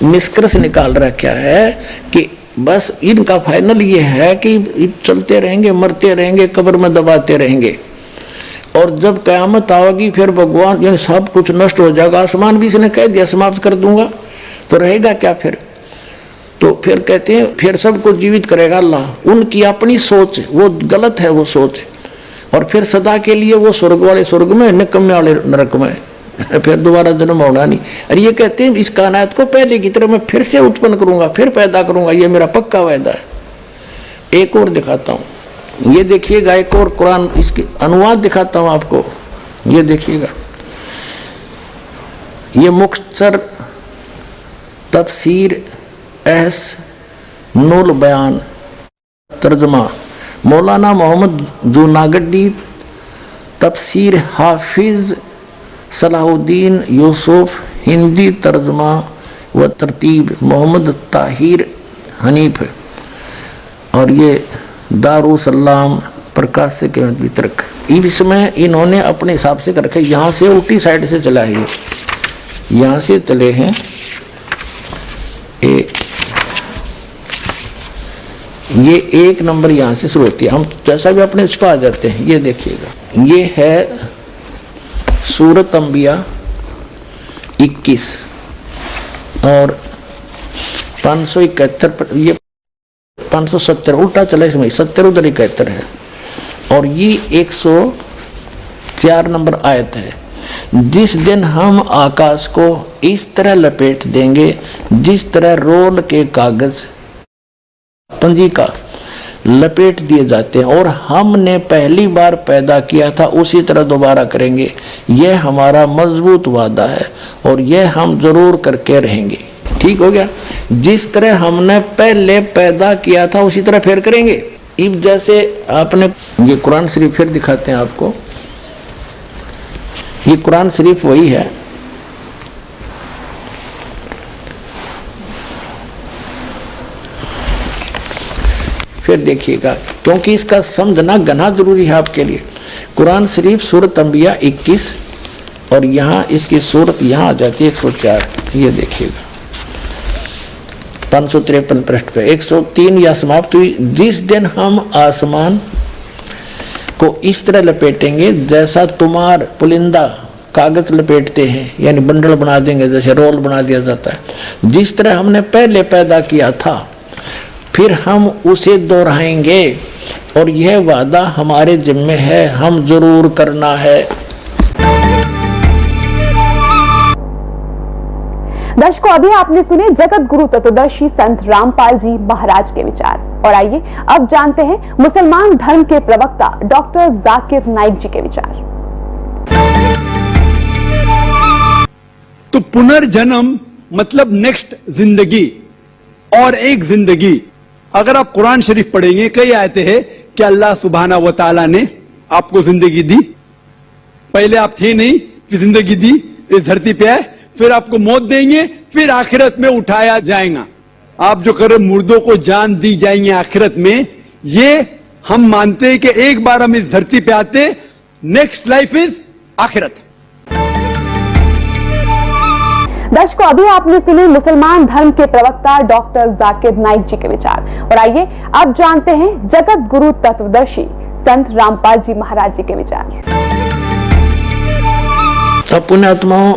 निष्कर्ष निकाल रखा है कि बस इनका फाइनल ये है कि चलते रहेंगे, मरते रहेंगे, कब्र में दबाते रहेंगे, और जब क़यामत आएगी फिर भगवान यानी सब कुछ नष्ट हो जाएगा। आसमान भी इसने कह दिया समाप्त कर दूंगा, तो रहेगा क्या फिर? तो फिर कहते हैं फिर सबको जीवित करेगा अल्लाह। उनकी अपनी सोच वो गलत है, वो सोच। और फिर सदा के लिए वो स्वर्ग वाले स्वर्ग में, निकम्मे वाले नरक में, फिर दोबारा जन्म होना नहीं। और ये कहते हैं इस कायनात को पहले की तरह मैं फिर से उत्पन्न करूंगा, फिर पैदा करूंगा, ये मेरा पक्का वायदा है। एक और दिखाता हूँ, ये देखिएगा, एक और कुरान इसके अनुवाद दिखाता हूँ आपको। ये देखिएगा, ये मुख्तसर तफसीर एहस नूल बयान तर्जमा मौलाना मोहम्मद जूनागढ़ी, तफसीर हाफिज सलाहुद्दीन यूसुफ, हिंदी तर्जमा व तरतीब मोहम्मद ताहिर हनीफ, और ये दारुसलाम प्रकाशक के वितरक। इसमें इन्होंने अपने हिसाब से कर रखे, यहाँ से उल्टी साइड से चला है, यहाँ से चले हैं। ये 1 नंबर यहाँ से शुरू होती है, हम जैसा भी अपने छुपा जाते हैं। ये देखिएगा, ये है सूरत अंबिया 21 और 571 पर, ये 570 उल्टा चला, इसमें 70 उधर 71 है, और ये 104 नंबर आयत है। जिस दिन हम आकाश को इस तरह लपेट देंगे जिस तरह रोल के कागज पंजी का लपेट दिए जाते हैं, और हमने पहली बार पैदा किया था उसी तरह दोबारा करेंगे। यह हमारा मजबूत वादा है और यह हम जरूर करके रहेंगे। ठीक हो गया? जिस तरह हमने पहले पैदा किया था उसी तरह फिर करेंगे। अब जैसे आपने ये कुरान शरीफ फिर दिखाते हैं आपको, ये कुरान शरीफ वही है। फिर देखिएगा, क्योंकि इसका समझना गना जरूरी है आपके लिए। कुरान शरीफ सूरत अंबिया 21 और यहाँ इसकी सूरत यहाँ आ जाती है 104। ये देखिएगा 553 पृष्ठ पे 103 या समाप्त हुई। जिस दिन हम आसमान को इस तरह लपेटेंगे जैसा तुम्हार पुलिंदा कागज लपेटते हैं, यानी बंडल बना देंगे, जैसे रोल बना दिया जाता है। जिस तरह हमने पहले पैदा किया था फिर हम उसे दोहराएंगे, और यह वादा हमारे जिम्मे है, हम जरूर करना है। दर्शकों, अभी आपने सुने जगत गुरु तत्वदर्शी संत रामपाल जी महाराज के विचार, और आइए अब जानते हैं मुसलमान धर्म के प्रवक्ता डॉक्टर जाकिर नाइक जी के विचार। तो पुनर्जन्म मतलब नेक्स्ट जिंदगी और एक जिंदगी। अगर आप कुरान शरीफ पढ़ेंगे, कई आयतें हैं कि अल्लाह सुब्हाना व तआला ने आपको जिंदगी दी। पहले आप थे नहीं, फिर जिंदगी दी, इस धरती पे आए, फिर आपको मौत देंगे, फिर आखिरत में उठाया जाएगा। आप जो कर रहे मुर्दों को जान दी जाएंगे आखिरत में, ये हम मानते हैं कि एक बार हम इस धरती पे आते, नेक्स्ट लाइफ इज आखिरत। दर्शकों, अभी आपने सुने मुसलमान धर्म के प्रवक्ता डॉक्टर जाकिर नाइक जी के विचार, और आइए अब जानते हैं जगत गुरु तत्वदर्शी संत रामपाल जी महाराज जी के विचार। तो पुण्यात्माओं,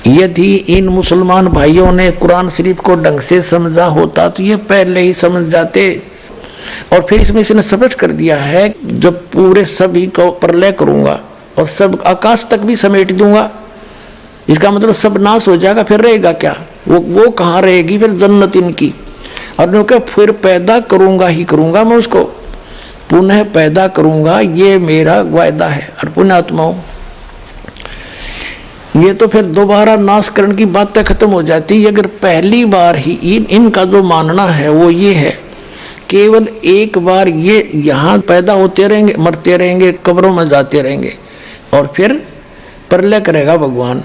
यदि इन मुसलमान भाइयों ने कुरान शरीफ को ढंग से समझा होता तो ये पहले ही समझ जाते, और फिर इसमें इसने स्पष्ट कर दिया है जब पूरे सभी को प्रलय करूंगा और सब आकाश तक भी समेट दूंगा, इसका मतलब सब नाश हो जाएगा, फिर रहेगा क्या? वो कहाँ रहेगी फिर? जन्नत इनकी। और क्योंकि फिर पैदा करूंगा ही करूंगा, मैं उसको पुनः पैदा करूंगा, ये मेरा वायदा है। और पुण्यात्माओं, ये तो फिर दोबारा नाश करने की बातें खत्म हो जाती है। अगर पहली बार ही इनका जो मानना है वो ये है, केवल एक बार ये यहाँ पैदा होते रहेंगे, मरते रहेंगे, कब्रों में जाते रहेंगे, और फिर प्रलय करेगा भगवान,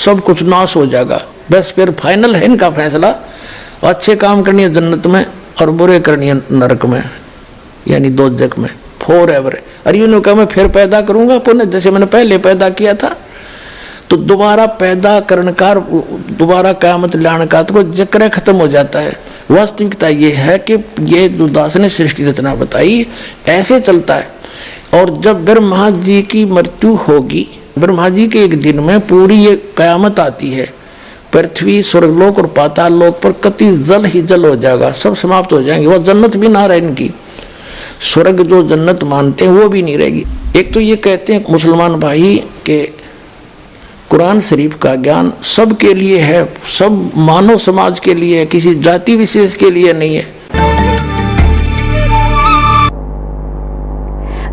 सब कुछ नाश हो जाएगा, बस फिर फाइनल है इनका फैसला। अच्छे काम करनी है जन्नत में और बुरे करनी है नरक में, यानी दोजख में, फॉर एवर। और यूँ कहा मैं फिर पैदा करूंगा पुनः, जैसे मैंने पहले पैदा किया था। तो दोबारा पैदा करने का, दोबारा क़यामत लाने का तो जिक्र खत्म हो जाता है। वास्तविकता ये है कि ये जो दास ने सृष्टि रचना बताई ऐसे चलता है। और जब ब्रह्मा जी की मृत्यु होगी, ब्रह्मा जी के एक दिन में पूरी ये क़यामत आती है, पृथ्वी, स्वर्गलोक और पाताल लोक पर कति जल ही जल हो जाएगा, सब समाप्त हो जाएंगे। वह जन्नत भी ना रहे इनकी, स्वर्ग जो जन्नत मानते हैं वो भी नहीं रहेगी। एक तो ये कहते हैं मुसलमान भाई के कुरान शरीफ का ज्ञान सबके लिए है, सब मानव समाज के लिए है, किसी जाति विशेष के लिए नहीं है।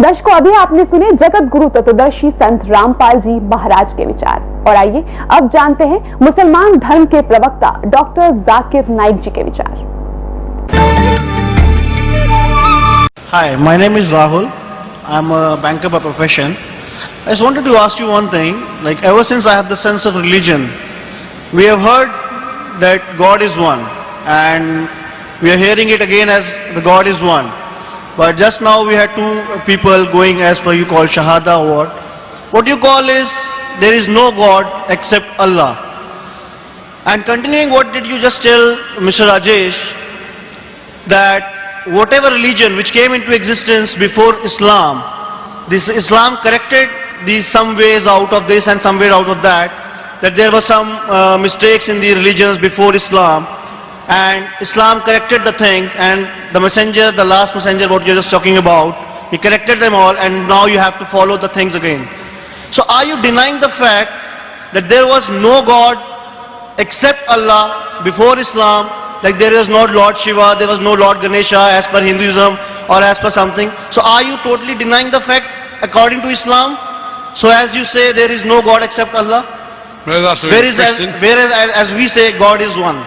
दर्शकों, अभी आपने सुने जगत गुरु तत्वदर्शी संत रामपाल जी महाराज के विचार, और आइए अब जानते हैं मुसलमान धर्म के प्रवक्ता डॉक्टर जाकिर नाइक जी के विचार। Hi, my name is Rahul. I'm a banker by profession. I just wanted to ask you one thing. Like, ever since I have the sense of religion, we have heard that God is one, and we are hearing it again as the God is one. But just now we had two people going as per you call Shahada or what. What you call is there is no God except Allah. And continuing what did you just tell Mr. Rajesh, that whatever religion which came into existence before Islam, this Islam corrected these some ways out of this and some way out of that, that there were some mistakes in the religions before Islam, and Islam corrected the things, and the messenger, the last messenger what you're just talking about, he corrected them all, and now you have to follow the things again. So are you denying the fact that there was no God except Allah before Islam? Like there was no Lord Shiva, there was no Lord Ganesha as per Hinduism or as per something. So are you totally denying the fact according to Islam? So as you say there is no God except Allah? Whereas as we say God is one.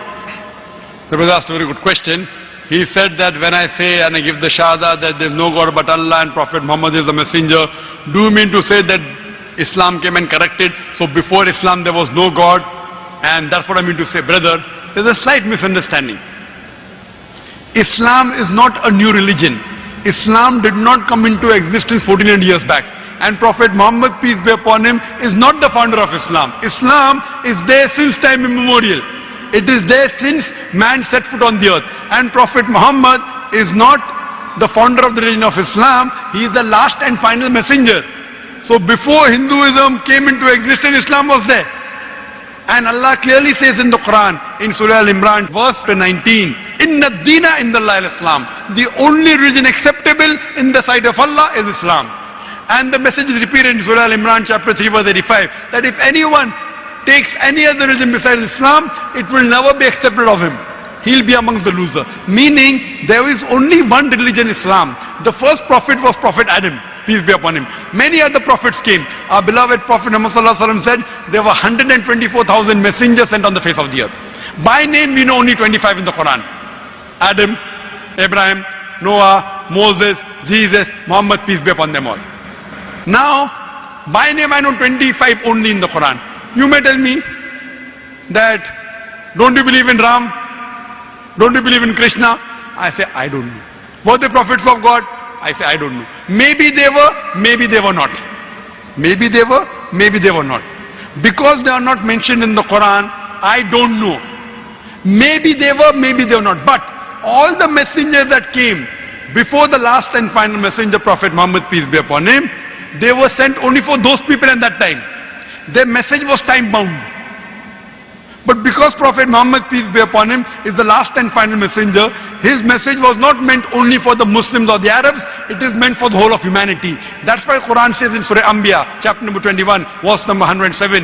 That was asked a very good question. He said that when I say and I give the shahada that there is no God but Allah and Prophet Muhammad is a messenger, do you mean to say that Islam came and corrected? So before Islam there was no God, and that's what I mean to say, brother. There's a slight misunderstanding. Islam is not a new religion. Islam did not come into existence 1400 years back. And Prophet Muhammad, peace be upon him, is not the founder of Islam. Islam is there since time immemorial. It is there since man set foot on the earth. And Prophet Muhammad is not the founder of the religion of Islam. He is the last and final messenger. So before Hinduism came into existence, Islam was there. And Allah clearly says in the Quran, in Surah Al-Imran, verse 19, Inna Deena Indallahi al-Islam. The only religion acceptable in the sight of Allah is Islam. And the message is repeated in Surah Al-Imran chapter 3 verse 85, that if anyone takes any other religion besides Islam, it will never be accepted of him. He'll be amongst the loser. Meaning, there is only one religion, Islam. The first prophet was Prophet Adam, peace be upon him. Many other prophets came. Our beloved Prophet Muhammad sallallahu alaihi wasallam said there were 124,000 messengers sent on the face of the earth. By name, we know only 25 in the Quran. Adam, Abraham, Noah, Moses, Jesus, Muhammad, peace be upon them all. Now, by name I know 25 only in the Quran. You may tell me that, don't you believe in Ram? Don't you believe in Krishna? I say, I don't know. Were they prophets of God? I say, I don't know. Maybe they were, maybe they were not. Maybe they were, maybe they were not. Because they are not mentioned in the Quran, I don't know. Maybe they were, maybe they were not. But all the messengers that came before the last and final messenger, Prophet Muhammad, peace be upon him, they were sent only for those people at that time. Their message was time bound. But because Prophet Muhammad, peace be upon him, is the last and final messenger, his message was not meant only for the Muslims or the Arabs, it is meant for the whole of humanity. That's why Quran says in Surah Anbiya, chapter number 21, verse number 107,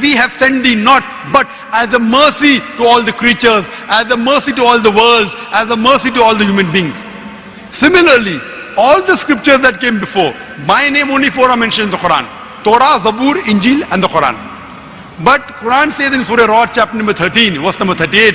we have sent thee not but as a mercy to all the creatures, as a mercy to all the worlds, as a mercy to all the human beings. Similarly, all the scriptures that came before, by name only 4 are mentioned in the Quran: Torah, Zabur, Injil and the Quran. But Quran says in Surah Ra'd chapter number 13, verse number 38,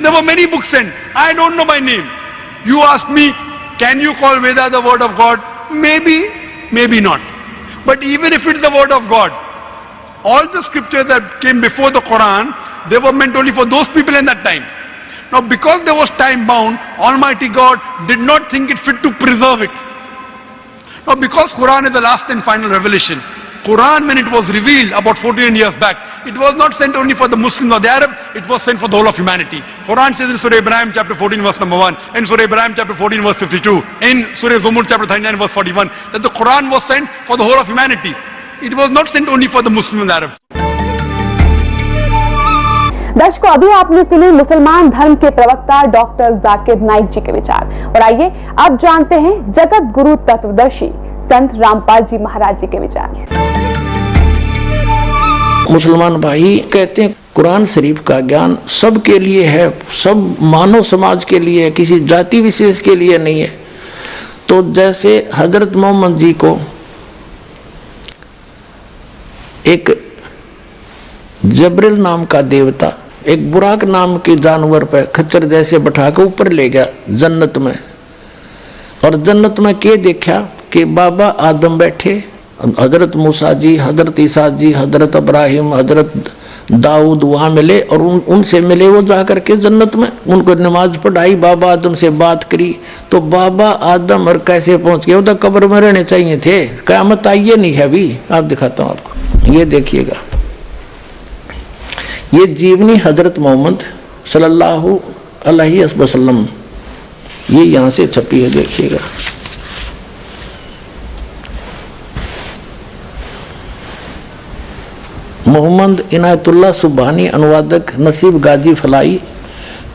There were many books sent. I don't know by name. You ask me, can you call Veda the word of God? Maybe, maybe not. But even if it's the word of God, all the scriptures that came before the Quran, they were meant only for those people in that time. Now because there was time bound, Almighty God did not think it fit to preserve it. Now because Quran is the last and final revelation, Quran when it was revealed about 14 years back, it was not sent only for the Muslims or the Arabs, it was sent for the whole of humanity. Quran says in Surah Ibrahim chapter 14 verse number 1, in Surah Ibrahim chapter 14 verse 52, in Surah Zumur chapter 39 verse 41, that the Quran was sent for the whole of humanity. It was not sent only for the Muslims and Arabs. दर्शकों, अभी आपने सुने मुसलमान धर्म के प्रवक्ता doctor Zakir Naik जी के विचार, और आइए अब जानते हैं जगत गुरु तत्वदर्शी संत रामपाल जी महाराज जी के विचार। मुसलमान भाई कहते हैं कुरान शरीफ का ज्ञान सबके लिए है, सब मानव समाज के लिए है, किसी जाति विशेष के लिए नहीं है। तो जैसे हजरत मोहम्मद जी को एक जबरिल नाम का देवता एक बुराक नाम के जानवर पर खच्चर जैसे बैठा के ऊपर ले गया जन्नत में, और जन्नत में क्या देखा कि बाबा आदम बैठे, हजरत मूसा जी, हजरत ईसा जी, हजरत इब्राहिम, हजरत दाऊद वहाँ मिले, और उनसे मिले वो जा करके जन्नत में, उनको नमाज पढ़ाई, बाबा आदम से बात करी। तो बाबा आदम और कैसे पहुँच गए, वो तो कब्र में रहने चाहिए थे, क़यामत आइए नहीं है अभी। आप दिखाता हूँ आपको, ये देखिएगा, ये जीवनी हजरत मोहम्मद सल्लल्लाहु अलैहि वसल्लम, ये यहाँ से छपी है, देखिएगा। मोहम्मद इनायतुल्लाह सुबहानी, अनुवादक नसीब गाजी फलाई,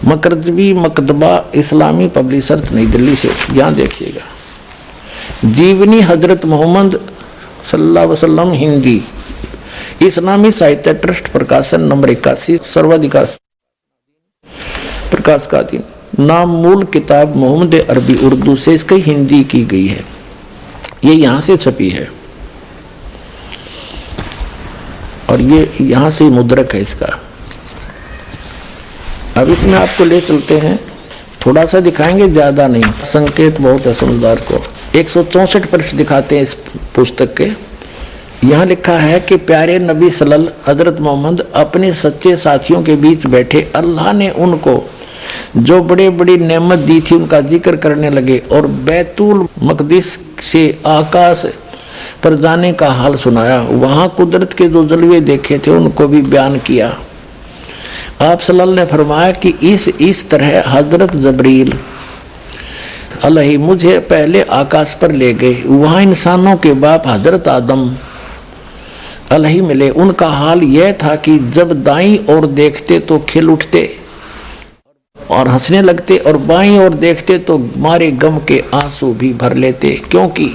मकरजबी मकतबा इस्लामी पब्लिशर नई दिल्ली से। यहाँ देखिएगा, जीवनी हजरत मोहम्मद सल्लल्लाहु अलैहि वसल्लम, हिंदी, इस्लामी साहित्य ट्रस्ट, प्रकाशन नंबर 81, सर्वाधिकार प्रकाश का अधीन। नाम मूल किताब मोहम्मद अरबी उर्दू से इसकी हिंदी की गई है, ये यहाँ से छपी है, और ये यहाँ से मुद्रक है इसका। अब इसमें आपको ले चलते हैं, थोड़ा सा दिखाएंगे, ज्यादा नहीं, संकेत बहुत है समझदार को। 164 पृष्ठ दिखाते हैं इस पुस्तक के। यहाँ लिखा है कि प्यारे नबी सल्लल्लाहु हजरत मोहम्मद अपने सच्चे साथियों के बीच बैठे, अल्लाह ने उनको जो बड़े बड़ी नेमत दी थी उनका जिक्र करने लगे, और बैतुल मकदिस से आकाश पर जाने का हाल सुनाया, वहाँ कुदरत के जो जलवे देखे थे उनको भी बयान किया। आप सल्लल्लाहु ने फरमाया कि इस तरह हजरत जबरील अलैहि मुझे पहले आकाश पर ले गए, वहाँ इंसानों के बाप हजरत आदम अलैहि मिले। उनका हाल यह था कि जब दाईं ओर देखते तो खिल उठते और हंसने लगते, और बाईं ओर देखते तो मारे गम के आंसू भी भर लेते, क्योंकि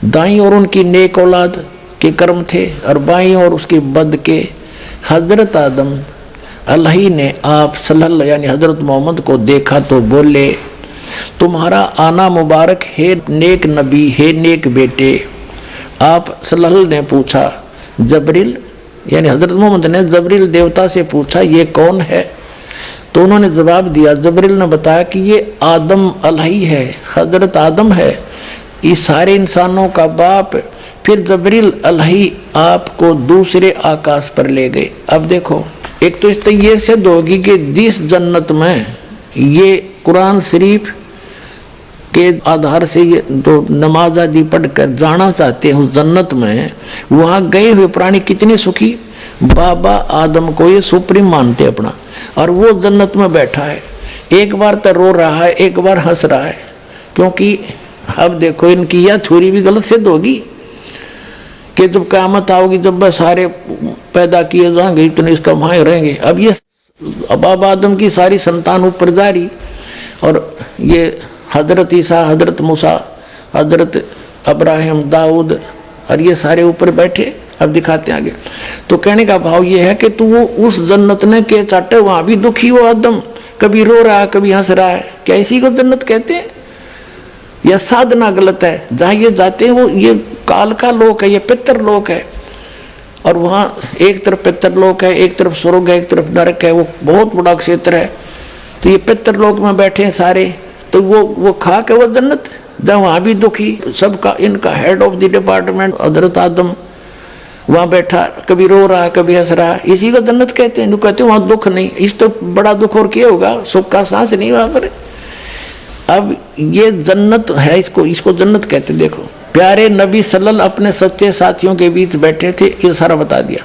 दाईं ओर उनकी नेक औलाद के कर्म थे और बाईं ओर उसके बद के। हजरत आदम अल्लाह ने आप सल्लल्लाहु यानी हजरत मोहम्मद को देखा तो बोले, तुम्हारा आना मुबारक है नेक नबी, है नेक बेटे। आप सल्लल्लाहु ने पूछा, जबरील यानी हजरत मोहम्मद ने जबरील देवता से पूछा, ये कौन है? तो उन्होंने जवाब दिया, जबरील ने बताया कि ये आदम अलही है, हजरत आदम है, इस सारे इंसानों का बाप। फिर जबरील अलही आपको दूसरे आकाश पर ले गए। अब देखो, एक तो इस तरह ये सिद्ध होगी कि जिस जन्नत में ये कुरान शरीफ के आधार से ये तो नमाज आदि पढ़कर जाना चाहते हैं, उस जन्नत में वहाँ गए हुए प्राणी कितने सुखी। बाबा आदम को ये सुप्रीम मानते अपना, और वो जन्नत में बैठा है, एक बार तो रो रहा है, एक बार हंस रहा है, क्योंकि अब देखो इनकी यह थ्योरी भी गलत सिद्ध होगी कि जब क़यामत आओगी, जब वह सारे पैदा किए जाएंगे, इतने इसका वहाँ रहेंगे। अब ये बाबा आदम की सारी संतान ऊपर जा रही, और ये हजरत ईसा, हजरत मूसा, हजरत अब्राहिम, दाऊद, और ये सारे ऊपर बैठे। अब दिखाते हैं आगे। तो कहने का भाव ये है कि तू वो उस जन्नत ने के चाटे, वहाँ भी दुखी हो आदम, कभी रो रहा है, कभी हंस रहा है, क्या इसी को जन्नत कहते हैं? यह साधना गलत है। जहाँ ये जाते हैं वो ये काल का लोक है, ये पितर लोक है, और वहाँ एक तरफ पितर लोक है, एक तरफ स्वर्ग है, एक तरफ नरक है, वो बहुत बड़ा क्षेत्र है। तो ये पितर लोक में बैठे हैं सारे, तो वो खा के वो जन्नत, जहाँ वहाँ भी दुखी, सबका इनका हेड ऑफ द डिपार्टमेंट हजरत आदम वहाँ बैठा, कभी रो रहा है, कभी हंस रहा है, इसी को जन्नत कहते हैं। कहते हैं वहाँ दुख नहीं, इस तो बड़ा दुख और क्या होगा, सुख का सांस नहीं वहाँ पर। अब ये जन्नत है, इसको जन्नत कहते। देखो प्यारे नबी सल्लल्लाहु अपने सच्चे साथियों के बीच बैठे थे, ये सारा बता दिया।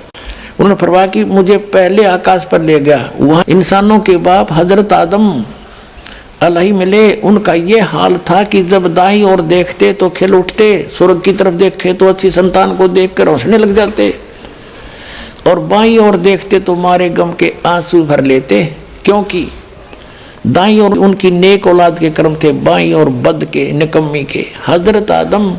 उन्होंने फरमाया कि मुझे पहले आकाश पर ले गया, वहाँ इंसानों के बाप हजरत आदम अलही मिले। उनका ये हाल था कि जब दाईं ओर देखते तो खिल उठते, स्वर्ग की तरफ देखे तो अच्छी संतान को देखकर हंसने लग जाते, और बाईं ओर देखते तो मारे गम के आंसू भर लेते, क्योंकि दाईं ओर उनकी नेक औलाद के कर्म थे, बाईं ओर बद के, निकम्मी के। हजरत आदम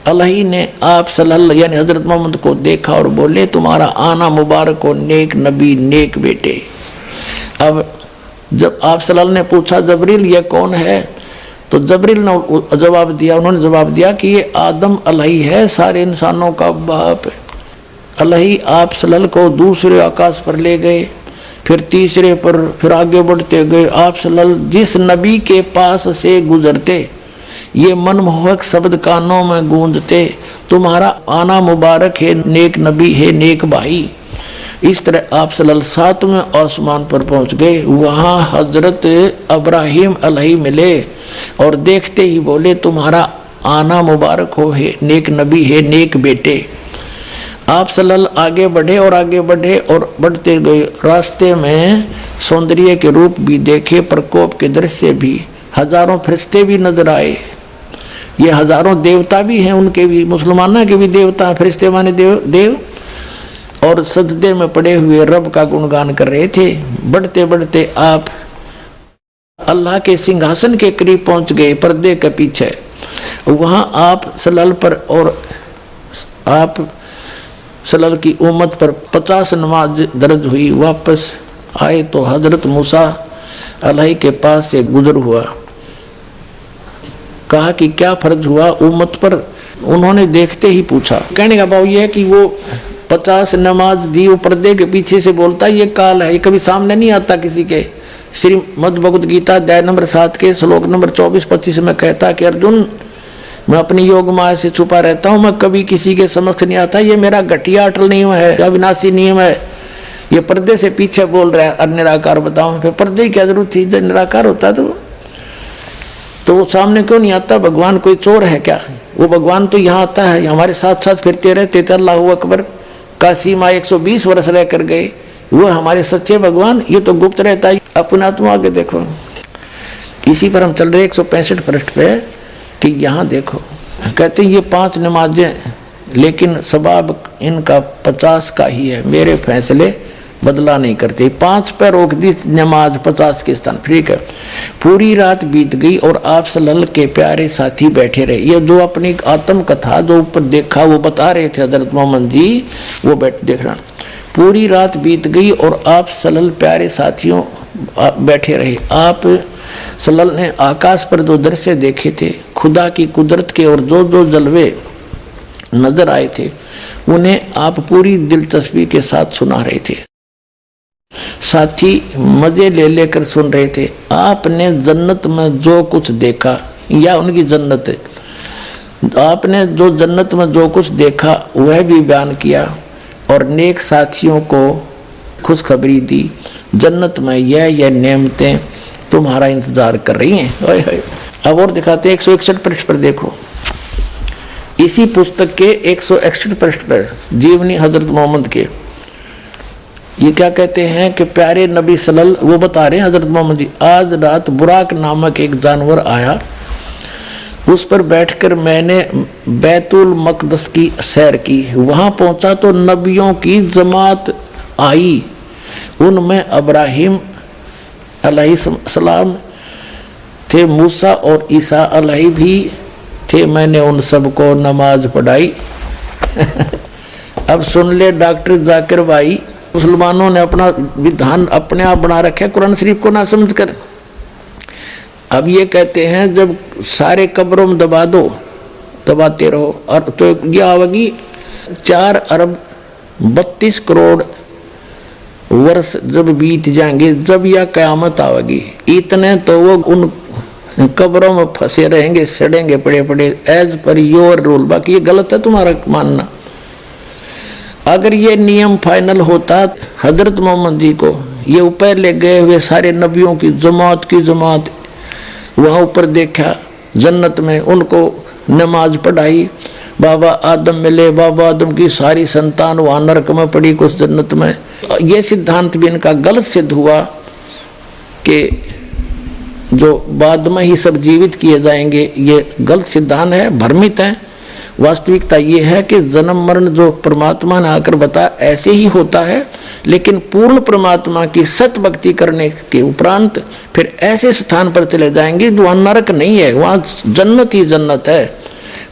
अलही ने आप सल्लल्लाहु यानी हजरत मोहम्मद को देखा और बोले, तुम्हारा आना मुबारक हो नेक नबी, नेक बेटे। अब जब आप सल्लल्लाहु ने पूछा, जबरील ये कौन है? तो जबरील ने जवाब दिया, उन्होंने जवाब दिया कि ये आदम अलही है, सारे इंसानों का बाप है। अलही आप सल्लल्लाहु को दूसरे आकाश पर ले गए, फिर तीसरे पर, फिर आगे बढ़ते गए। आप सल्लल्लाहु जिस नबी के पास से गुजरते, ये मनमोहक शब्द कानों में गूंजते, तुम्हारा आना मुबारक है नेक नबी, है नेक भाई। इस तरह आप सल्लल्लाहु सातवें आसमान पर पहुंच गए, वहाँ हजरत अब्राहिम अलही मिले, और देखते ही बोले, तुम्हारा आना मुबारक हो, है नेक नबी, है नेक बेटे। आप सल्लल्लाहु आगे बढ़े और आगे बढ़े और बढ़ते गए, रास्ते में सौंदर्य के रूप भी देखे, प्रकोप के दृश्य भी, हजारों फरिश्ते भी नजर आए। ये हजारों देवता भी हैं, उनके भी, मुसलमानों के भी देवता, फरिश्ते माने देव, और सजदे में पड़े हुए रब का गुणगान कर रहे थे। बढ़ते बढ़ते आप अल्लाह के सिंहासन के करीब पहुंच गए, पर्दे के पीछे। वहां आप सल्लल्लाहु पर और आप सल्लल्लाहु की उम्मत पर 50 नमाज दर्ज हुई। वापस आए तो हजरत मूसा अलही के पास से गुजर हुआ, कहा कि क्या फर्ज हुआ उम्मत पर? उन्होंने देखते ही पूछा। कहने का भाव यह है कि वो 50 नमाज दी, वो पर्दे के पीछे से बोलता, ये काल है, ये कभी सामने नहीं आता किसी के। श्रीमद् भगवद गीता अध्याय नंबर 7 के श्लोक नंबर 24-25 में कहता कि अर्जुन, मैं अपनी योग माया से छुपा रहता हूँ, मैं कभी किसी के समक्ष नहीं आता। ये मेरा घटिया अटल नियम है, अविनाशी नियम है। ये पर्दे से पीछे बोल रहा है, और निराकार बताओ। फिर पर्दे की क्या जरूरत थी, जब निराकार होता तो वो सामने क्यों नहीं आता? भगवान कोई चोर है क्या? वो भगवान तो यहाँ आता है, हमारे साथ साथ फिरते रहते थे। अल्लाहू अकबर, काशी माँ 120 वर्ष रह कर गए, वो हमारे सच्चे भगवान। ये तो गुप्त रहता है, अपना आत्मा आगे देखो। इसी पर हम चल रहे 165 पृष्ठ पे, कि यहाँ देखो कहते ये 5 नमाजें, लेकिन सबाब इनका 50 का ही है। मेरे फैसले बदला नहीं करते। 5 पे रोक दी नमाज 50 के स्थान, ठीक है। पूरी रात बीत गई और आप सल्लल्लाहु के प्यारे साथी बैठे रहे। ये जो अपनी आत्म कथा जो ऊपर देखा वो बता रहे थे हजरत मोहम्मद जी, वो देख रहा। पूरी रात बीत गई और आप सल्लल्लाहु प्यारे साथियों बैठे रहे। आप सल्लल्लाहु ने आकाश पर जो दृश्य देखे थे, खुदा की कुदरत के और जो जो जलवे नजर आए थे, उन्हें आप पूरी दिलचस्पी के साथ सुना रहे थे। साथी मजे ले लेकर सुन रहे थे। आपने जन्नत में जो कुछ देखा, या उनकी जन्नत है, आपने जो जन्नत में जो कुछ देखा वह भी बयान किया और नेक साथियों को खुशखबरी दी। जन्नत में यह नेमतें तुम्हारा इंतजार कर रही हैं। अब और दिखाते हैं 161 पृष्ठ पर देखो। इसी पुस्तक के 161 पृष्ठ पर जीवनी हजरत मोहम्मद के ये क्या कहते हैं कि प्यारे नबी सल्लल्लाहु, वो बता रहे हैं हजरत मोहम्मद जी, आज रात बुराक नामक एक जानवर आया, उस पर बैठकर मैंने बैतुल मकदस की सैर की। वहां पहुंचा तो नबियों की जमात आई, उनमें इब्राहिम अलैहिस्सलाम थे, मूसा और ईसा अलैहि भी थे। मैंने उन सबको नमाज पढ़ाई। अब सुन ले डॉक्टर जाकिर भाई, मुसलमानों ने अपना विधान अपने आप बना रखा है कुरान शरीफ को ना समझ कर। अब ये कहते हैं जब सारे कब्रों में दबा दो, दबाते रहो, और तो ये आवेगी 4 अरब 32 करोड़ वर्ष जब बीत जाएंगे, जब यह कयामत आवेगी, इतने तो वो उन कब्रों में फंसे रहेंगे, सड़ेंगे पड़े पड़े, एज पर योर रूल। बाकी ये गलत है तुम्हारा मानना। अगर ये नियम फाइनल होता, हजरत मोहम्मद जी को ये ऊपर ले गए हुए सारे नबियों की जमात वहाँ ऊपर देखा जन्नत में, उनको नमाज पढ़ाई, बाबा आदम मिले, बाबा आदम की सारी संतान वहाँ नरक में पड़ी कुछ जन्नत में। ये सिद्धांत भी इनका गलत सिद्ध हुआ कि जो बाद में ही सब जीवित किए जाएंगे, ये गलत सिद्धांत है, भ्रमित है। वास्तविकता ये है कि जन्म मरण जो परमात्मा ने आकर बताया ऐसे ही होता है, लेकिन पूर्ण परमात्मा की सत भक्ति करने के उपरांत फिर ऐसे स्थान पर चले जाएंगे जो वहाँ नरक नहीं है, वहाँ जन्नत ही जन्नत है,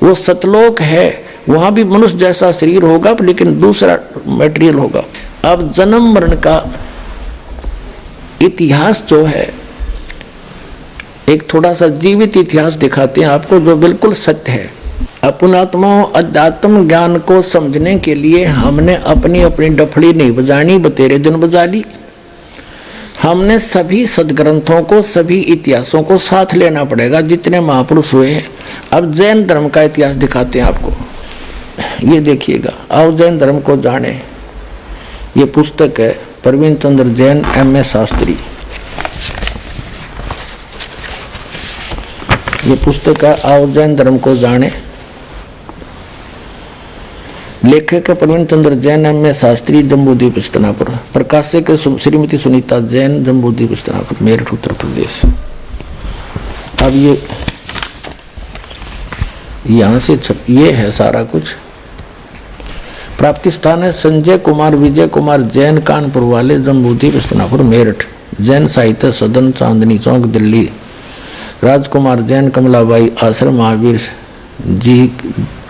वो सतलोक है। वहाँ भी मनुष्य जैसा शरीर होगा लेकिन दूसरा मटेरियल होगा। अब जन्म मरण का इतिहास जो है, एक थोड़ा सा जीवित इतिहास दिखाते हैं आपको जो बिल्कुल सत्य है। अपनात्माओं अध्यात्म ज्ञान को समझने के लिए हमने अपनी अपनी डफड़ी नहीं बजानी, बतेरे दिन बजा ली। हमने सभी सदग्रंथों को, सभी इतिहासों को साथ लेना पड़ेगा जितने महापुरुष हुए हैं। अब जैन धर्म का इतिहास दिखाते हैं आपको, ये देखिएगा। आओ जैन धर्म को जाने। ये पुस्तक है प्रवीण चंद्र जैन M.A. शास्त्री, ये पुस्तक है आओ जैन धर्म को जाने। लेखक है प्रवीण चंद्र जैन M.A. शास्त्री, जम्बूद्वीप इस्तनापुर। प्रकाशक श्रीमती सुनीता जैन, जम्बूद्वीप इस्तनापुर, मेरठ उत्तर प्रदेश। अब ये यहाँ से ये है सारा कुछ। प्राप्ति स्थान है संजय कुमार विजय कुमार जैन, कानपुर वाले, जम्बूद्वीप इस्तनापुर, मेरठ। जैन साहित्य सदन, चांदनी चौक, दिल्ली। राजकुमार जैन, कमलाबाई आश्रम, महावीर जी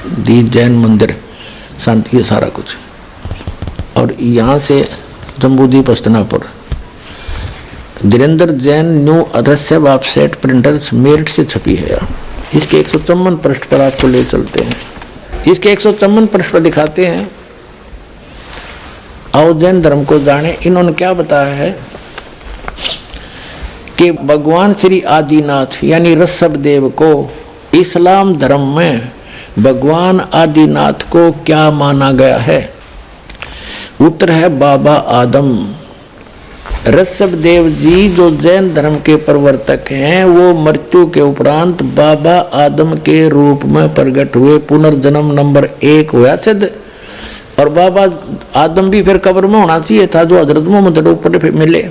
दी जैन मंदिर, शांति, सारा कुछ। और यहाँ से जम्बूद्वीप हस्तिनापुर। धीरेन्द्र जैन, न्यू अदृश्य वेबसाइट प्रिंटर्स, मेरठ से छपी है। इसके 154 पृष्ठ पर आपको ले चलते हैं। इसके 154 पृष्ठ पर दिखाते हैं आओ जैन धर्म को जाने। इन्होंने क्या बताया है कि भगवान श्री आदिनाथ यानी ऋषभ देव को इस्लाम धर्म में भगवान आदिनाथ को क्या माना गया है? उत्तर है बाबा आदम। ऋषभ देव जी जो जैन धर्म के प्रवर्तक हैं, वो मृत्यु के उपरांत बाबा आदम के रूप में प्रकट हुए। पुनर्जन्म नंबर 1 हुआ सिद्ध। और बाबा आदम भी फिर कब्र में होना चाहिए था, जो हजरत मोहम्मद ऊपर मिले।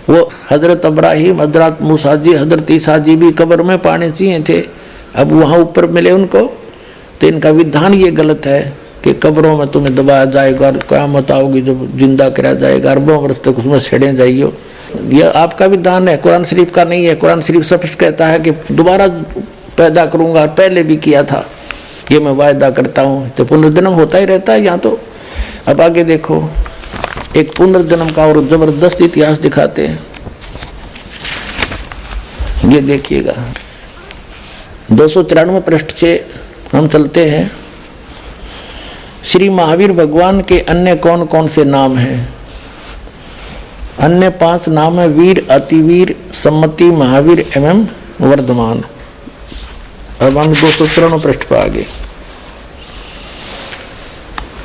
वो हजरत इब्राहिम, हजरत मूसा जी, हजरत ईसा जी भी कब्र में पाने चाहिए थे, अब वहाँ ऊपर मिले उनको। तो इनका विधान ये गलत है कि कब्रों में तुम्हें दबाया जाएगा और क़यामत आओगी जब जिंदा करा जाएगा, अरबों वर्ष तक उसमें छेड़े जाइयो। यह आपका विधान है, कुरान शरीफ का नहीं है। कुरान शरीफ स्पष्ट कहता है कि दोबारा पैदा करूंगा, और पहले भी किया था, ये मैं वायदा करता हूँ। तो पुनर्जन्म होता ही रहता है यहाँ तो। अब आगे देखो, एक पुनर्जन्म का और जबरदस्त इतिहास दिखाते हैं। ये देखिएगा 293 पृष्ठ से हम चलते हैं। श्री महावीर भगवान के अन्य कौन कौन से नाम हैं? अन्य 5 नाम है: वीर, अतिवीर, सम्मति, महावीर एवं वर्धमान। अब हम 293 पृष्ठ पर आगे।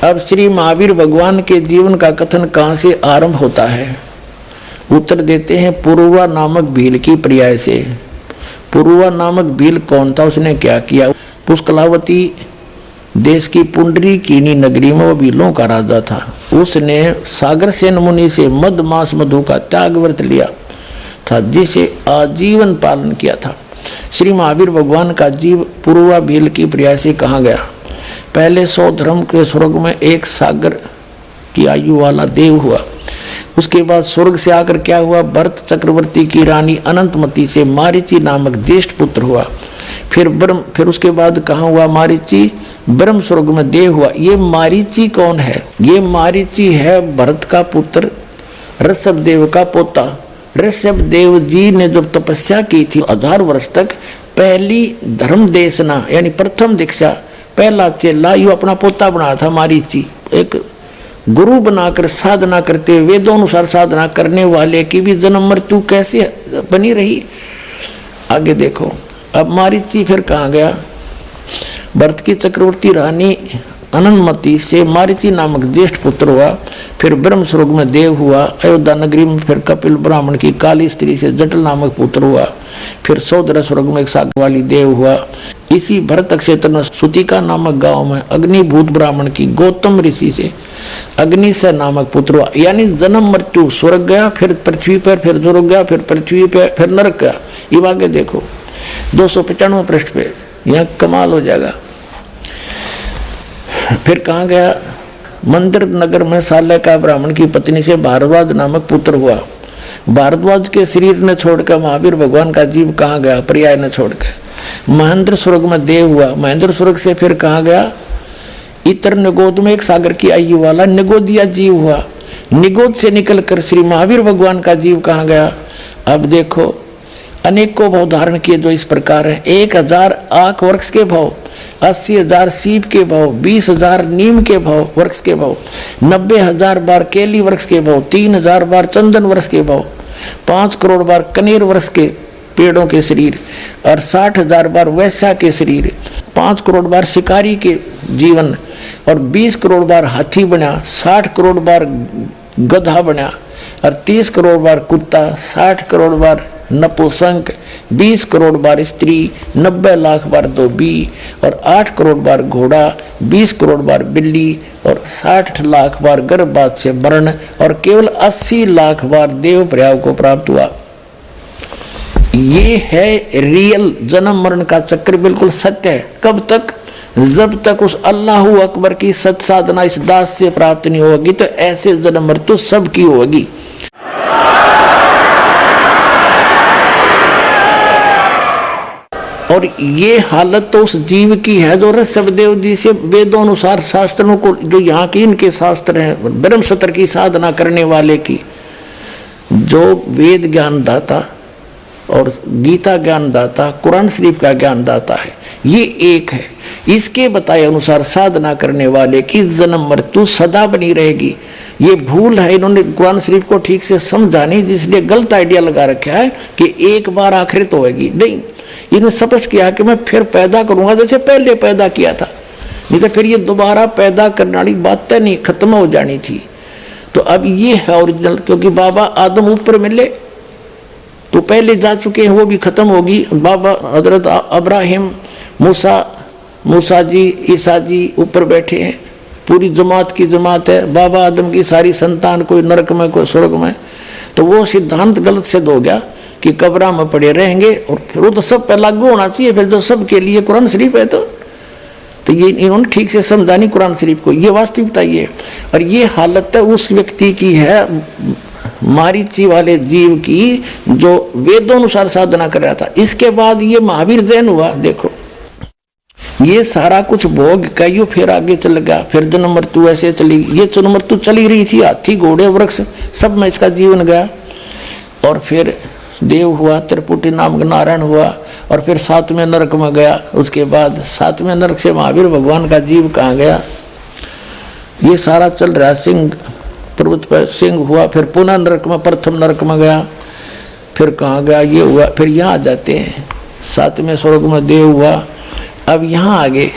अब श्री महावीर भगवान के जीवन का कथन कहाँ से आरंभ होता है? उत्तर देते हैं पुरुवा नामक भील की पर्याय से। पुरुवा नामक भील कौन था? उसने क्या किया? पुष्कलावती देश की पुंडरीकीनी नगरी में वो भीलों का राजा था। उसने सागर सेन मुनि से मद मास मधु का त्याग व्रत लिया था, जिसे आजीवन पालन किया था। श्री महावीर भगवान का जीव पुरुवा भील की पर्याय से कहा गया। पहले 100 धर्म के स्वर्ग में एक सागर की आयु वाला देव हुआ। उसके बाद स्वर्ग से आकर क्या हुआ? भरत चक्रवर्ती की रानी अनंतमती से मारीची नामक ज्येष्ठ पुत्र हुआ। फिर उसके बाद कहाँ हुआ? मारीची ब्रह्म स्वर्ग में देव हुआ। ये मारीची कौन है? ये मारीची है भरत का पुत्र, ऋषभ देव का पोता। ऋषभ देव जी ने जब तपस्या की थी 1000 वर्ष तक, पहली धर्म देशना यानी प्रथम दीक्षा, पहला चेला यू अपना पोता बनाया था मारीची। एक गुरु बनाकर साधना करते, वेदों अनुसार साधना करने वाले की भी जन्म मृत्यु कैसे बनी रही? आगे देखो। अब मारीची फिर कहाँ गया? भरत की चक्रवर्ती रानी अनंतमती से मारीची नामक ज्येष्ठ पुत्र हुआ। फिर ब्रह्म स्वर्ग में देव हुआ। अयोध्या नगरी में फिर कपिल ब्राह्मण की काली स्त्री से जटल नामक पुत्र हुआ। फिर सौदरा स्वर्ग में एक सागर वाली देव हुआ। इसी भरत क्षेत्र में सुतिका नामक गांव में अग्निभूत ब्राह्मण की गौतम ऋषि से अग्निशय नामक पुत्र हुआ। यानी जन्म मृत्यु, स्वर्ग गया, फिर पृथ्वी पर, फिर स्वर्ग गया, फिर पृथ्वी पर, फिर नरक गया। ये आगे देखो 295 पृष्ठ पे, यहाँ कमाल हो जाएगा। फिर कहाँ गया? मंदिर नगर में साल्य का ब्राह्मण की पत्नी से भारद्वाज नामक पुत्र हुआ। भारद्वाज के शरीर ने छोड़कर महावीर भगवान का जीव कहाँ गया? पर्याय ने छोड़कर महेंद्र स्वर्ग में देव हुआ। महेंद्र स्वर्ग से फिर कहाँ गया? इतर निगोद में एक सागर की आयु वाला निगोदिया जीव हुआ। निगोद से निकलकर श्री महावीर भगवान का जीव कहाँ गया? अब देखो, अनेकों भाव धारण किए जो इस प्रकार है: 1000 आक वृक्ष के भाव, 80,000 सीप के भाव, 20,000 नीम के भाव वृक्ष के भाव, 90,000 बार केली वृक्ष के भाव, 3,000 बार चंदन वृक्ष के भाव, 5 करोड़ बार कनेर वृक्ष के पेड़ों के शरीर, और 60,000 बार वैश्या के शरीर, 5 करोड़ बार शिकारी के जीवन, और 20 करोड़ बार हाथी बना, 60 करोड़ बार गधा बना, और 30 करोड़ बार कुत्ता, 60 करोड़ बार नपुंसक, 20 करोड़ बार स्त्री, 90 लाख बार धोबी, और 8 करोड़ बार घोड़ा, 20 करोड़ बार बिल्ली, और 60 लाख बार गर्भपात से मरण, और केवल 80 लाख बार देव प्रयाग को प्राप्त हुआ। ये है रियल जन्म मरण का चक्र, बिल्कुल सत्य है। कब तक? जब तक उस अल्लाहू अकबर की सत साधना इस दास से प्राप्त नहीं होगी, तो ऐसे जन्म मृत्यु सबकी होगी। और ये हालत तो उस जीव की है जो ऋषभदेव जी से वेदों अनुसार शास्त्रों को, जो यहाँ की इनके शास्त्र हैं, ब्रह्म सत्र की साधना करने वाले की, जो वेद ज्ञान दाता और गीता ज्ञान दाता, कुरान शरीफ का ज्ञान दाता है, ये एक है। इसके बताए अनुसार साधना करने वाले की जन्म मृत्यु सदा बनी रहेगी। ये भूल है, इन्होंने कुरान शरीफ को ठीक से समझा नहीं, जिसलिए गलत आइडिया लगा रखा है कि एक बार आखिरत होगी। नहीं, इन्हें स्पष्ट किया कि मैं फिर पैदा करूंगा जैसे पहले पैदा किया था, नहीं तो फिर ये दोबारा पैदा करने वाली बातें नहीं, खत्म हो जानी थी। तो अब ये है ओरिजिनल, क्योंकि बाबा आदम ऊपर मिले तो पहले जा चुके हैं, वो भी खत्म होगी। बाबा हजरत अब्राहिम, मूसा जी, ईसा जी ऊपर बैठे हैं, पूरी जमात की जमात है। बाबा आदम की सारी संतान, कोई नरक में कोई स्वर्ग में। तो वो सिद्धांत गलत सिद्ध हो गया कि कब्र में पड़े रहेंगे, और फिर वो तो सब पे लागू होना चाहिए। फिर जो सब के लिए कुरान शरीफ है, तो तो ये इन्होंने ठीक से समझा नहीं कुरान शरीफ को। ये वास्तविकता ये, और ये हालत है उस व्यक्ति की है, मारीची वाले जीव की, जो वेदों अनुसार साधना कर रहा था। इसके बाद ये महावीर जैन हुआ। देखो ये सारा कुछ भोग का यू फिर आगे चल गया, फिर जन्म मृत्यु ऐसे चली, ये जन्म मृत्यु चली रही थी, हाथी घोड़े वृक्ष सब में इसका जीवन गया। और फिर देव हुआ, त्रिपुटी नाम का नारायण हुआ, और फिर 7वें नरक में गया। उसके बाद 7वें नरक से महावीर भगवान का जीव कहाँ गया, ये सारा चल रहा। सिंह पर्वत पर सिंह हुआ, फिर पुनः नरक में, प्रथम नरक में गया, फिर कहाँ गया, ये हुआ, फिर यहाँ आ जाते हैं 7वें स्वर्ग में देव हुआ। अब यहाँ आगे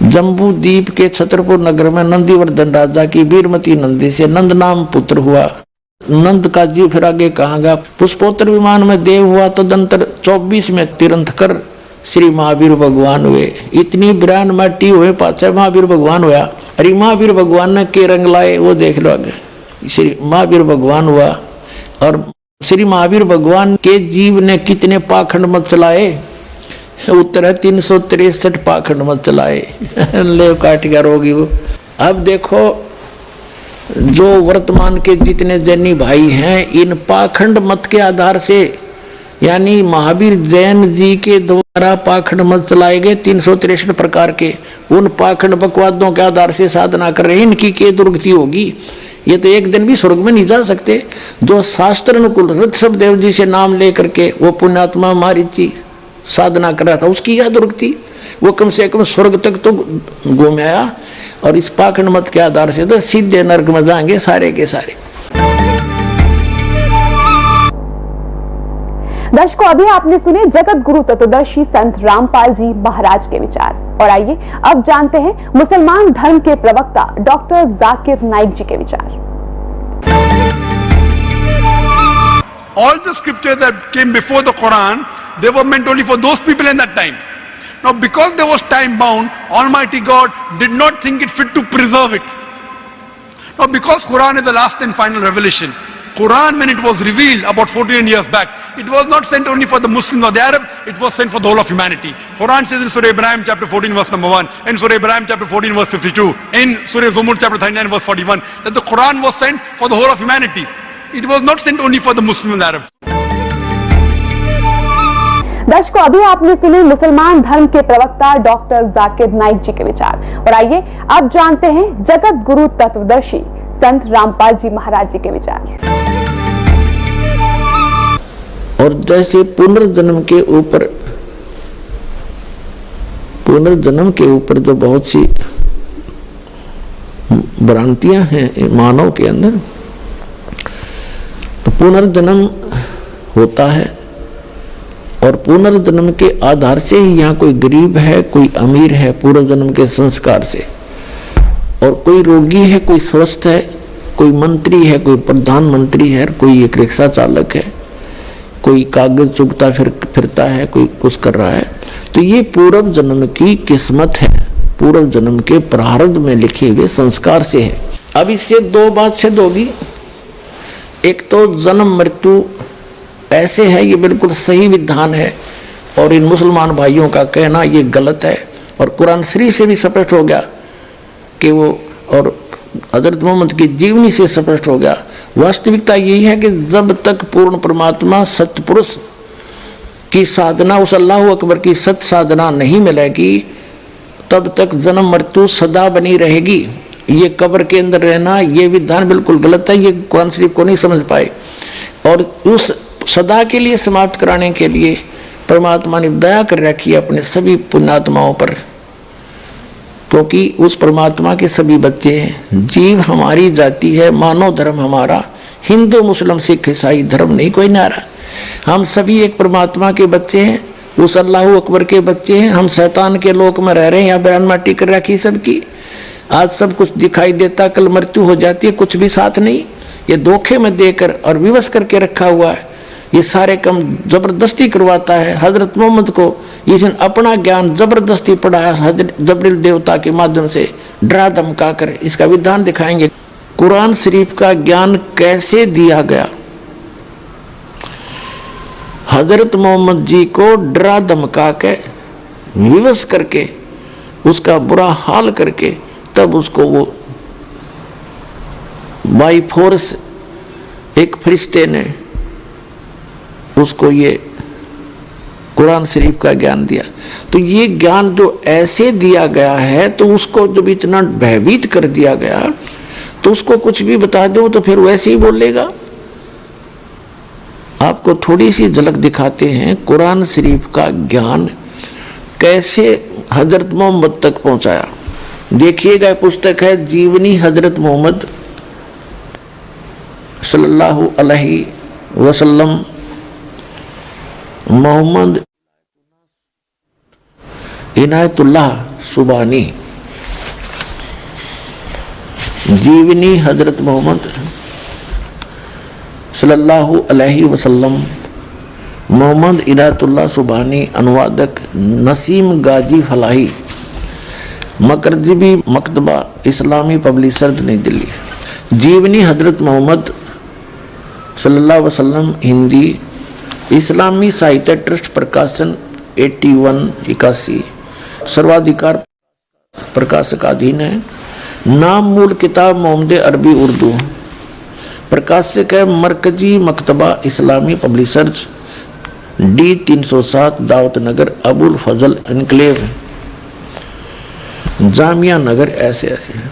जम्बू द्वीप के छतरपुर नगर में नंदीवर्धन राजा की वीरमती नंदी से नंद नाम पुत्र हुआ। नंद का जीव फिर आगे कहाँ गया, पुष्पोत्तर विमान में देव हुआ। तदंतर 24 में तीर्थंकर श्री महावीर भगवान हुए। इतनी बिरान माटी हुए, पाछे महावीर भगवान हुआ। अरे महावीर भगवान ने के रंग लाए वो देख लो आगे। श्री महावीर भगवान हुआ, और श्री महावीर भगवान के जीव ने कितने पाखंड मत चलाए, उत्तर है 363 पाखंड मत चलाए। ले काट गया रोगी वो। अब देखो जो वर्तमान के जितने जैनी भाई हैं, इन पाखंड मत के आधार से, यानी महावीर जैन जी के द्वारा पाखंड मत चलाए गए 363 प्रकार के, उन पाखंड बकवादों के आधार से साधना कर रहे हैं। इनकी क्या दुर्गति होगी, ये तो एक दिन भी स्वर्ग में नहीं जा सकते। जो शास्त्र अनुकूल ऋषभ देव जी से नाम लेकर के वो पुण्यात्मा मारीची साधना कर रहा था, उसकी यह दुर्गति, वो कम से कम स्वर्ग तक तो घूम आया। और इस पाखंड मत के आधार से तो सीधे नरक में जाएंगे सारे के सारे। दर्शकों, अभी आपने सुने जगत गुरु तत्वदर्शी संत रामपाल जी महाराज के विचार, और आइए अब जानते हैं मुसलमान धर्म के प्रवक्ता डॉक्टर जाकिर नाइक जी के विचार। All the scriptures that came before the Quran, they were meant only for those people in that time. Now, because there was time bound, Almighty God did not think it fit to preserve it. Now, because Quran is the last and final revelation, Quran, when it was revealed about 14 years back, it was not sent only for the Muslims or the Arabs, it was sent for the whole of humanity. Quran says in Surah Ibrahim chapter 14 verse number 1, in Surah Ibrahim chapter 14 verse 52, in Surah Zumur chapter 39 verse 41, that the Quran was sent for the whole of humanity. It was not sent only for the Muslims and the Arabs. दर्शकों, अभी आपने सुने मुसलमान धर्म के प्रवक्ता doctor Zakir Naik जी के विचार, और आइए अब जानते हैं जगत गुरु तत्वदर्शी संत रामपाल जी महाराज जी के विचार। और जैसे पुनर्जन्म के ऊपर जो बहुत सी भ्रांतियां हैं मानव के अंदर, तो पुनर्जन्म होता है, और पुनर्जन्म के आधार से ही यहाँ कोई गरीब है, कोई अमीर है, पूर्व जन्म के संस्कार से, और कोई रोगी है, कोई स्वस्थ है, कोई मंत्री है, कोई प्रधानमंत्री है, कोई एक रिक्शा चालक है, कोई कागज चुगता फिरता है, कोई कुछ कर रहा है। तो ये पूर्व जन्म की किस्मत है, पूर्व जन्म के प्रारब्ध में लिखे हुए संस्कार से है। अब इससे दो बात सिद्ध होगी। एक तो जन्म मृत्यु ऐसे है, ये बिल्कुल सही विधान है, और इन मुसलमान भाइयों का कहना ये गलत है, और कुरान शरीफ से भी स्पष्ट हो गया कि वो, और हजरत मोहम्मद की जीवनी से स्पष्ट हो गया। वास्तविकता यही है कि जब तक पूर्ण परमात्मा सतपुरुष की साधना, उस अल्लाह अकबर की सत साधना नहीं मिलेगी, तब तक जन्म मृत्यु सदा बनी रहेगी। ये कब्र के अंदर रहना, ये विधान बिल्कुल गलत है, ये कुरान शरीफ को नहीं समझ पाए। और उस सदा के लिए समाप्त कराने के लिए परमात्मा ने दया कर रखी है अपने सभी पुण्यात्माओं पर, क्योंकि उस परमात्मा के सभी बच्चे हैं। जीव हमारी जाति है, मानव धर्म हमारा, हिंदू मुस्लिम सिख ईसाई धर्म नहीं कोई नारा, हम सभी एक परमात्मा के बच्चे हैं, उस अल्लाह अकबर के बच्चे हैं। हम शैतान के लोक में रह रहे हैं, यहाँ बयान माटी कर रखी सबकी। आज सब कुछ दिखाई देता, कल मृत्यु हो जाती है, कुछ भी साथ नहीं। ये धोखे में देकर और विवश करके रखा हुआ है, ये सारे काम जबरदस्ती करवाता है। हजरत मोहम्मद को इसने अपना ज्ञान जबरदस्ती पढ़ाया, हजरत जबरील देवता के माध्यम से डरा धमका कर। इसका विधान दिखाएंगे कुरान शरीफ का ज्ञान कैसे दिया गया। हजरत मोहम्मद जी को डरा धमका के विवश करके उसका बुरा हाल करके तब उसको वो बाई फोर्स एक फरिश्ते ने उसको ये कुरान शरीफ का ज्ञान दिया। तो ये ज्ञान जो ऐसे दिया गया है, तो उसको जब इतना भयभीत कर दिया गया, तो उसको कुछ भी बता दो तो फिर वैसे ही बोलेगा। आपको थोड़ी सी झलक दिखाते हैं कुरान शरीफ का ज्ञान कैसे हजरत मोहम्मद तक पहुंचाया। देखिएगा, पुस्तक है जीवनी हजरत मोहम्मद सल्लल्लाहु अलैहि वसल्लम, मोहम्मद इनायतुल्लाह सुबानी, जीवनी हजरत मोहम्मद सल्लल्लाहु अलैहि वसल्लम, मोहम्मद इनायतुल्लाह सुबानी, अनुवादक नसीम गाजी फलाही, मकरजीबी मकतबा इस्लामी पब्लिशर्स नई दिल्ली। जीवनी हजरत मोहम्मद सल्लल्लाहु अलैहि वसल्लम हिंदी, इस्लामी साहित्य ट्रस्ट प्रकाशन 8181, सर्वाधिकार प्रकाशकाधीन है। नाम मूल किताब मोहम्मद अरबी उर्दू, प्रकाशक है मरकजी मकतबा इस्लामी पब्लिशर्स, D 307 दावत नगर, अबुल फजल एनक्लेव, जामिया नगर, ऐसे ऐसे है।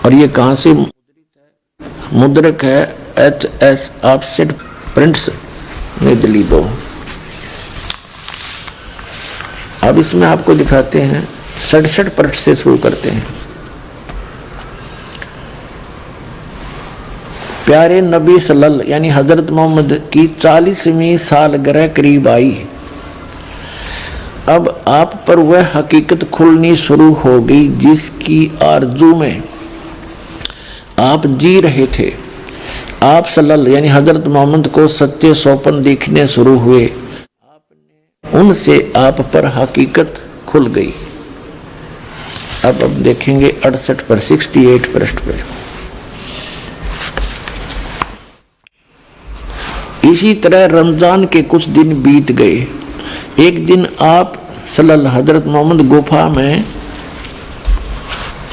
और ये कहाँ से मुद्रक है? HS ऑफसेट प्रिंट्स नई दिल्ली 2। अब इसमें आपको दिखाते हैं 67 पृष्ठ से शुरू करते हैं। प्यारे नबी सल्लल्लाहु यानी हजरत मोहम्मद की 40वीं सालगिरह करीब आई। अब आप पर वह हकीकत खुलनी शुरू हो गई जिसकी आरजू में आप जी रहे थे। आप सल्लल्लाहु यानी हजरत मोहम्मद को सच्चे सौपन दिखने शुरू हुए। उनसे आप पर हकीकत खुल गई। अब देखेंगे 68 पर 68 पृष्ठ पे। इसी तरह रमजान के कुछ दिन बीत गए। एक दिन आप सल्लल्लाहु हजरत मोहम्मद गुफा में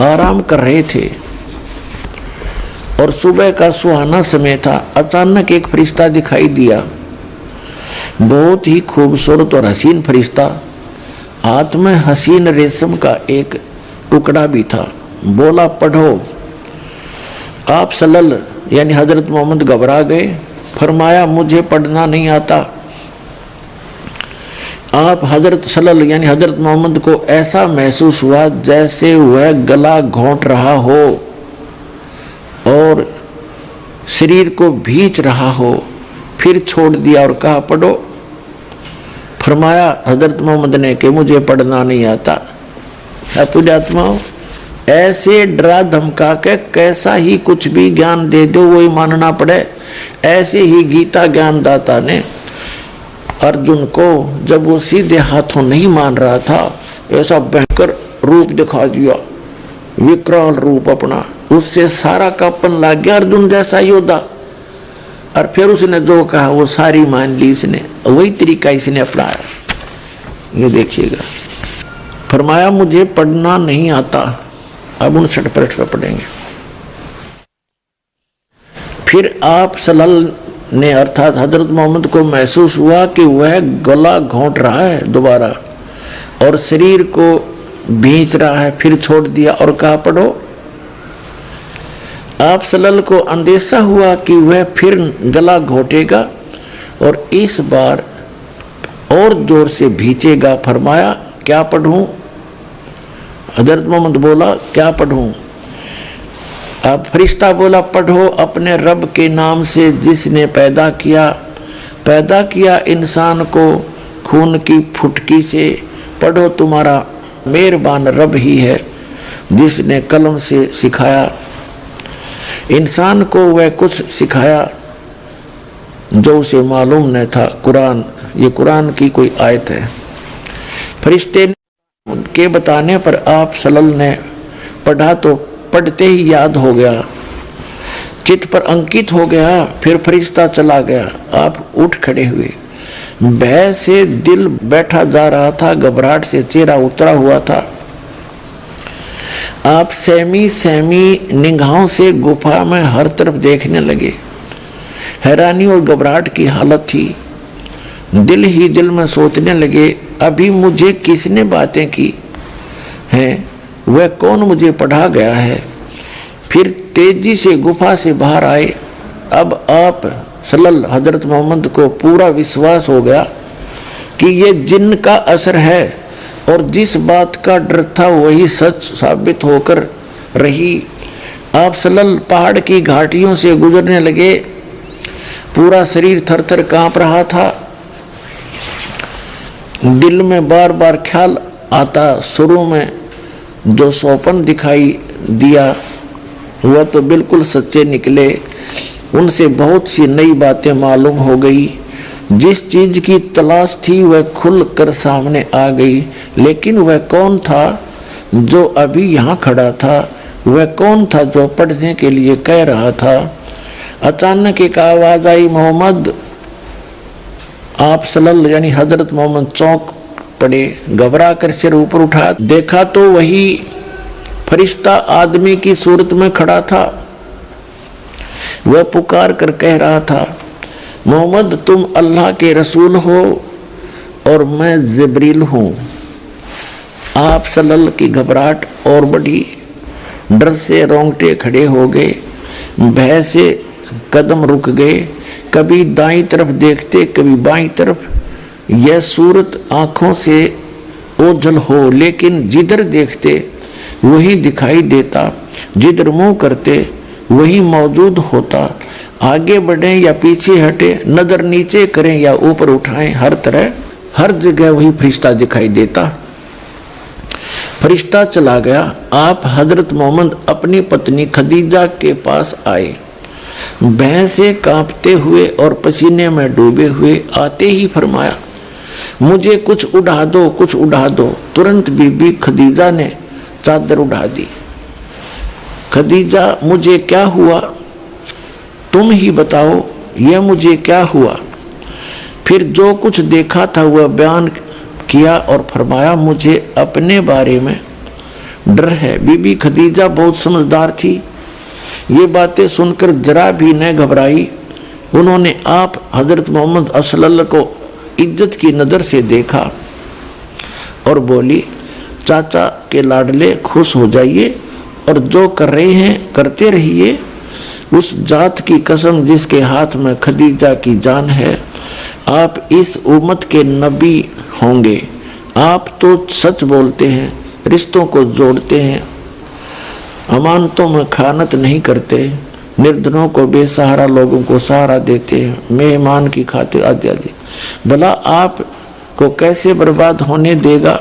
आराम कर रहे थे और सुबह का सुहाना समय था। अचानक एक फरिश्ता दिखाई दिया, बहुत ही खूबसूरत और हसीन फरिश्ता। हाथ में हसीन रेशम का एक टुकड़ा भी था। बोला, पढ़ो। आप सल्लल्लाहु यानी हजरत मोहम्मद घबरा गए। फरमाया, मुझे पढ़ना नहीं आता। आप हजरत सल्लल्लाहु यानी हजरत मोहम्मद को ऐसा महसूस हुआ जैसे वह गला घोंट रहा हो और शरीर को भींच रहा हो। फिर छोड़ दिया और कहा, पढ़ो। फरमाया हजरत मोहम्मद ने कि मुझे पढ़ना नहीं आता। पुण्यात्माओं, ऐसे डरा धमका के कैसा ही कुछ भी ज्ञान दे दो वही मानना पड़े। ऐसे ही गीता ज्ञानदाता ने अर्जुन को जब वो सीधे हाथों नहीं मान रहा था, ऐसा भयंकर रूप दिखा दिया, विकराल रूप अपना। उससे सारा कापन लग गया अर्जुन जैसा योद्धा। और फिर उसने जो कहा वो सारी मान ली इसने, वही तरीका इसने अपनाया। ये देखिएगा, फरमाया मुझे पढ़ना नहीं आता। अब 59 पृष्ठ पर पढ़ेंगे। फिर आप सल्लल्लाहु ने अर्थात हजरत मोहम्मद को महसूस हुआ कि वह गला घोंट रहा है दोबारा और शरीर को भींच रहा है। फिर छोड़ दिया और कहा, पढ़ो। आप सल्लल्लाहु को अंदेशा हुआ कि वह फिर गला घोटेगा और इस बार और जोर से भींचेगा। फरमाया, क्या पढ़ूं? हजरत मोहम्मद बोला, क्या पढ़ूं? अब फरिश्ता बोला, पढ़ो अपने रब के नाम से जिसने पैदा किया इंसान को खून की फुटकी से। पढ़ो, तुम्हारा मेहरबान रब ही है जिसने कलम से सिखाया इंसान को वह कुछ सिखाया जो उसे मालूम न था। कुरान, ये कुरान की कोई आयत है। फरिश्ते के बताने पर आप सल्लल्लाहु ने पढ़ा तो पढ़ते ही याद हो गया, चित्त पर अंकित हो गया। फिर फरिश्ता चला गया। आप उठ खड़े हुए। भय से दिल बैठा जा रहा था, घबराहट से चेहरा उतरा हुआ था। आप सहमी सहमी निगाहों से गुफा में हर तरफ देखने लगे। हैरानी और घबराहट की हालत थी। दिल ही दिल में सोचने लगे, अभी मुझे किसने बातें की हैं, वह कौन मुझे पढ़ा गया है। फिर तेजी से गुफा से बाहर आए। अब आप सल्लल्लाहु हजरत मोहम्मद को पूरा विश्वास हो गया कि ये जिन्न का असर है, और जिस बात का डर था वही सच साबित होकर रही। आप सल्लल्लाहु पहाड़ की घाटियों से गुजरने लगे। पूरा शरीर थर थर कांप रहा था। दिल में बार बार ख्याल आता, शुरू में जो सौपन दिखाई दिया वह तो बिल्कुल सच्चे निकले। उनसे बहुत सी नई बातें मालूम हो गई। जिस चीज की तलाश थी वह खुल कर सामने आ गई। लेकिन वह कौन था जो अभी यहाँ खड़ा था? वह कौन था जो पढ़ने के लिए कह रहा था? अचानक एक आवाज आई, मोहम्मद। आप सल्लल्लाहु यानी हजरत मोहम्मद चौंक पड़े। घबरा कर सिर ऊपर उठा, देखा तो वही फरिश्ता आदमी की सूरत में खड़ा था। वह पुकार कर कह रहा था, मोहम्मद तुम अल्लाह के रसूल हो और मैं जिब्रील हूँ। आप सल्लल्लाहु की घबराहट और बढ़ी। डर से रोंगटे खड़े हो गए, भय से कदम रुक गए। कभी दाईं तरफ देखते, कभी बाईं तरफ। यह सूरत आँखों से ओझल हो, लेकिन जिधर देखते वही दिखाई देता, जिधर मुंह करते वही मौजूद होता। आगे बढ़ें या पीछे हटे, नजर नीचे करें या ऊपर उठाएं, हर तरह हर जगह वही फरिश्ता दिखाई देता। फरिश्ता चला गया। आप हजरत मोहम्मद अपनी पत्नी खदीजा के पास आए। भय से कांपते हुए और पसीने में डूबे हुए आते ही फरमाया, मुझे कुछ उड़ा दो, कुछ उड़ा दो। तुरंत बीबी खदीजा ने चादर उड़ा दी। खदीजा, मुझे क्या हुआ? तुम ही बताओ, यह मुझे क्या हुआ? फिर जो कुछ देखा था वह बयान किया और फरमाया, मुझे अपने बारे में डर है। बीबी खदीजा बहुत समझदार थी। ये बातें सुनकर जरा भी न घबराई। उन्होंने आप हजरत मोहम्मद सल्लल्लाहु को इज्जत की नज़र से देखा और बोली, चाचा के लाडले खुश हो जाइए और जो कर रहे हैं करते रहिए। उस जात की कसम जिसके हाथ में खदीजा की जान है, आप इस उम्मत के नबी होंगे। आप तो सच बोलते हैं, रिश्तों को जोड़ते हैं, अमानतों में खानत नहीं करते, निर्धनों को, बेसहारा लोगों को सहारा देते हैं, मेहमान की खातिर आदि। भला आप को कैसे बर्बाद होने देगा?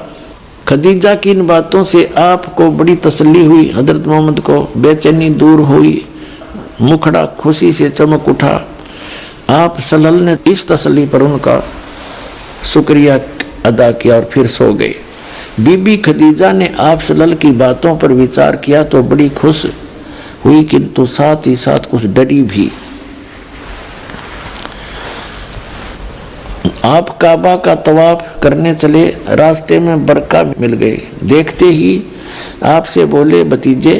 खदीजा की इन बातों से आपको बड़ी तसल्ली हुई। हजरत मोहम्मद को बेचैनी दूर हुई, मुखड़ा खुशी से चमक उठा। आप सल्लल्लाहु ने इस तसल्ली पर उनका शुक्रिया अदा किया और फिर सो गए। बीबी खदीजा ने आप सल्लल्लाहु की बातों पर विचार किया तो बड़ी खुश हुई, किंतु साथ ही साथ कुछ डरी भी। आप काबा का तवाफ करने चले, रास्ते में बरका मिल गए। देखते ही आपसे बोले, भतीजे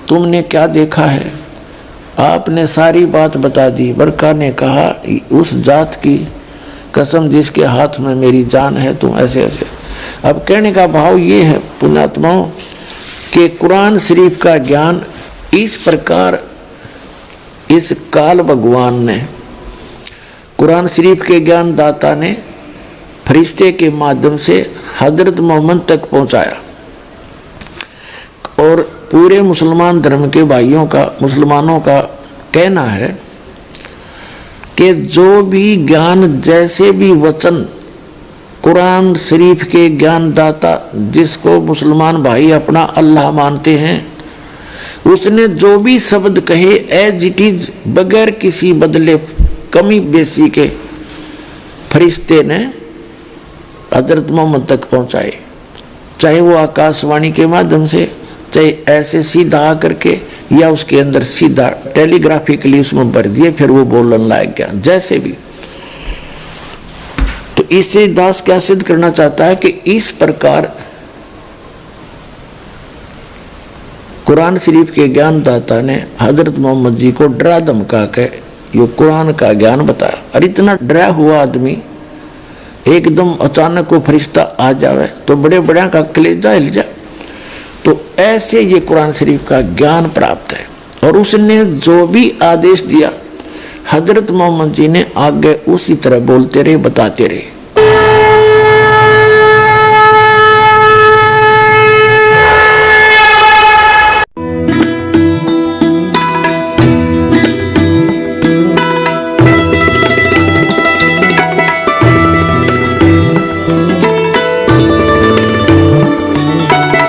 तुमने क्या देखा है? आपने सारी बात बता दी। बरका ने कहा, उस जात की कसम जिसके हाथ में मेरी जान है, तुम ऐसे ऐसे। अब कहने का भाव ये है पुण्यात्माओं कि कुरान शरीफ का ज्ञान इस प्रकार इस काल भगवान ने, कुरान शरीफ के ज्ञान दाता ने फरिश्ते के माध्यम से हजरत मोहम्मद तक पहुंचाया। और पूरे मुसलमान धर्म के भाइयों का, मुसलमानों का कहना है कि जो भी ज्ञान, जैसे भी वचन कुरान शरीफ के ज्ञान दाता, जिसको मुसलमान भाई अपना अल्लाह मानते हैं, उसने जो भी शब्द कहे एज इट इज, बगैर किसी बदले कमी बेसी के, फरिश्ते ने हजरत मोहम्मद तक पहुंचाए। चाहे वो आकाशवाणी के माध्यम से, चाहे ऐसे सीधा आकर के, या उसके अंदर सीधा टेलीग्राफिकली उसमें भर दिए, फिर वो बोलने लायक गया। जैसे भी इसे दास क्या सिद्ध करना चाहता है कि इस प्रकार कुरान शरीफ के ज्ञानदाता ने हजरत मोहम्मद जी को डरा धमका के ये कुरान का ज्ञान बताया। और इतना डरा हुआ आदमी एकदम अचानक को फरिश्ता आ जावे तो बड़े बड़े का कलेजा हिल जाए। तो ऐसे ये कुरान शरीफ का ज्ञान प्राप्त है। और उसने जो भी आदेश दिया हजरत मोहम्मद जी ने आगे उसी तरह बोलते रहे, बताते रहे।